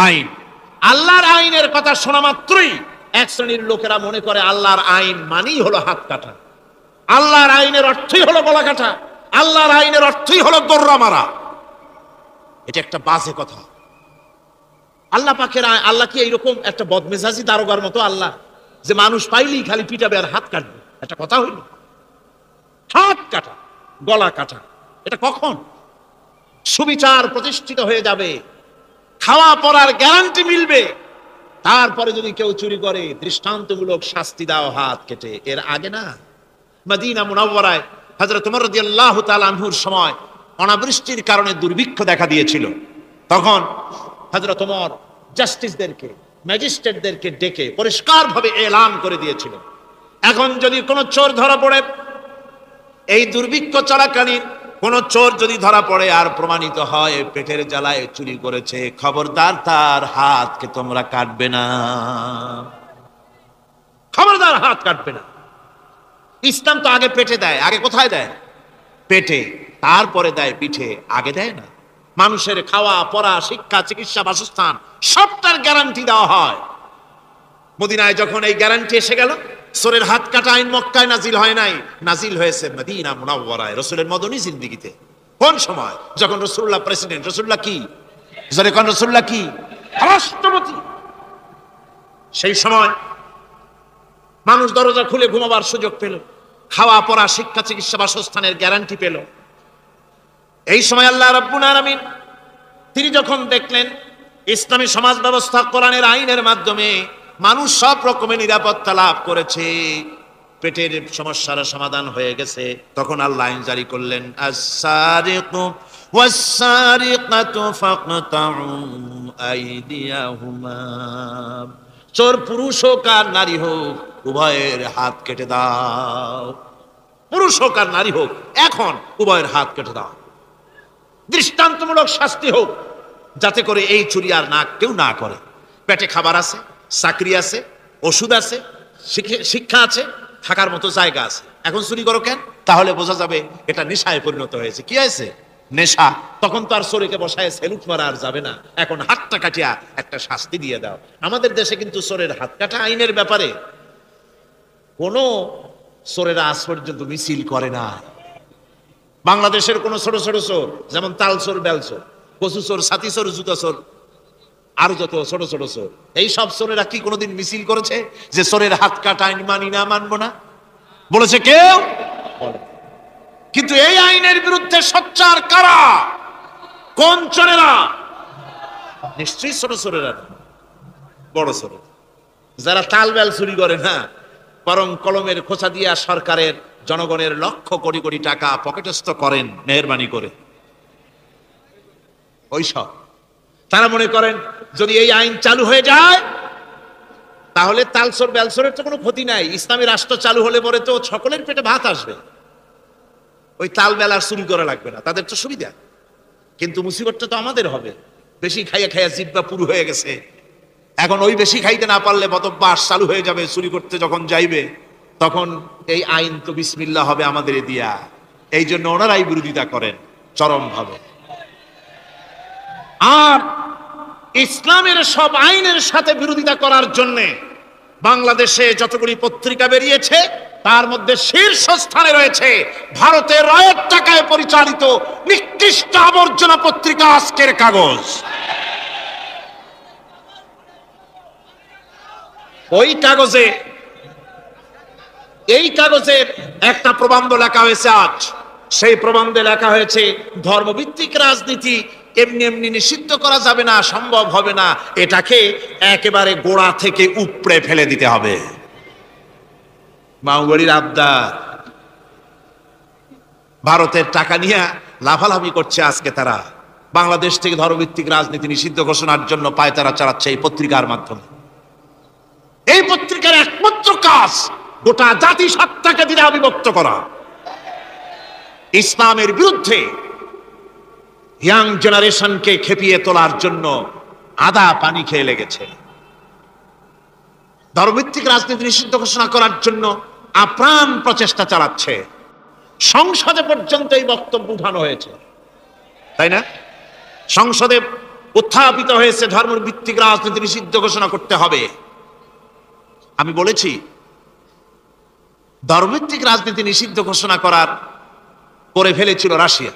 আইন। আল্লাহর আইনের কথা শোনা মাত্রই এক শ্রেণীর লোকেরা মনে করে আল্লাহর আইন মানেই হলো হাত কাটা, আল্লাহর আইনের অর্থই হলো গলা কাটা, আল্লাহর আইনের অর্থই হলো দৌড়া মারা। এটা একটা বাজে কথা। আল্লাহ পাকের আল্লাহ কি এইরকম একটা বদমেজাজি দারোগার মতো আল্লাহ যে মানুষ পাইলেই খালি পিটাবে আর হাত কাটবে? একটা কথা হইল? হাত কাটা, গলা কাটা, এটা কখন সুবিচার প্রতিষ্ঠিত হয়ে যাবে, খাওয়া পড়ার গ্যারান্টি মিলবে, তারপরে যদি কেউ চুরি করে দৃষ্টান্তমূলক শাস্তি দাও হাত কেটে। এর আগে না। মদিনা মুনাওয়ারায় হযরত ওমর রাদিয়াল্লাহু তাআলা আনহুর সময় অনাবৃষ্টির কারণে দুর্ভিক্ষ দেখা দিয়েছিল। তখন হযরত ওমর জাস্টিসদেরকে, ম্যাজিস্ট্রেটদেরকে ডেকে পরিষ্কারভাবে এলান করে দিয়েছিল, এখন যদি কোনো চোর ধরা পড়ে, এই দুর্ভিক্ষ চলাকালীন কোন চোর যদি ধরা পড়ে আর প্রমাণিত হয় পেটের জ্বালায় চুরি করেছে, খবরদার তার হাতকে তোমরা কাটবে না, খবরদার হাত কাটবে না। ইসলাম তো আগে পেটে দেয়। আগে কোথায় দেয়? পেটে, তারপরে দেয় পিঠে, আগে দেয় না। মানুষের খাওয়া পড়া, শিক্ষা, চিকিৎসা, বাসস্থান সবটার গ্যারান্টি দেওয়া হয়। মদিনায় যখন এই গ্যারান্টি এসে গেল, চোরের হাত কাটা আইন মক্কায় নাজিল হয় নাই, নাজিল হয়েছে মদিনা মুনাওয়ারায় রাসূলের মদনী জিন্দেগিতে। কোন সময়? যখন রাসূলুল্লাহ প্রেসিডেন্ট। রাসূলুল্লাহ কি? যখন রাসূলুল্লাহ কি রাষ্ট্রপতি, সেই সময় মানুষ দরজা খুলে ঘুমাবার সুযোগ পেল, খাওয়া পড়া, শিক্ষা, চিকিৎসা, বাসস্থানের গ্যারান্টি পেল। এই সময় আল্লাহ রাব্বুল আলামিন তিনি যখন দেখলেন ইসলামী সমাজ ব্যবস্থা কোরআনের আইনের মাধ্যমে মানুষ সব রকমের নিরাপত্তা লাভ করেছে, পেটের সমস্যার সমাধান হয়ে গেছে, তখন আল্লাহ আইন জারি করলেন, আস-সারিকু ওয়াস-সারিকাতু ফাকতাউ আইদিয়াহুমা, চোর পুরুষ হোক আর নারী হোক উভয়ের হাত কেটে দাও। পুরুষ হোক আর নারী হোক এখন উভয়ের হাত কেটে দাও। দৃষ্টান্তমূলক শাস্তি হোক, যাতে করে এই চুরি আর কেউ না করে। পেটে খাবার আছে, চাকরি আছে, ওষুধ আছে, শিক্ষা আছে, থাকার মতো জায়গা আছে, এখন চুরি করো কেন? তাহলে বোঝা যাবে এটা নেশায় পরিণত হয়েছে। কি হয়েছে? নেশা। তখন তো আর চোরকে বসায় সেলুট মারা আর যাবে না, এখন হাতটা কাটিয়া একটা শাস্তি দিয়ে দাও। আমাদের দেশে কিন্তু চোরের হাত কাটা আইনের ব্যাপারে কোন চোরেরা আজ পর্যন্ত মিছিল করে না। বাংলাদেশের কোন ছোট ছোট চোর, যেমন তাল চোর, বেল চোর, কচু চোর, ছাতি চোর, জুতা চোর, আরো যত ছোট ছোট চোর, এই সব চোরেরা কি কোনোদিন মিছিল করেছে যে চোরের হাত কাটা আইন মানি না, মানবো না? বলেছে কেউ? কিন্তু এই আইনের বিরুদ্ধে সোচ্চার কারা? কোন চোরেরা? নিশ্চয়ই ছোট চোরেরা, বড় চোর যারা তাল বেল চুরি করে না, বরং কলমের খোঁচা দিয়া সরকারের, জনগণের লক্ষ কোটি কোটি টাকা পকেটস্থ করেন মেহেরবানি করে। ওইসব তারা মনে করেন যদি এই আইন চালু হয়ে যায় তাহলে তালচোর বেলচোরের তো কোনো ক্ষতি নাই, ইসলামী রাষ্ট্র চালু হলে পরে তো সকলের পেটে ভাত আসবে, ওই তাল বেল আর চুরি করা লাগবে না, তাদের তো সুবিধা। কিন্তু মুসিবতটা তো আমাদের হবে। বেশি খাইয়া খাইয়া জিহ্বা পুরু হয়ে গেছে, এখন ওই বেশি খাইতে না পারলে বদভ্যাস চালু হয়ে যাবে, চুরি করতে যখন যাইবে তখন এই আইন তো বিসমিল্লাহ হবে আমাদের দিয়া। এই জন্য ওনারাই বিরোধিতা করেন চরমভাবে। আর ইসলামের সব আইনের সাথে বিরোধিতা করার জন্য বাংলাদেশে যতগুলি পত্রিকা বেরিয়েছে তার মধ্যে শীর্ষস্থানে রয়েছে ভারতের রায়ের টাকায় পরিচালিত নিকৃষ্ট আবর্জনা পত্রিকা আজকের কাগজ। এই কাগজের একটা প্রবন্ধ লেখা হয়েছে আজ। সেই প্রবন্ধে লেখা হয়েছে ধর্মভিত্তিক রাজনীতি এমনি এমনি নিষিদ্ধ করা যাবে না, সম্ভব হবে না, এটাকে একেবারে গোড়া থেকে উপড়ে ফেলে দিতে হবে। মাওবাড়ির আবদার, ভারতের টাকা নিয়ে লাফালাফি করছে আজকে তারা। বাংলাদেশ থেকে ধর্মভিত্তিক রাজনীতি নিষিদ্ধ ঘোষণার জন্য পায়তারা চালাচ্ছে এই পত্রিকার মাধ্যমে। এই পত্রিকার একমাত্র কাজ গোটা জাতিসত্তাকে দ্বিধা বিভক্ত করা, ইসলামের বিরুদ্ধে ইয়াং জেনারেশনকে খেপিয়ে তোলার জন্য আদা পানি খেয়ে লেগেছে। ধর্মভিত্তিক রাজনীতি নিষিদ্ধ ঘোষণা করার জন্য আপ্রাণ প্রচেষ্টা চালাচ্ছে। সংসদে পর্যন্ত এই বক্তব্য উঠানো হয়েছে। তাই না? সংসদে উত্থাপিত হয়েছে ধর্মভিত্তিক রাজনীতি নিষিদ্ধ ঘোষণা করতে হবে। আমি বলেছি ধর্মভিত্তিক রাজনীতি নিষিদ্ধ ঘোষণা করে ফেলেছিল রাশিয়া।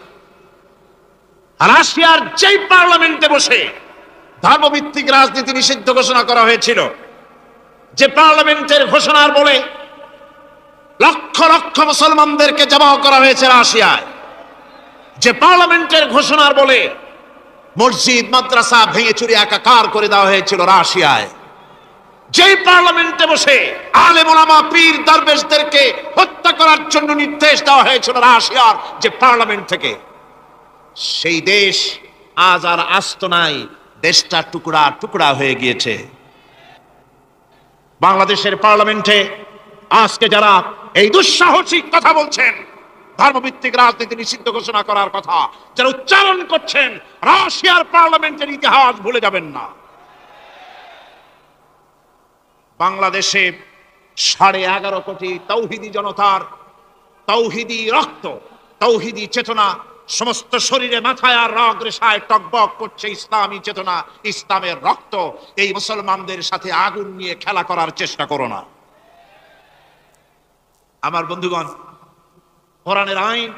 রাশিয়ার যেই পার্লামেন্টে বসে ধর্মভিত্তিক রাজনীতি নিষিদ্ধ ঘোষণা করা হয়েছিল, যে পার্লামেন্টের ঘোষণার বলে লক্ষ লক্ষ মুসলমানদেরকে জবাহ করা হয়েছে রাশিয়ায়, যে পার্লামেন্টের ঘোষণার বলে মসজিদ মাদ্রাসা ভেঙে চুরি একাকার করে দেওয়া হয়েছিল রাশিয়ায়, যেই পার্লামেন্টে বসে আলেম ওলামা পীর দরবেশদেরকে হত্যা করার জন্য নির্দেশ দেওয়া হয়েছিল রাশিয়ার যে পার্লামেন্ট থেকে, সেই দেশ আজ আর আস্ত নাই, দেশটা টুকরা টুকরা হয়ে গিয়েছে। বাংলাদেশের পার্লামেন্টে আজকে যারা এই দুঃসাহসিক কথা বলছেন, ধর্মভিত্তিক রাজনীতি নিষিদ্ধ ঘোষণা করার কথা যারা উচ্চারণ করছেন, রাশিয়ার পার্লামেন্টের ইতিহাস ভুলে যাবেন না। বাংলাদেশে 11.5 কোটি তৌহিদি জনতার তৌহিদি রক্ত, তৌহিদি চেতনা সমস্ত শরীরে মাথায় আর রগ রেশায় টকবক করছে ইসলামী চেতনা, ইসলামের রক্ত। এই মুসলমানদের সাথে আগুন নিয়ে খেলা করার চেষ্টা করো না। আমার বন্ধুগণ, কোরআনের আইন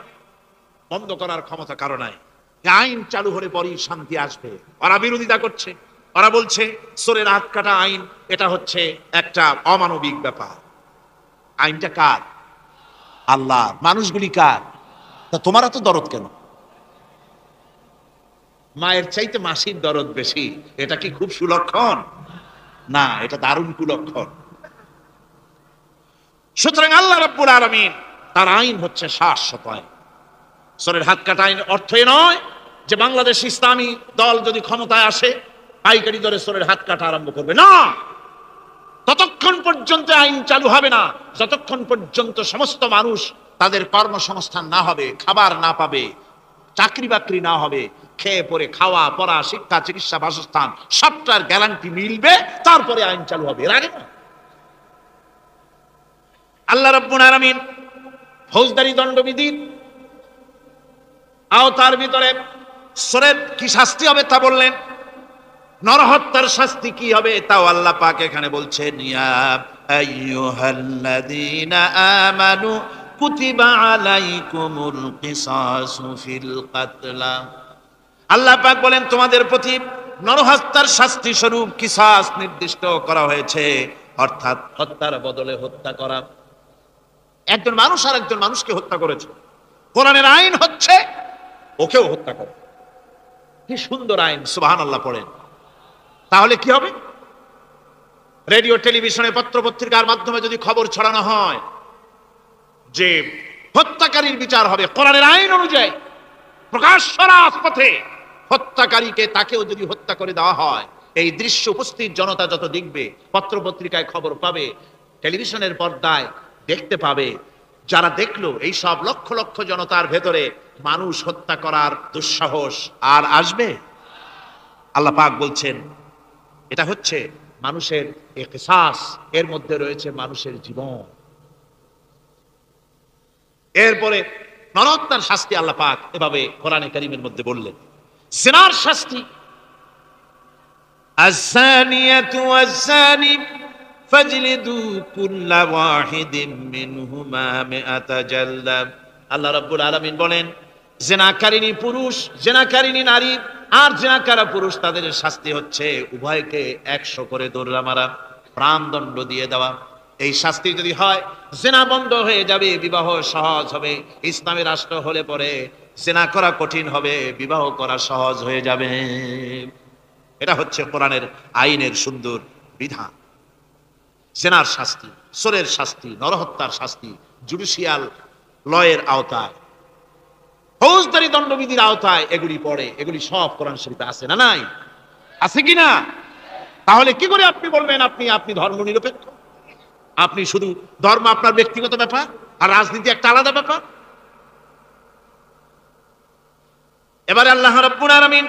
বন্ধ করার ক্ষমতা কারো নাই। আইন চালু হলে পরেই শান্তি আসবে। ওরা বিরোধিতা করছে, ওরা বলছে চোরের হাত কাটা আইন, এটা হচ্ছে একটা অমানবিক ব্যাপার। আইনটা কার? আল্লাহ। মানুষগুলি কার? তা তোমারা তো দরদ কেন? মায়ের চাইতে মাসির দরদ বেশি, এটা কি খুব সুলক্ষণ? না, এটা দারুণ কুলক্ষণ। সুতরাং আল্লাহ রাব্বুল আলামিন তার আইন হচ্ছে শাশ্বত আইন। চোরের হাত কাটা আইন অর্থ এ নয় যে বাংলাদেশ ইসলামী দল যদি ক্ষমতায় আসে পাইকারি দরে চোরের হাত কাটা আরম্ভ করবে, না। ততক্ষণ পর্যন্ত আইন চালু হবে না যতক্ষণ পর্যন্ত সমস্ত মানুষ তাদের কর্মসংস্থান না হবে, খাবার না পাবে, চাকরি বাকরি না হবে, খেয়ে পরে খাওয়া পড়া শিক্ষা চিকিৎসা বাসস্থান সবটার গ্যারান্টি মিলবে, তারপরে আইন চালু হবে, এর আগে না। আল্লাহ রাব্বুল আলামিন ফৌজদারি দণ্ডবিধির আওতার ভিতরে চোরের কি শাস্তি হবে তা বললেন, নরহত্যার শাস্তি কি হবে তাও আল্লাহ পাক এখানে বলছেন, ইয়া আইয়ুহাল্লাযীনা আমানু কুতিবা আলাইকুমুল কিসাসু ফিল কাতলা। আল্লাহ পাক বলেন তোমাদের প্রতি নরহত্যার শাস্তি স্বরূপ কিসাস নির্দিষ্ট করা হয়েছে, অর্থাৎ হত্যার বদলে হত্যা করা। একজন মানুষ আর একজন মানুষকে হত্যা করেছে, কোরআনের আইন হচ্ছে ওকেও হত্যা করে। কি সুন্দর আইন, সুবহানাল্লাহ পড়েন। তাহলে কি হবে? রেডিও টেলিভিশনে পত্র পত্রিকার মাধ্যমে যদি খবর ছড়ানো হয় যে হত্যাকারীর বিচার হবে কোরআনের আইন অনুযায়ী, প্রকাশ্য রাজপথে হত্যাকারীকে তাকেও যদি হত্যা করে দেওয়া হয়, এই দৃশ্য উপস্থিত জনতা যত দেখবে, পত্র পত্রিকায় খবর পাবে, টেলিভিশনের পর্দায় দেখতে পাবে, যারা দেখলো এই সব লক্ষ লক্ষ জনতার ভেতরে মানুষ হত্যা করার দুঃসাহস আর আসবে? আল্লাহ পাক বলছেন এটা হচ্ছে মানুষের কিসাস, এর মধ্যে রয়েছে মানুষের জীবন। এরপরে নরহত্যার শাস্তি আল্লাহ পাক এভাবে কোরআনে কারীমের মধ্যে বললেন। জিনার শাস্তি, আয-যানিয়াতু ওয়াজ-যানি ফাজলিদু কুল্লা ওয়াহিদিন মিনহুমা মিআতা জালদা। আল্লাহ রাব্বুল আলামিন বলেন জিনাকারিনী পুরুষ, জিনাকারিনী নারী আর জিনাকারা পুরুষ, তাদের শাস্তি হচ্ছে উভয়কে 100 করে দৌড়া মারা, প্রাণদণ্ড দিয়ে দেওয়া। এই শাস্তি যদি হয় জিনা বন্ধ হয়ে যাবে, বিবাহ সহজ হবে। ইসলামী রাষ্ট্র হলে পরে জিনা করা কঠিন হবে, বিবাহ করা সহজ হয়ে যাবে। এটা হচ্ছে কোরআনের আইনের সুন্দর বিধান। জিনার শাস্তি, চোরের শাস্তি, নরহত্যার শাস্তি জুডিশিয়াল লয়ের আওতায়, ফৌজদারি দণ্ডবিধির আওতায় এগুলি পড়ে। এগুলি সব কোরআন শরীফে আছে না নাই? আছে কি না? তাহলে কি করে আপনি বলবেন আপনি ধর্ম নিরপেক্ষ? আপনি শুধু ধর্ম আপনার ব্যক্তিগত ব্যাপার আর রাজনীতি একটা আলাদা ব্যাপার। এবারে আল্লাহ রাব্বুল আলামিন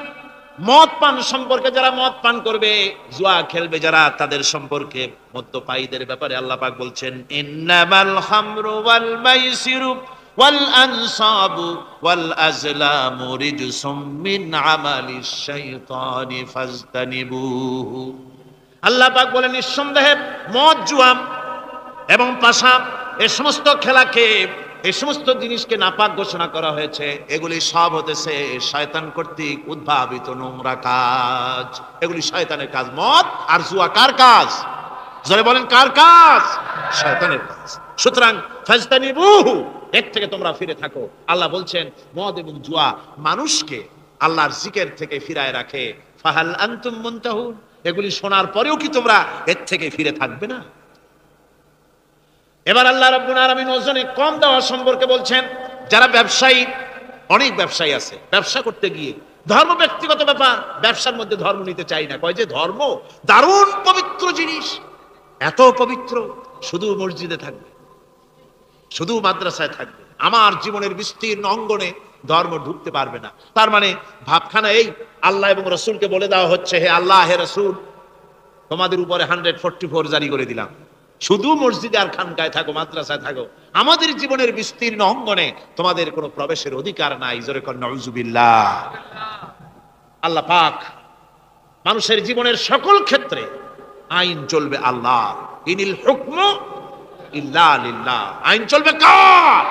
মদ পান সম্পর্কে, যারা মদ পান করবে, জুয়া খেলবে যারা, তাদের সম্পর্কে মদ্যপায়ীদের ব্যাপারে আল্লাহ পাক বলছেন ইন্নামাল খামরু ওয়াল মাইসিরু ওয়াল আনসাবু ওয়াল আজলামু রিজসুম মিন আমালিশ শাইতানি ফাজতানিবুহু। আল্লাহ পাক বলেন নিঃসন্দেহে মদ, জুয়া এবং পাশা এই সমস্ত খেলাকে, এই সমস্ত জিনিসকে নাপাক ঘোষণা করা হয়েছে। এগুলি সব হতেছে শয়তান কর্তৃক উদ্ভাবিত নোংরা কাজ। এগুলি শয়তানের কাজ। মদ আর জুয়া কার কাজ? যারা বলেন কার কাজ? শয়তানের কাজ। সুতরাং ফাজতানিবুহু, এর থেকে তোমরা ফিরে থাকো। আল্লাহ বলছেন মদ এবং জুয়া মানুষকে আল্লাহর জিকির থেকে ফিরায় রাখে। ফাহাল আনতুম মুনতাহুন, এগুলি শোনার পরেও কি তোমরা এর থেকে ফিরে থাকবে না? এবার আল্লাহ রাব্বুল আলামিন ওজনে কম দেওয়া সম্পর্কে বলছেন। যারা ব্যবসায়ী, অনেক ব্যবসায়ী আছে, ব্যবসা করতে গিয়ে ধর্ম ব্যক্তিগত ব্যাপার, ব্যবসার মধ্যে ধর্ম নিতে চাই না। কয় যে ধর্ম দারুণ পবিত্র জিনিস, এত পবিত্র, শুধু মসজিদে থাকবে, শুধু মাদ্রাসায় থাকবে, আমার জীবনের বিস্তীর্ণ অঙ্গনে ধর্ম ঢুকতে পারবে না। তার মানে ভাবখানা এই, আল্লাহ এবং রসুলকে বলে দেওয়া হচ্ছে, হে আল্লাহ হে রসুল, তোমাদের উপরে 144 জারি করে দিলাম, শুধু মসজিদে আর খানকায় থাকো, মাদ্রাসায় থাকো, আমাদের জীবনের বিস্তীর্ণ অঙ্গনে তোমাদের কোনো প্রবেশের অধিকার নাই। জোরে কর নাউজুবিল্লাহ। আল্লাহ পাক মানুষের জীবনের সকল ক্ষেত্রে আইন চলবে আল্লাহ। ইনিল হুকমু ইল্লা লিল্লাহ, আইন চলবে কার?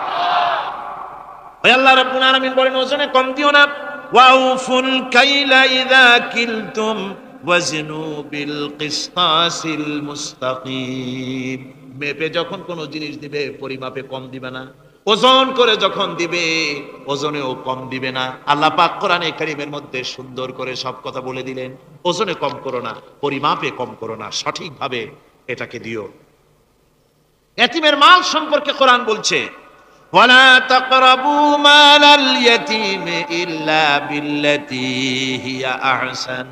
ওই আল্লাহ রাব্বুল আলামিন বলেন ওজনে কম দিও না। ওয়াউফুল কাইলা ইযা কিলতুম ওয়াজনু বিল কিসতাসিল মুস্তাকিম। মেপে যখন কোন জিনিস দিবে পরিমাপে কম দিবে না, ওজন করে যখন দিবে ওজনেও কম দিবে না। আল্লাহ পাক কোরআনে কারীমের মধ্যে সুন্দর করে সব কথা বলে দিলেন। ওজনে কম করো না, পরিমাপে কম করো না, সঠিকভাবে এটাকে দিও। এতিমের মাল সম্পর্কে কোরআন বলছে ওয়ালা তাকরাবু মালাল ইয়াতীমি ইল্লা বিল্লাতী হিয়া আহসান।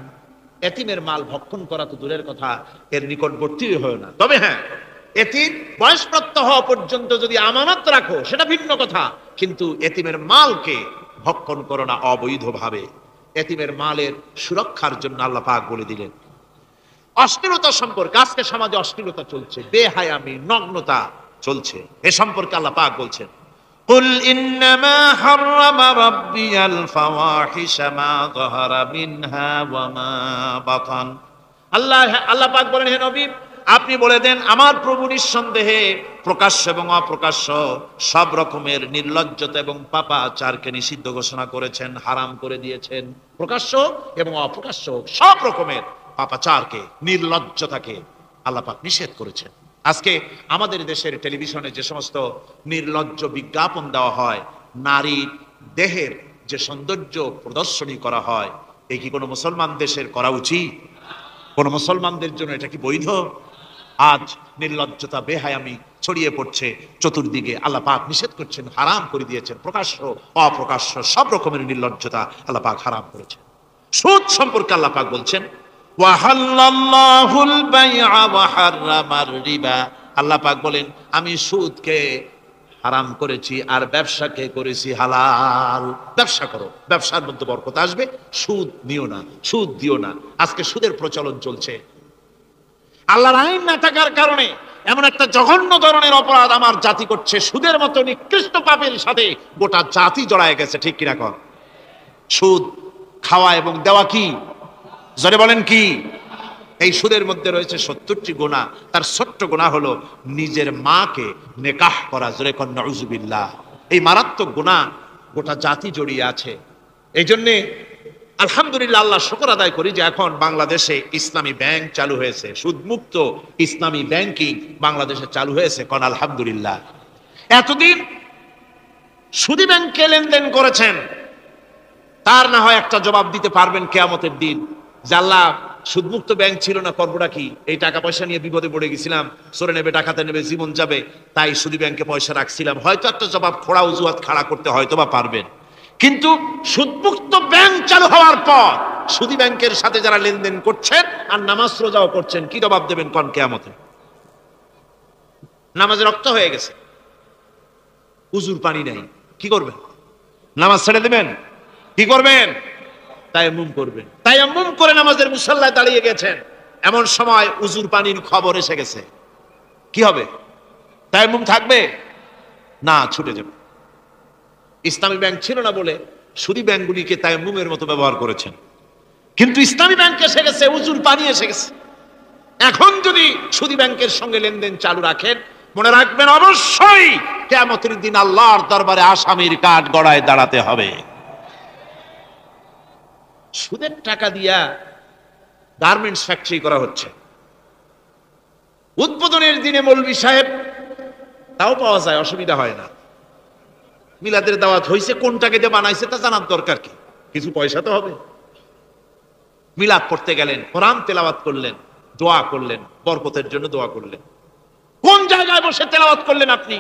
এতিমের মাল ভক্ষণ করা তো দূরের কথা, এর নিকটবর্তী হয় না। তবে হ্যাঁ, এতিম বয়সপ্রাপ্ত হওয়া পর্যন্ত যদি আমানত রাখো সেটা ভিন্ন কথা, কিন্তু এতিমের মালকে ভক্ষণ করো না অবৈধভাবে। এতিমের মালের সুরক্ষার জন্য আল্লাহ পাক বলে দিলেন। অশ্লীলতা সম্পর্কে, আজকে সমাজে অশ্লীলতা চলছে, বেহায়ামি, নগ্নতা চলছে, এ সম্পর্কে আল্লাহ পাক বলছেন কুল ইন্নামা হাররামা রাব্বিয়াল ফাওয়াহিশা মা যাহারা মিনহা ওয়া মা বাতান। আল্লাহ পাক বলেন, হে নবী আপনি বলে দেন, আমার প্রভু নিঃসন্দেহে প্রকাশ্য এবং অপ্রকাশ্য সব রকমের নির্লজ্জতা এবং পাপাচারকে নিষিদ্ধ ঘোষণা করেছেন, হারাম করে দিয়েছেন। প্রকাশ্য এবং অপ্রকাশ্য সব রকমের পাপাচারকে, নির্লজ্জতাকে আল্লাহ পাক নিষেধ করেছেন। আজকে আমাদের দেশের টেলিভিশনে যে সমস্ত নির্লজ্জ বিজ্ঞাপন দেওয়া হয়, নারীর দেহের যে সৌন্দর্য প্রদর্শনী করা হয়, এ কি কোনো মুসলমান দেশের করা উচিত? কোন মুসলমানদের জন্য এটা কি বৈধ? আজ নির্লজ্জতা, বেহায়ামি ছড়িয়ে পড়ছে চতুর্দিকে। আল্লাহ পাক নিষেধ করছেন, হারাম করে দিয়েছেন। প্রকাশ্য অপ্রকাশ্য সব রকমের নির্লজ্জতা আল্লাহ পাক হারাম করেছেন। সুদ সম্পর্কে আল্লাহ পাক বলছেন ওয়াহাল্লাল্লাহুল বাইআ ওয়া হাররামার রিবা। আল্লাহ পাক বলেন আমি সুদকে হারাম করেছি আর ব্যবসাকে করেছি হালাল। ব্যবসা করো, ব্যবসার মধ্যে বরকত আসবে। সুদ নিও না, সুদ দিও না। আজকে সুদের প্রচলন চলছে। আল্লাহর আইন না থাকার কারণে এমন একটা জঘন্য ধরনের অপরাধ আমার জাতি করছে, সুদের মতো নিকৃষ্ট পাপের সাথে গোটা জাতি জড়ায় গেছে। ঠিক কিনা কর? সুদ খাওয়া এবং দেওয়া কি? জোরে বলেন কি? এই সুদের মধ্যে রয়েছে 70টি গুনাহ। তার ছোট্ট গুনাহ হলো নিজের মাকে নেকাহ করা। জোরে কর নাউজুবিল্লাহ। এই মারাত্মক গুনাহ গোটা জাতি জড়িয়ে আছে। এই জন্যে আলহামদুলিল্লাহ, আল্লাহ শুকর আদায় করি যে এখন বাংলাদেশে ইসলামী ব্যাংক চালু হয়েছে, সুদমুক্ত ইসলামী ব্যাংকিং বাংলাদেশে চালু হয়েছে। কোন আলহামদুলিল্লাহ। এতদিন সুদী ব্যাংকে লেনদেন করেছেন, তার না হয় একটা জবাব দিতে পারবেন কিয়ামতের দিন যে আল্লাহ সুদমুক্ত ব্যাংক ছিল না, করবোটা কি? এই টাকা পয়সা নিয়ে বিপদে পড়ে গেছিলাম, চোরে নেবে, ডাকাতে নেবে, জীবন যাবে, তাই সুদী ব্যাংকে পয়সা রাখছিলাম। হয়তো একটা জবাব, খোড়া অজুহাত খাড়া করতে হয়তো বা পারবেন। কিন্তু সুদমুক্ত ব্যাংক চালু হওয়ার পর সুদী ব্যাংকের সাথে যারা লেনদেন করছেন আর নামাজ রোজাও করছেন, কি জবাব দেবেন কোন কিয়ামতে? নামাজে রক্ত হয়ে গেছে, উজুর পানি নাই, কি করবেন? নামাজ ছেড়ে দেবেন? কি করবেন? তায়াম্মুম করবেন। তায়াম্মুম করে নামাজের মুসাল্লায় দাঁড়িয়ে গেছেন, এমন সময় উজুর পানির খবর এসে গেছে, কি হবে? তায়াম্মুম থাকবে না, ছুটে যাবে। ইসলামী ব্যাংক ছিল না বলে সুদী ব্যাংকগুলিকে তায়াম্মুমের মতো ব্যবহার করেছেন, কিন্তু ইসলামী ব্যাংক এসে গেছে, উজুর পানি এসে গেছে। এখন যদি সুদী ব্যাংকের সঙ্গে লেনদেন চালু রাখেন, মনে রাখবেন অবশ্যই কিয়ামতের দিন আল্লাহর দরবারে আসামির কাঠ গড়ায় দাঁড়াতে হবে। সুদের টাকা দিয়া গার্মেন্টস ফ্যাক্টরি করা হচ্ছে। উদ্বোধনের দিনে মৌলভী সাহেব, তাও পাওয়া যায়, অসুবিধা হয় না। মিলাদের দাওয়াত হয়েছে, কোন টাকা দিয়ে বানাইছে তা জানার দরকার কি, কিছু পয়সা তো হবে। মিলাদ পড়তে গেলেন, কোরআন তেলাওয়াত করলেন, দোয়া করলেন, বরকতের জন্য দোয়া করলেন। কোন জায়গায় বসে তেলাওয়াত করলেন আপনি?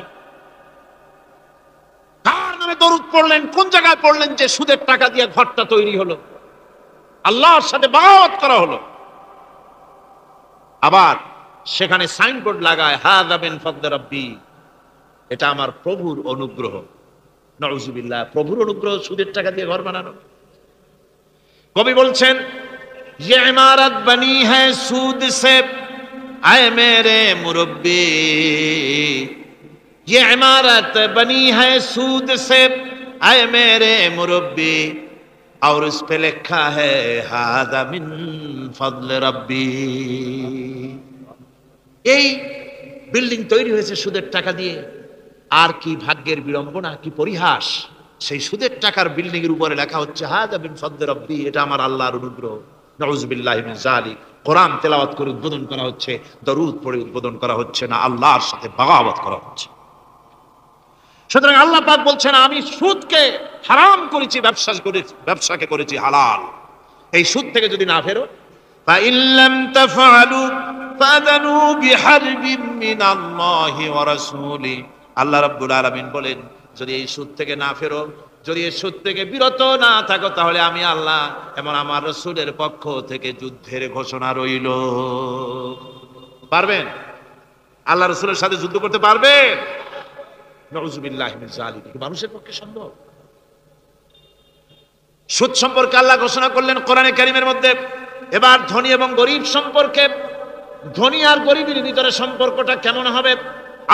কার নামে দরুদ পড়লেন? কোন জায়গায় পড়লেন যে সুদের টাকা দিয়ে ঘরটা তৈরি হলো, আল্লাহর সাথে বাগাওয়াত করা হলো? আবার সেখানে সাইনবোর্ড লাগায়, হাযা মিন ফাদলি রাব্বি, এটা আমার প্রভুর অনুগ্রহ। নাউযুবিল্লাহ, প্রভুর অনুগ্রহ সুদের টাকা দিয়ে ঘর বানানো। কবি বলছেন, ये इमारत बनी है सूद से आए मेरे मुरब्बी, ये इमारत बनी है सूद से आए मेरे मुरब्बी, और उस पे लिखा है हादा मिन फضل रब्बी। এই বিল্ডিং তৈরি হয়েছে সুদের টাকা দিয়ে। আর কি ভাগ্যের বিড়ম্বনা, কি পরিহাস! সেই সুদের টাকার বিল্ডিং এর উপরে লেখা হচ্ছে হাদা মিন ফাদলি রাব্বি, এটা আমার আল্লাহর অনুগ্রহ। নাউযুবিল্লাহি মিন যালিক। কোরআন তেলাওয়াত করে উদ্বোধন করা হচ্ছে, দরুদ পড়ে উদ্বোধন করা হচ্ছে না, আল্লাহর সাথে বাগাওয়াত করা হচ্ছে। সুতরাং আল্লাহ পাক বলছেন, আমি সুদকে হারাম করেছি, ব্যবসাকে করেছি হালাল। এই সুদ থেকে যদি না ফেরো, فإن لم تفعلوا فأذنوا بحرب من الله ورسوله। আল্লাহ রাব্বুল আলামিন বলেন, যদি এই সুদ থেকে না ফেরো, যদি এই সুদ থেকে বিরত না থাকো, তাহলে আমি আল্লাহ এবং আমার রাসূলের পক্ষ থেকে যুদ্ধের ঘোষণা রইল। পারবেন? আল্লাহ রাসূলের সাথে যুদ্ধ করতে পারবেন? নাউযুবিল্লাহি মিন যালিক। মানুষের পক্ষে সম্ভব? সুদ সম্পর্কে আল্লাহ ঘোষণা করলেন কোরআনে কারীমের মধ্যে। এবার ধনী এবং গরিব সম্পর্কে, ধনী আর গরিবের ভিতরে সম্পর্কটা কেমন হবে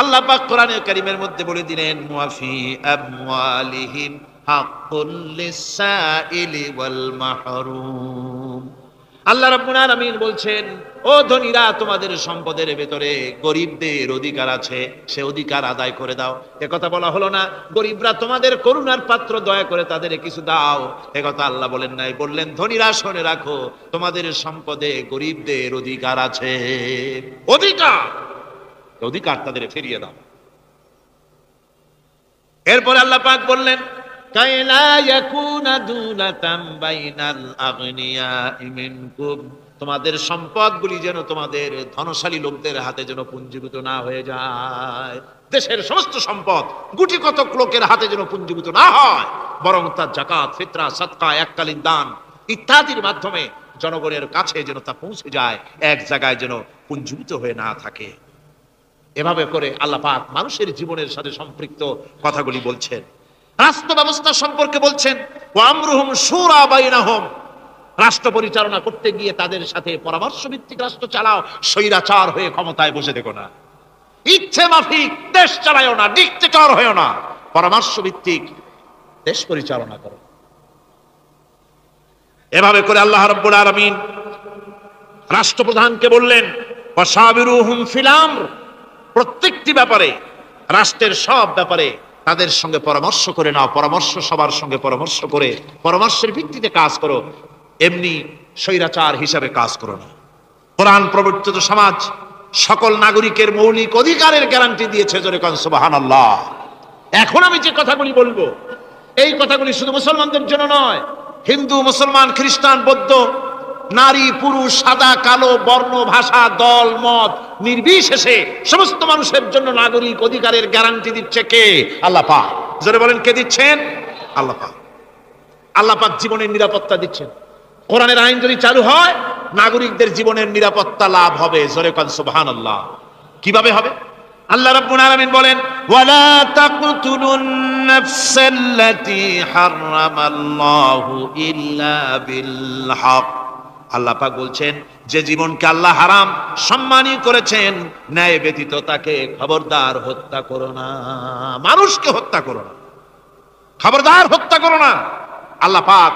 আল্লাহ পাক কোরআনে কারীমের মধ্যে বলে দিলেন, ওয়াফি আমওয়ালিহিম হাক্কুল লিসাইলি ওয়াল মাহরুম। আল্লাহ রাব্বুল আলামিন বলছেন, ও ধনীরা, তোমাদের সম্পদের ভেতরে গরিবদের অধিকার আছে, সে অধিকার আদায় করে দাও। একথা বলা হলো না গরিবরা তোমাদের করুণার পাত্র, দয়া করে তাদের কিছু দাও, একথা আল্লাহ বলেন নাই। বললেন, ধনীরা শুনে রাখো, তোমাদের সম্পদে গরিবদের অধিকার আছে, অধিকার তাদের ফিরিয়ে দাও। এরপর আল্লাহ পাক বললেন, কাইলা ইয়াকুনা দুনাতাম বাইনাল আগনিয়াই মিনকুম, তোমাদের সম্পদগুলি যেন তোমাদের ধনশালী লোকদের হাতে যেন পুঞ্জীভূত না হয়ে যায়। দেশের সমস্ত সম্পদ গুটি কতক লোকের হাতে যেন পুঞ্জীভূত না হয়, বরং তার যাকাত, ফিতরা, সাদকা, এককালীন দান ইত্যাদির মাধ্যমে জনগণের কাছে যেন তা পৌঁছে যায়, এক জায়গায় যেন পুঞ্জীভূত হয়ে না থাকে। এভাবে করে আল্লাহ পাক মানুষের জীবনের সাথে সম্পৃক্ত কথাগুলি বলছেন। রাষ্ট্র ব্যবস্থা সম্পর্কে বলছেন, ওয়া আমরুহুম শুরা বাইনাহুম, রাষ্ট্র পরিচালনা করতে গিয়ে তাদের সাথে পরামর্শ ভিত্তিক রাষ্ট্র চালাও, স্বৈরাচার হয়ে ক্ষমতায় বসে থেকো না, ইচ্ছে মাফিক দেশ চালায়ও না, ডিক্টেটর হয়েও না, পরামর্শ ভিত্তিক দেশ পরিচালনা করো। এভাবে করে আল্লাহ রাব্বুল আলামিন রাষ্ট্রপ্রধানকে বললেন, ওয়াশাবিরুহুম ফিল আমর, প্রত্যেকটি ব্যাপারে, রাষ্ট্রের সব ব্যাপারে তাদের সঙ্গে পরামর্শ করে নাও, পরামর্শ সবার সঙ্গে পরামর্শ করে পরামর্শের ভিত্তিতে কাজ করো, এমনি স্বৈরাচার হিসাবে কাজ করো না। কোরআন প্রবর্তিত সমাজ সকল নাগরিকের মৌলিক অধিকারের গ্যারান্টি দিয়েছে, জোরে কোন সুবহানাল্লাহ। এখন আমি যে কথাগুলি বলবো, এই কথাগুলি শুধু মুসলমানদের জন্য নয়, হিন্দু, মুসলমান, খ্রিস্টান, বৌদ্ধ, নারী, পুরুষ, সাদা, কালো, বর্ণ, ভাষা, দল, মত নির্বিশেষে সমস্ত মানুষের জন্য নাগরিক অধিকারের গ্যারান্টি দিচ্ছে কে? আল্লাহ পাক। জোরে বলেন, কে দিচ্ছেন? আল্লাহ পাক। আল্লাহ পাক জীবনের নিরাপত্তা দিচ্ছেন। কোরআনের আইন যদি চালু হয়, নাগরিকদের জীবনের নিরাপত্তা লাভ হবে। জোরে কোন সুবহানাল্লাহ। কিভাবে হবে? আল্লাহ রাব্বুল আলামিন বলেন, ওয়ালা তাকতুলুন নাফসাল্লাতী হারামাল্লাহু ইল্লা বিল হক। আল্লাহ পাক বলছেন, যে জীবনকে আল্লাহ হারাম সম্মানী করেছেন, ন্যায় ব্যতীত তাকে খবরদার হত্যা করো না, মানুষকে হত্যা করো না। খবরদার হত্যা করো না। আল্লাহ পাক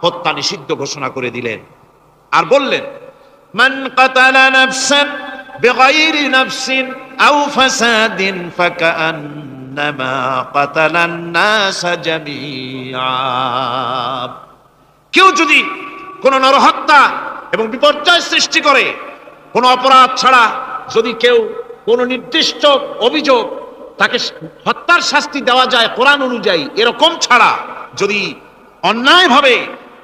হত্যা নিষিদ্ধ ঘোষণা করে দিলেন আর বললেন, মান কাতালা নাফসান বিগাইরি নাফসিন আও ফাসাদিন ফাকান্নামা কাতালান নাস জামিআ। কেউ যদি কোন নরহত্যা এবং বিপর্যয় সৃষ্টি করে, কোন অপরাধ ছাড়া যদি কেউ কোন নির্দিষ্ট অভিযোগ তাকে হত্যার শাস্তি দেওয়া যায় কোরআন অনুযায়ী, এরকম ছাড়া যদি অন্যায়ভাবে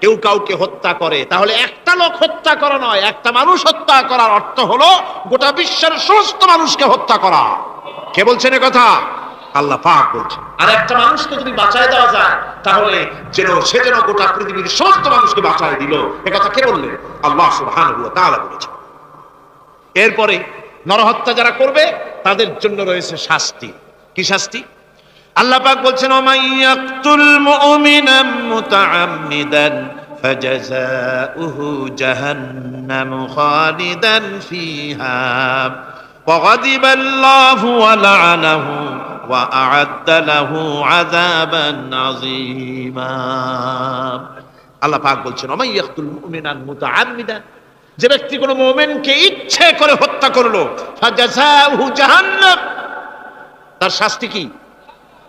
কেউ কাউকে হত্যা করে, তাহলে একটা লোক হত্যা করা নয়, একটা মানুষ হত্যা করার অর্থ হলো গোটা বিশ্বের সমস্ত মানুষকে হত্যা করা। কে বলছেন এ কথা? আল্লাহ পাক বলছেন। আর একটা মানুষকে যদি বাঁচায় দেওয়া যায়, তাহলে সে যেন গোটা পৃথিবীর সমস্ত মানুষকে বাঁচায় দিল। এ কথা কে বললেন? আল্লাহ সুবহানাহু ওয়া তাআলা বলেছেন। এরপরে নরহত্যা যারা করবে তাদের জন্য রয়েছে শাস্তি। কি শাস্তি? আল্লাহ পাক বলছেন, ওমাইয়াকতুল মুমিনাম মুতাআম্মিদান ফাজাযাউহু জাহান্নামু খালিদান ফিহা ওয়া গাদিবাল্লাহু ওয়া লা'নাহু ওয়া আ'আদ্দা লাহু আযাবান আযীমা। আল্লাহ পাক বলছেন, ওমাইয়াকতুল মুমিনান মুতাআম্মিদান, যে ব্যক্তি কোনো মুমিনকে ইচ্ছে করে হত্যা করলো, ফাজাযাউহু জাহান্নাম, তার শাস্তি কি?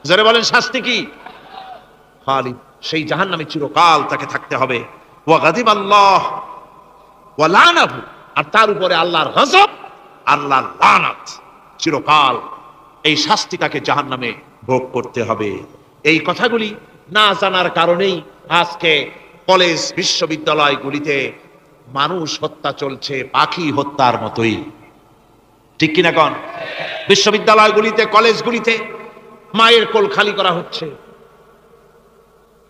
যারা বলেন শাস্তি কি? খালিদ, সেই জাহান্নামে চিরকাল তাকে থাকতে হবে। ওয়া গাদিবাল্লাহ ওয়া লা'নাহু, আর তার উপরে আল্লাহর গজব, আল্লাহর লানত, চিরকাল এই শাস্তি তাকে জাহান্নামে ভোগ করতে হবে। এই কথাগুলি না জানার কারণেই আজকে কলেজ বিশ্ববিদ্যালয়গুলিতে মানুষ হত্যা চলছে পাখি হত্যার মতোই। ঠিক কিনা কোন? বিশ্ববিদ্যালয়গুলিতে, কলেজগুলিতে মায়ের কোল খালি করা হচ্ছে,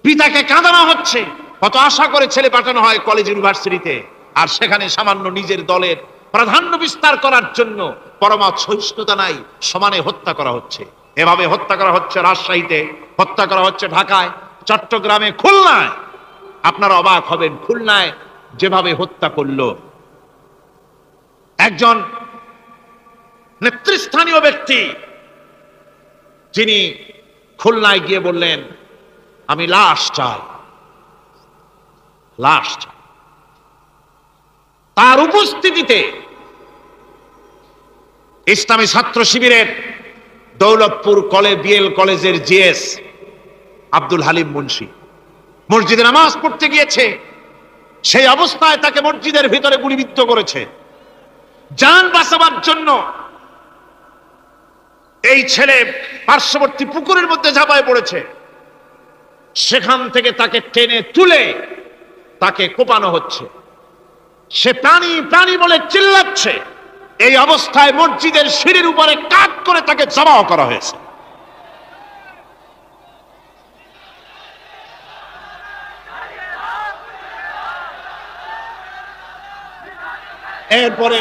পিতাকে কাঁদানো হচ্ছে। কত আশা করে ছেলে পাঠানো হয় কলেজ ইউনিভার্সিটিতে, আর সেখানে সামান্য নিজের দলের প্রাধান্য বিস্তার করার জন্য পরমা সহিষ্ণুতা নাই, সমানে হত্যা করা হচ্ছে। এভাবে হত্যা করা হচ্ছে রাজশাহীতে, হত্যা করা হচ্ছে ঢাকায়, চট্টগ্রামে, খুলনায়। আপনারা অবাক হবেন, খুলনায় যেভাবে হত্যা করলো একজন নেতৃস্থানীয় ব্যক্তি, যিনি খুলনায় গিয়ে বললেন, আমি লাশ চাই, লাশ চাই। তার উপস্থিতিতে ইসলামী ছাত্র শিবিরের দৌলতপুর বিএল কলেজের জিএস আব্দুল হালিম মুন্সি মসজিদে নামাজ পড়তে গিয়েছে, সেই অবস্থায় তাকে মসজিদের ভিতরে গুলিবিদ্ধ করেছে। জান বাঁচাবার জন্য এই ছেলে পার্শ্ববর্তী পুকুরের মধ্যে ঝাঁপায় পড়েছে, সেখান থেকে তাকে টেনে তুলে তাকে কোপানো হচ্ছে। সে প্রাণী প্রাণী বলে চিল্লাচ্ছে। এই অবস্থায় মসজিদের সিঁড়ির উপরে কাট করে তাকে জবাও করা হয়েছে। এরপরে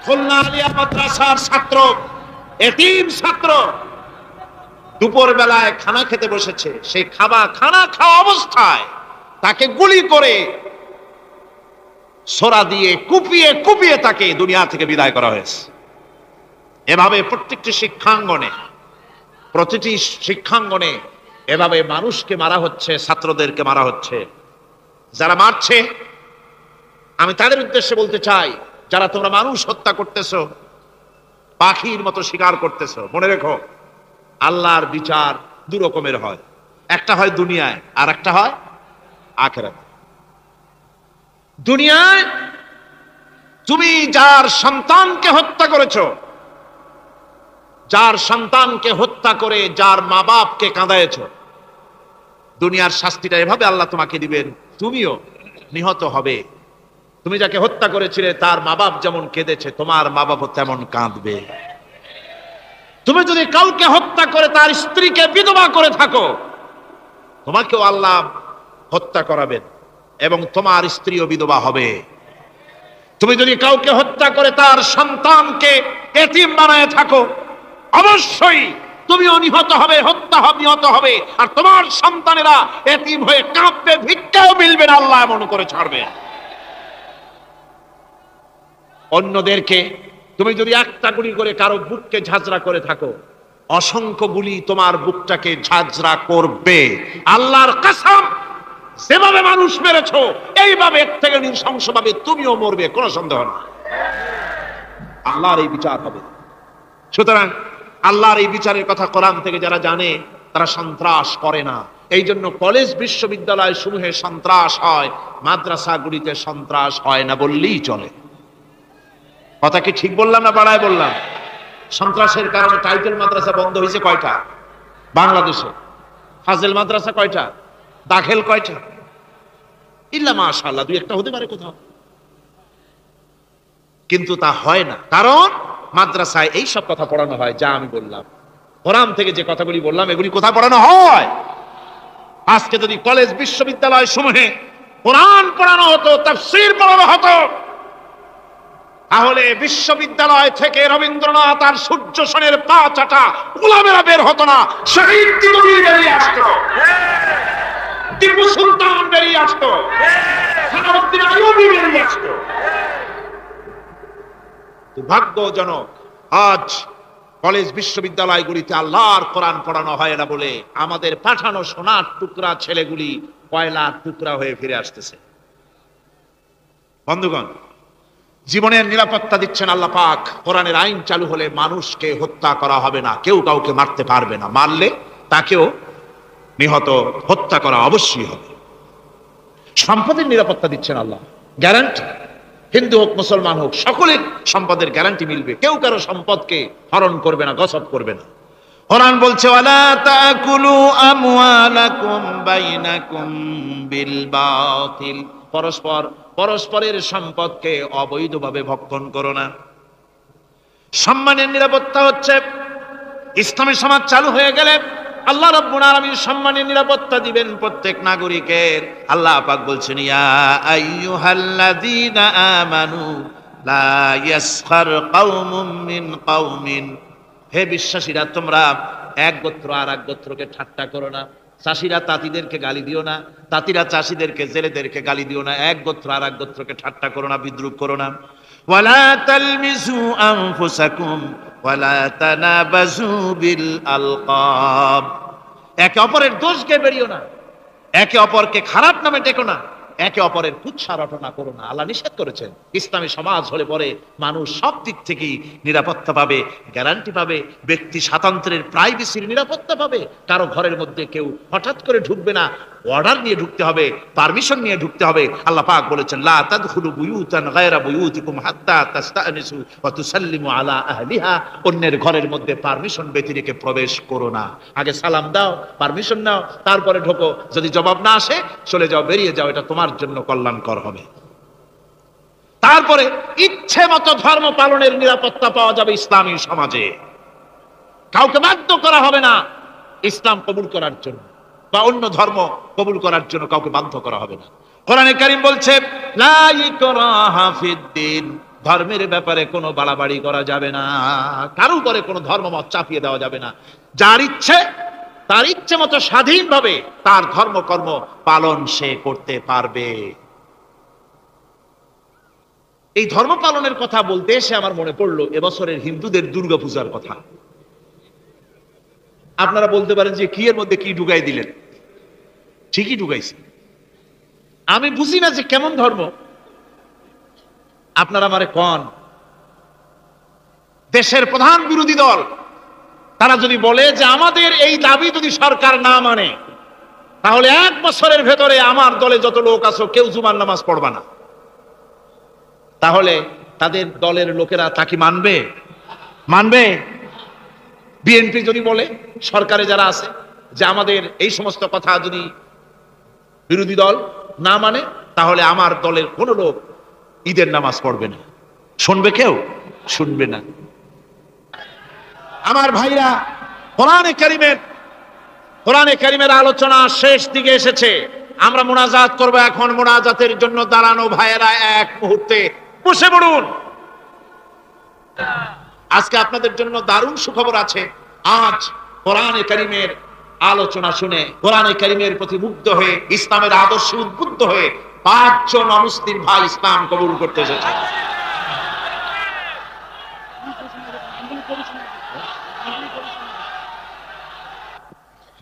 খুলনা আলিয়া মাদ্রাসার ছাত্র, এতিম ছাত্র, দুপুর বেলায় খানা খেতে বসেছে। সেই খানা খাওয়া অবস্থায় তাকে গুলি করে ছোরা দিয়ে কুপিয়ে কুপিয়ে তাকে দুনিয়া থেকে বিদায় করা হয়েছে। এভাবে প্রতিটি শিক্ষাঙ্গনে এভাবে মানুষকে মারা হচ্ছে, ছাত্রদেরকে মারা হচ্ছে। যারা মারছে, আমি তাদের উদ্দেশ্যে বলতে চাই, যারা তোমরা মানুষ হত্যা করতেছো, পাখির মতো শিকার করতেছো, মনে রেখো আল্লাহর বিচার দু রকমের হয়। একটা হয় দুনিয়ায়, আর একটা হয় আখিরাতে। দুনিয়ায় তুমি যার সন্তানকে হত্যা করেছো, যার সন্তানকে হত্যা করে যার মা বাপকে কাঁদায়েছো, দুনিয়ার শাস্তিটা এভাবে আল্লাহ তোমাকে দিবেন, তুমিও নিহত হবে। তুমি যাকে হত্যা করেছিলে তার মা বাপ যেমন কেঁদেছে, তোমার মা বাপও তেমন কাঁদবে। তুমি যদি কাউকে হত্যা করে তার স্ত্রীকে বিধবা করে থাকো, তোমাকেও আল্লাহ হত্যা করাবেন এবং তোমার স্ত্রীও বিধবা হবে। তুমি যদি কাউকে হত্যা করে তার সন্তানকে এতিম বানায় থাকো, অবশ্যই তুমিও নিহত হবে, নিহত হবে, আর তোমার সন্তানেরা এতিম হয়ে কাঁদবে, ভিক্ষাও মিলবে না, আল্লাহ এমন করে ছাড়বে। অন্যদেরকে তুমি যদি একটা গুলি করে কারো বুককে ঝাঁঝরা করে থাকো, অসংখ্য গুলি তোমার বুকটাকে ঝাঁঝরা করবে। আল্লাহর কসম, যেভাবে মানুষ মেরেছো এইভাবে এর থেকে নৃশংসভাবে তুমিও মরবে, কোনো সন্দেহ না। আল্লাহর এই বিচার হবে। সুতরাং আল্লাহর এই বিচারের কথা কোরআন থেকে যারা জানে তারা সন্ত্রাস করে না। এই জন্য কলেজ বিশ্ববিদ্যালয় সমূহে সন্ত্রাস হয়, মাদ্রাসাগুলিতে সন্ত্রাস হয় না বললেই চলে। কথা কি ঠিক বললাম না বাড়ায় বললাম? সন্ত্রাসের কারণে টাইটেল মাদ্রাসা বন্ধ হয়েছে কয়টা বাংলাদেশে? ফাজিল মাদ্রাসা কয়টা? দাখিল কয়টা? ইল্লা মাশাআল্লাহ দুই একটা হতে পারে কোথাও, কিন্তু তা হয় না। কারণ মাদ্রাসায় এই সব কথা পড়ানো হয় যা আমি বললাম। কোরআন থেকে যে কথাগুলি বললাম এগুলি কোথায় পড়ানো হয়? আজকে যদি কলেজ বিশ্ববিদ্যালয় সমূহে কোরআন পড়ানো হতো, তাফসীর পড়ানো হতো, তাহলে বিশ্ববিদ্যালয় থেকে রবীন্দ্রনাথ আর সূর্য সেনের পা চাটা গোলামেরা বের হতো না, শহীদ তিতুমির বেরিয়ে আসতো, টিপু সুলতান বেরিয়ে আসতো, সালাউদ্দিন আইয়ুবী বেরিয়ে আসতো। দুর্ভাগ্যজনক আজ কলেজ বিশ্ববিদ্যালয়গুলিতে আল্লাহর কোরআন পড়ানো হয় না বলে আমাদের পাঠানো সোনার টুকরা ছেলেগুলি কয়লার টুকরা হয়ে ফিরে আসতেছে। বন্ধুগণ, জীবনের নিরাপত্তা দিচ্ছেন আল্লাহ পাক। কোরআনের আইন চালু হলে মানুষকে হত্যা করা হবে না, কেউ কাউকে মারতে পারবে না, মারলে তাকেও নিহত হত্যা করা অবশ্যই হবে। সম্পদের নিরাপত্তা দিচ্ছেন আল্লাহ, গ্যারান্টি। হিন্দু হোক মুসলমান হোক সকলের সম্পদের গ্যারান্টি মিলবে, কেউ কারো সম্পদকে হরণ করবে না, গসব করবে না। কোরআন বলছে ওয়ালা তাকুলু আমওয়ালাকুম বাইনাকুম বিল বাতিল, পরস্পরের সম্পদকে অবৈধভাবে ভক্ষণ করো না। সম্মানের নিরাপত্তা হচ্ছে ইসলামী সমাজ চালু হয়ে গেলে আল্লাহ রাব্বুল আলামিন সম্মানের নিরাপত্তা দিবেন প্রত্যেক নাগরিকের। আল্লাহ পাক বলছেন ইয়া আইয়ুহাল্লাযীনা আমানু লা ইয়াসখার কওমুম মিন কওমিন, হে বিশ্বাসীরা তোমরা এক গোত্র আর এক গোত্রকে ঠাট্টা করো না। চাষিরা তাঁতিদেরকে গালি দিও না, তাঁতিরা চাষিদেরকে, জেলেদেরকে গালি দিও না। এক গোত্র আর এক গোত্রকে ঠাট্টা করো না, বিদ্রুপ করো না। ওয়ালা তালমিজু আনফুসাকুম ওয়ালা তানাবাজু বিল আলকাব, একে অপরের দোষকে বেরিও না, একে অপরকে খারাপ নামে ডেকো না, একে অপরের কুৎসা রটনা করো না। আল্লাহ নিষেধ করেছেন। ইসলামী সমাজ হলে পরে মানুষ সব দিক থেকেই নিরাপত্তা পাবে, গ্যারান্টি পাবে, ব্যক্তি স্বাতন্ত্র্যের প্রাইভেসির নিরাপত্তা পাবে। কারো ঘরের মধ্যে কেউ হঠাৎ করে ঢুকবে না, অর্ডার নিয়ে ঢুকতে হবে, পারমিশন নিয়ে ঢুকতে হবে। আল্লাহ পাক বলেছেন লা তাদখুলু বুয়ুতান গায়রা বুয়ুতিকুম হাত্তা তাস্তানিসু ওয়া তুসাল্লিমু আলা আহলিহা, অন্যের ঘরের মধ্যে পারমিশন ব্যতি রেখে প্রবেশ করো না। আগে সালাম দাও, পারমিশন নাও, তারপরে ঢোকো। যদি জবাব না আসে চলে যাও, বেরিয়ে যাও, এটা তোমার জন্য কল্যাণকর হবে। তারপরে ইচ্ছে মতো ধর্ম পালনের নিরাপত্তা পাওয়া যাবে ইসলামী সমাজে। কাউকে বাধ্য করা হবে না ইসলাম কবুল করার জন্য, বা অন্য ধর্ম কবুল করার জন্য কাউকে বাধ্য করা হবে না। কোরআনে কারীম বলছে লা ইকরাহা ফিদ্দিন, ধর্মের ব্যাপারে কোনো বাড়াবাড়ি করা যাবে না, কারো উপরে কোনো ধর্মমত চাপিয়ে দেওয়া যাবে না। যার ইচ্ছে তার ইচ্ছে মতো স্বাধীনভাবে তার ধর্মকর্ম পালন সে করতে পারবে। এই ধর্ম পালনের কথা বলতে এসে আমার মনে পড়লো এবছরের হিন্দুদের দুর্গাপূজার কথা। আপনারা বলতে পারেন যে কি এর মধ্যে কি ঢুকাই দিলেন? ঠিকই ঢুকাইছি। আমি বুঝি না যে কেমন ধর্ম। আপনারা আমারে কন, দেশের প্রধান বিরোধী দল তারা যদি বলে যে আমাদের এই দাবি যদি সরকার না মানে তাহলে 1 বছরের ভেতরে আমার দলে যত লোক আছো কেউ জুমার নামাজ পড়বা না, তাহলে তাদের দলের লোকেরা তা কি মানবে? মানবে? বিএনপি যদি বলে, সরকারে যারা আছে, যে আমাদের এই সমস্ত কথা যদি বিরোধী দল না মানে তাহলে আমার দলের কোন লোক ঈদের নামাজ পড়বে না, শুনবে কেউ? শুনবে না। আমার ভাইরা, কোরআনে কারীমের আলোচনা শেষ দিকে এসেছে। আমরা মুনাজাত করব এখন। মুনাজাতের জন্য দাঁড়ানো ভাইয়েরা এক মুহূর্তে বসে পড়ুন। আজকে আপনাদের জন্য দারুণ সুখবর আছে। আজ কোরআনে কারীমের আলোচনা শুনে, কোরআনে কারীমের প্রতি মুগ্ধ হয়ে, ইসলামের আদর্শে উদ্বুদ্ধ হয়ে 5 জন অমুসলিম ভাই ইসলাম কবুল করতে এসেছে।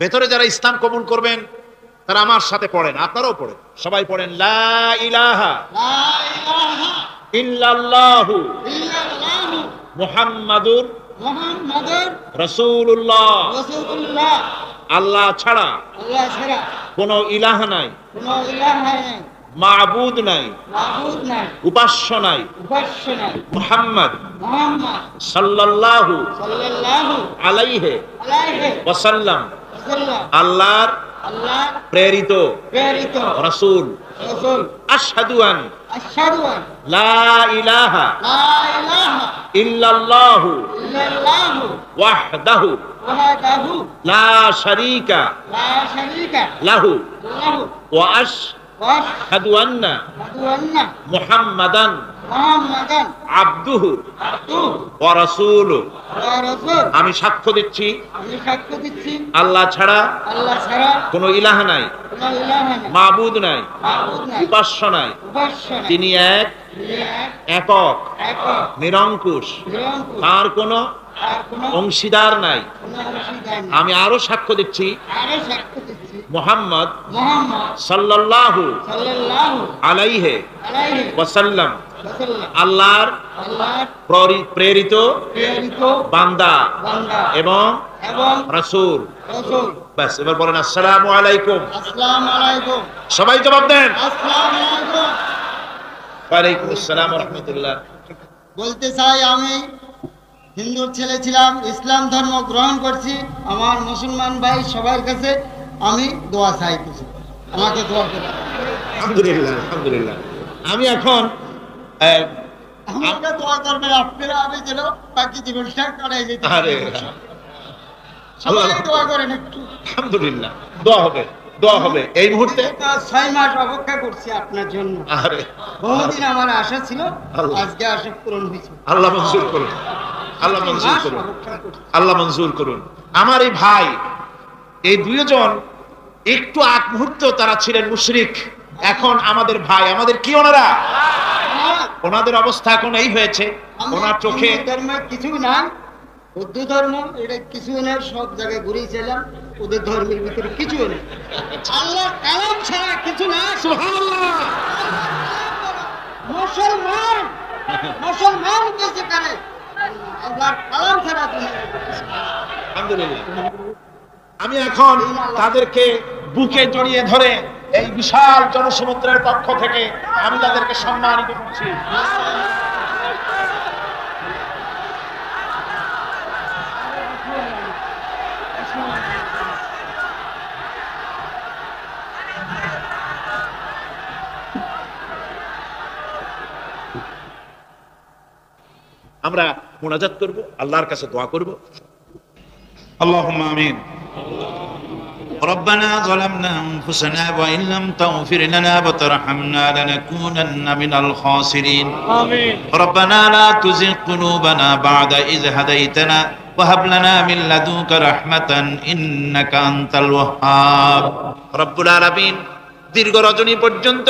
ভেতরে যারা ইসলাম কবুল করবেন তারা আমার সাথে পড়েন, আপনারাও পড়েন, সবাই পড়েন লা ইলাহা ইল্লাল্লাহু মুহাম্মাদুর রাসূলুল্লাহ। আল্লাহ ছাড়া কোনো ইলাহ নাই, মাবুদ নাই, উপাস্য নাই। মুহাম্মদ সাল্লাল্লাহু আলাইহি ওয়াসাল্লাম আল্লাহর প্রেরিত রাসূল। আশহাদু আন লা ইলাহা ইল্লাল্লাহু ওয়াহদাহু লা শারীকা লাহু ওয়া আশহাদু আন্না মুহাম্মাদান আবদুহু ওয়া রাসূলুহু। আমি সাক্ষ্য দিচ্ছি আল্লাহ ছাড়া কোনো ইলাহ নাই, মাবুদ নাই, উপাস্য নাই। তিনি এক, একক, নিরঙ্কুশ, তার কোনো অংশীদার নাই। আমি আরো সাক্ষ্য দিচ্ছি মুহাম্মদ সাল্লাল্লাহু আলাইহি ওয়াসাল্লাম আল্লাহর প্রেরিত বান্দা এবং রাসূল। বাস, এবার বলেন আসসালামু আলাইকুম। সবাই জবাব দেন। ওয়ালাইকুম আসসালাম ওয়া রাহমাতুল্লাহ।
বলতে চাই, আমি হিন্দুর ছেলে ছিলাম, ইসলাম ধর্ম গ্রহণ করছি। আমার মুসলমান ভাই সবার কাছে আমি দোয়া চাই, কিছু আমাকে দোয়া করুন।
আলহামদুলিল্লাহ, আলহামদুলিল্লাহ। আমি এখন
আমাকে দোয়া করবেন আপনারা, আমি যেন বাকি জীবনটা কাটাই যেতে পারি। সবাই দোয়া করেন একটু।
আলহামদুলিল্লাহ, দোয়া হবে, দোয়া হবে। এই মুহূর্তে
6 মাস অপেক্ষা করছি আপনার জন্য। বহুদিন আমার আশা ছিল, আজকে আশা পূরণ হয়েছে।
আল্লাহ মঞ্জুর করুন, আল্লাহ মঞ্জুর করুন, আল্লাহ মঞ্জুর করুন। আমার এই ভাই, এই দুইজন একটু আগ মুহূর্ত তারা ছিলেন মুশরিক, এখন আমাদের ভাই। আমাদের কি ওনারা? ওনাদের অবস্থা এখন এই হয়েছে, ওনার চোখে
ধর্মের কিছু নাই, বৌদ্ধ ধর্ম এটা কিছু নেই, সব জায়গায় ঘুরিয়েছিলাম, ওদের ধর্মের ভিতরে কিছু নেই, আল্লাহ কালাম ছাড়া কিছু না। সুবহানাল্লাহ। মুসলমান মুসলমান কেসে করে আল্লাহ কালাম ছাড়া।
আলহামদুলিল্লাহ। আমি এখন তাদেরকে বুকে জড়িয়ে ধরে এই বিশাল জনসমুদ্রের পক্ষ থেকে আমি তাদেরকে সম্মানিত করছি। আমরা মুনাজাত করব, আল্লাহর কাছে দোয়া করব। আল্লাহুম্মা আমিন। ربنا ظلمنا أنفسنا وإن لم تغفر لنا وترحمنا لنكونن من الخاسرين. آمين. ربنا لا تزغ قلوبنا بعد إذ هديتنا وهب لنا من لدنك رحمة إنك أنت الوهاب. رب العالمين, দীর্ঘ রজনী পর্যন্ত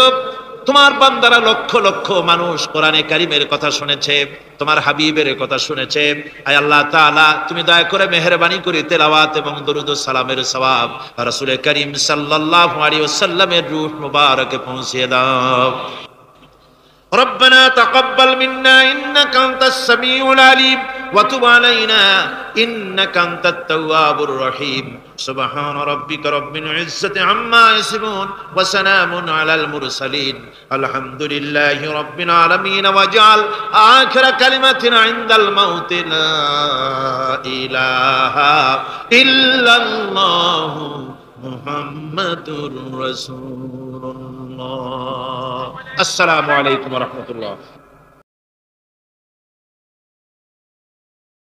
তোমার বান্দারা লক্ষ লক্ষ মানুষ কোরআনে কারীমের কথা শুনেছে, তোমার হাবিবের কথা শুনেছে। আয় আল্লাহ তাআলা, তুমি দয়া করে মেহেরবানি করে তেলাওয়াত এবং দরুদ ও সালামের সওয়াব রাসূল করিম সাল্লাল্লাহু আলাইহি ওয়াসাল্লামের রূহ মুবারকে পৌঁছিয়ে দাও। ربنا تقبل منا إنك أنت السميع العليم وتب علينا إنك أنت التواب الرحيم. سبحان ربك رب العزة عما يصفون وسلام على المرسلين الحمد لله رب العالمين. واجعل آخر كلمة عند الموت لا إله إلا الله محمد رسول الله. السلام عليكم ورحمة الله.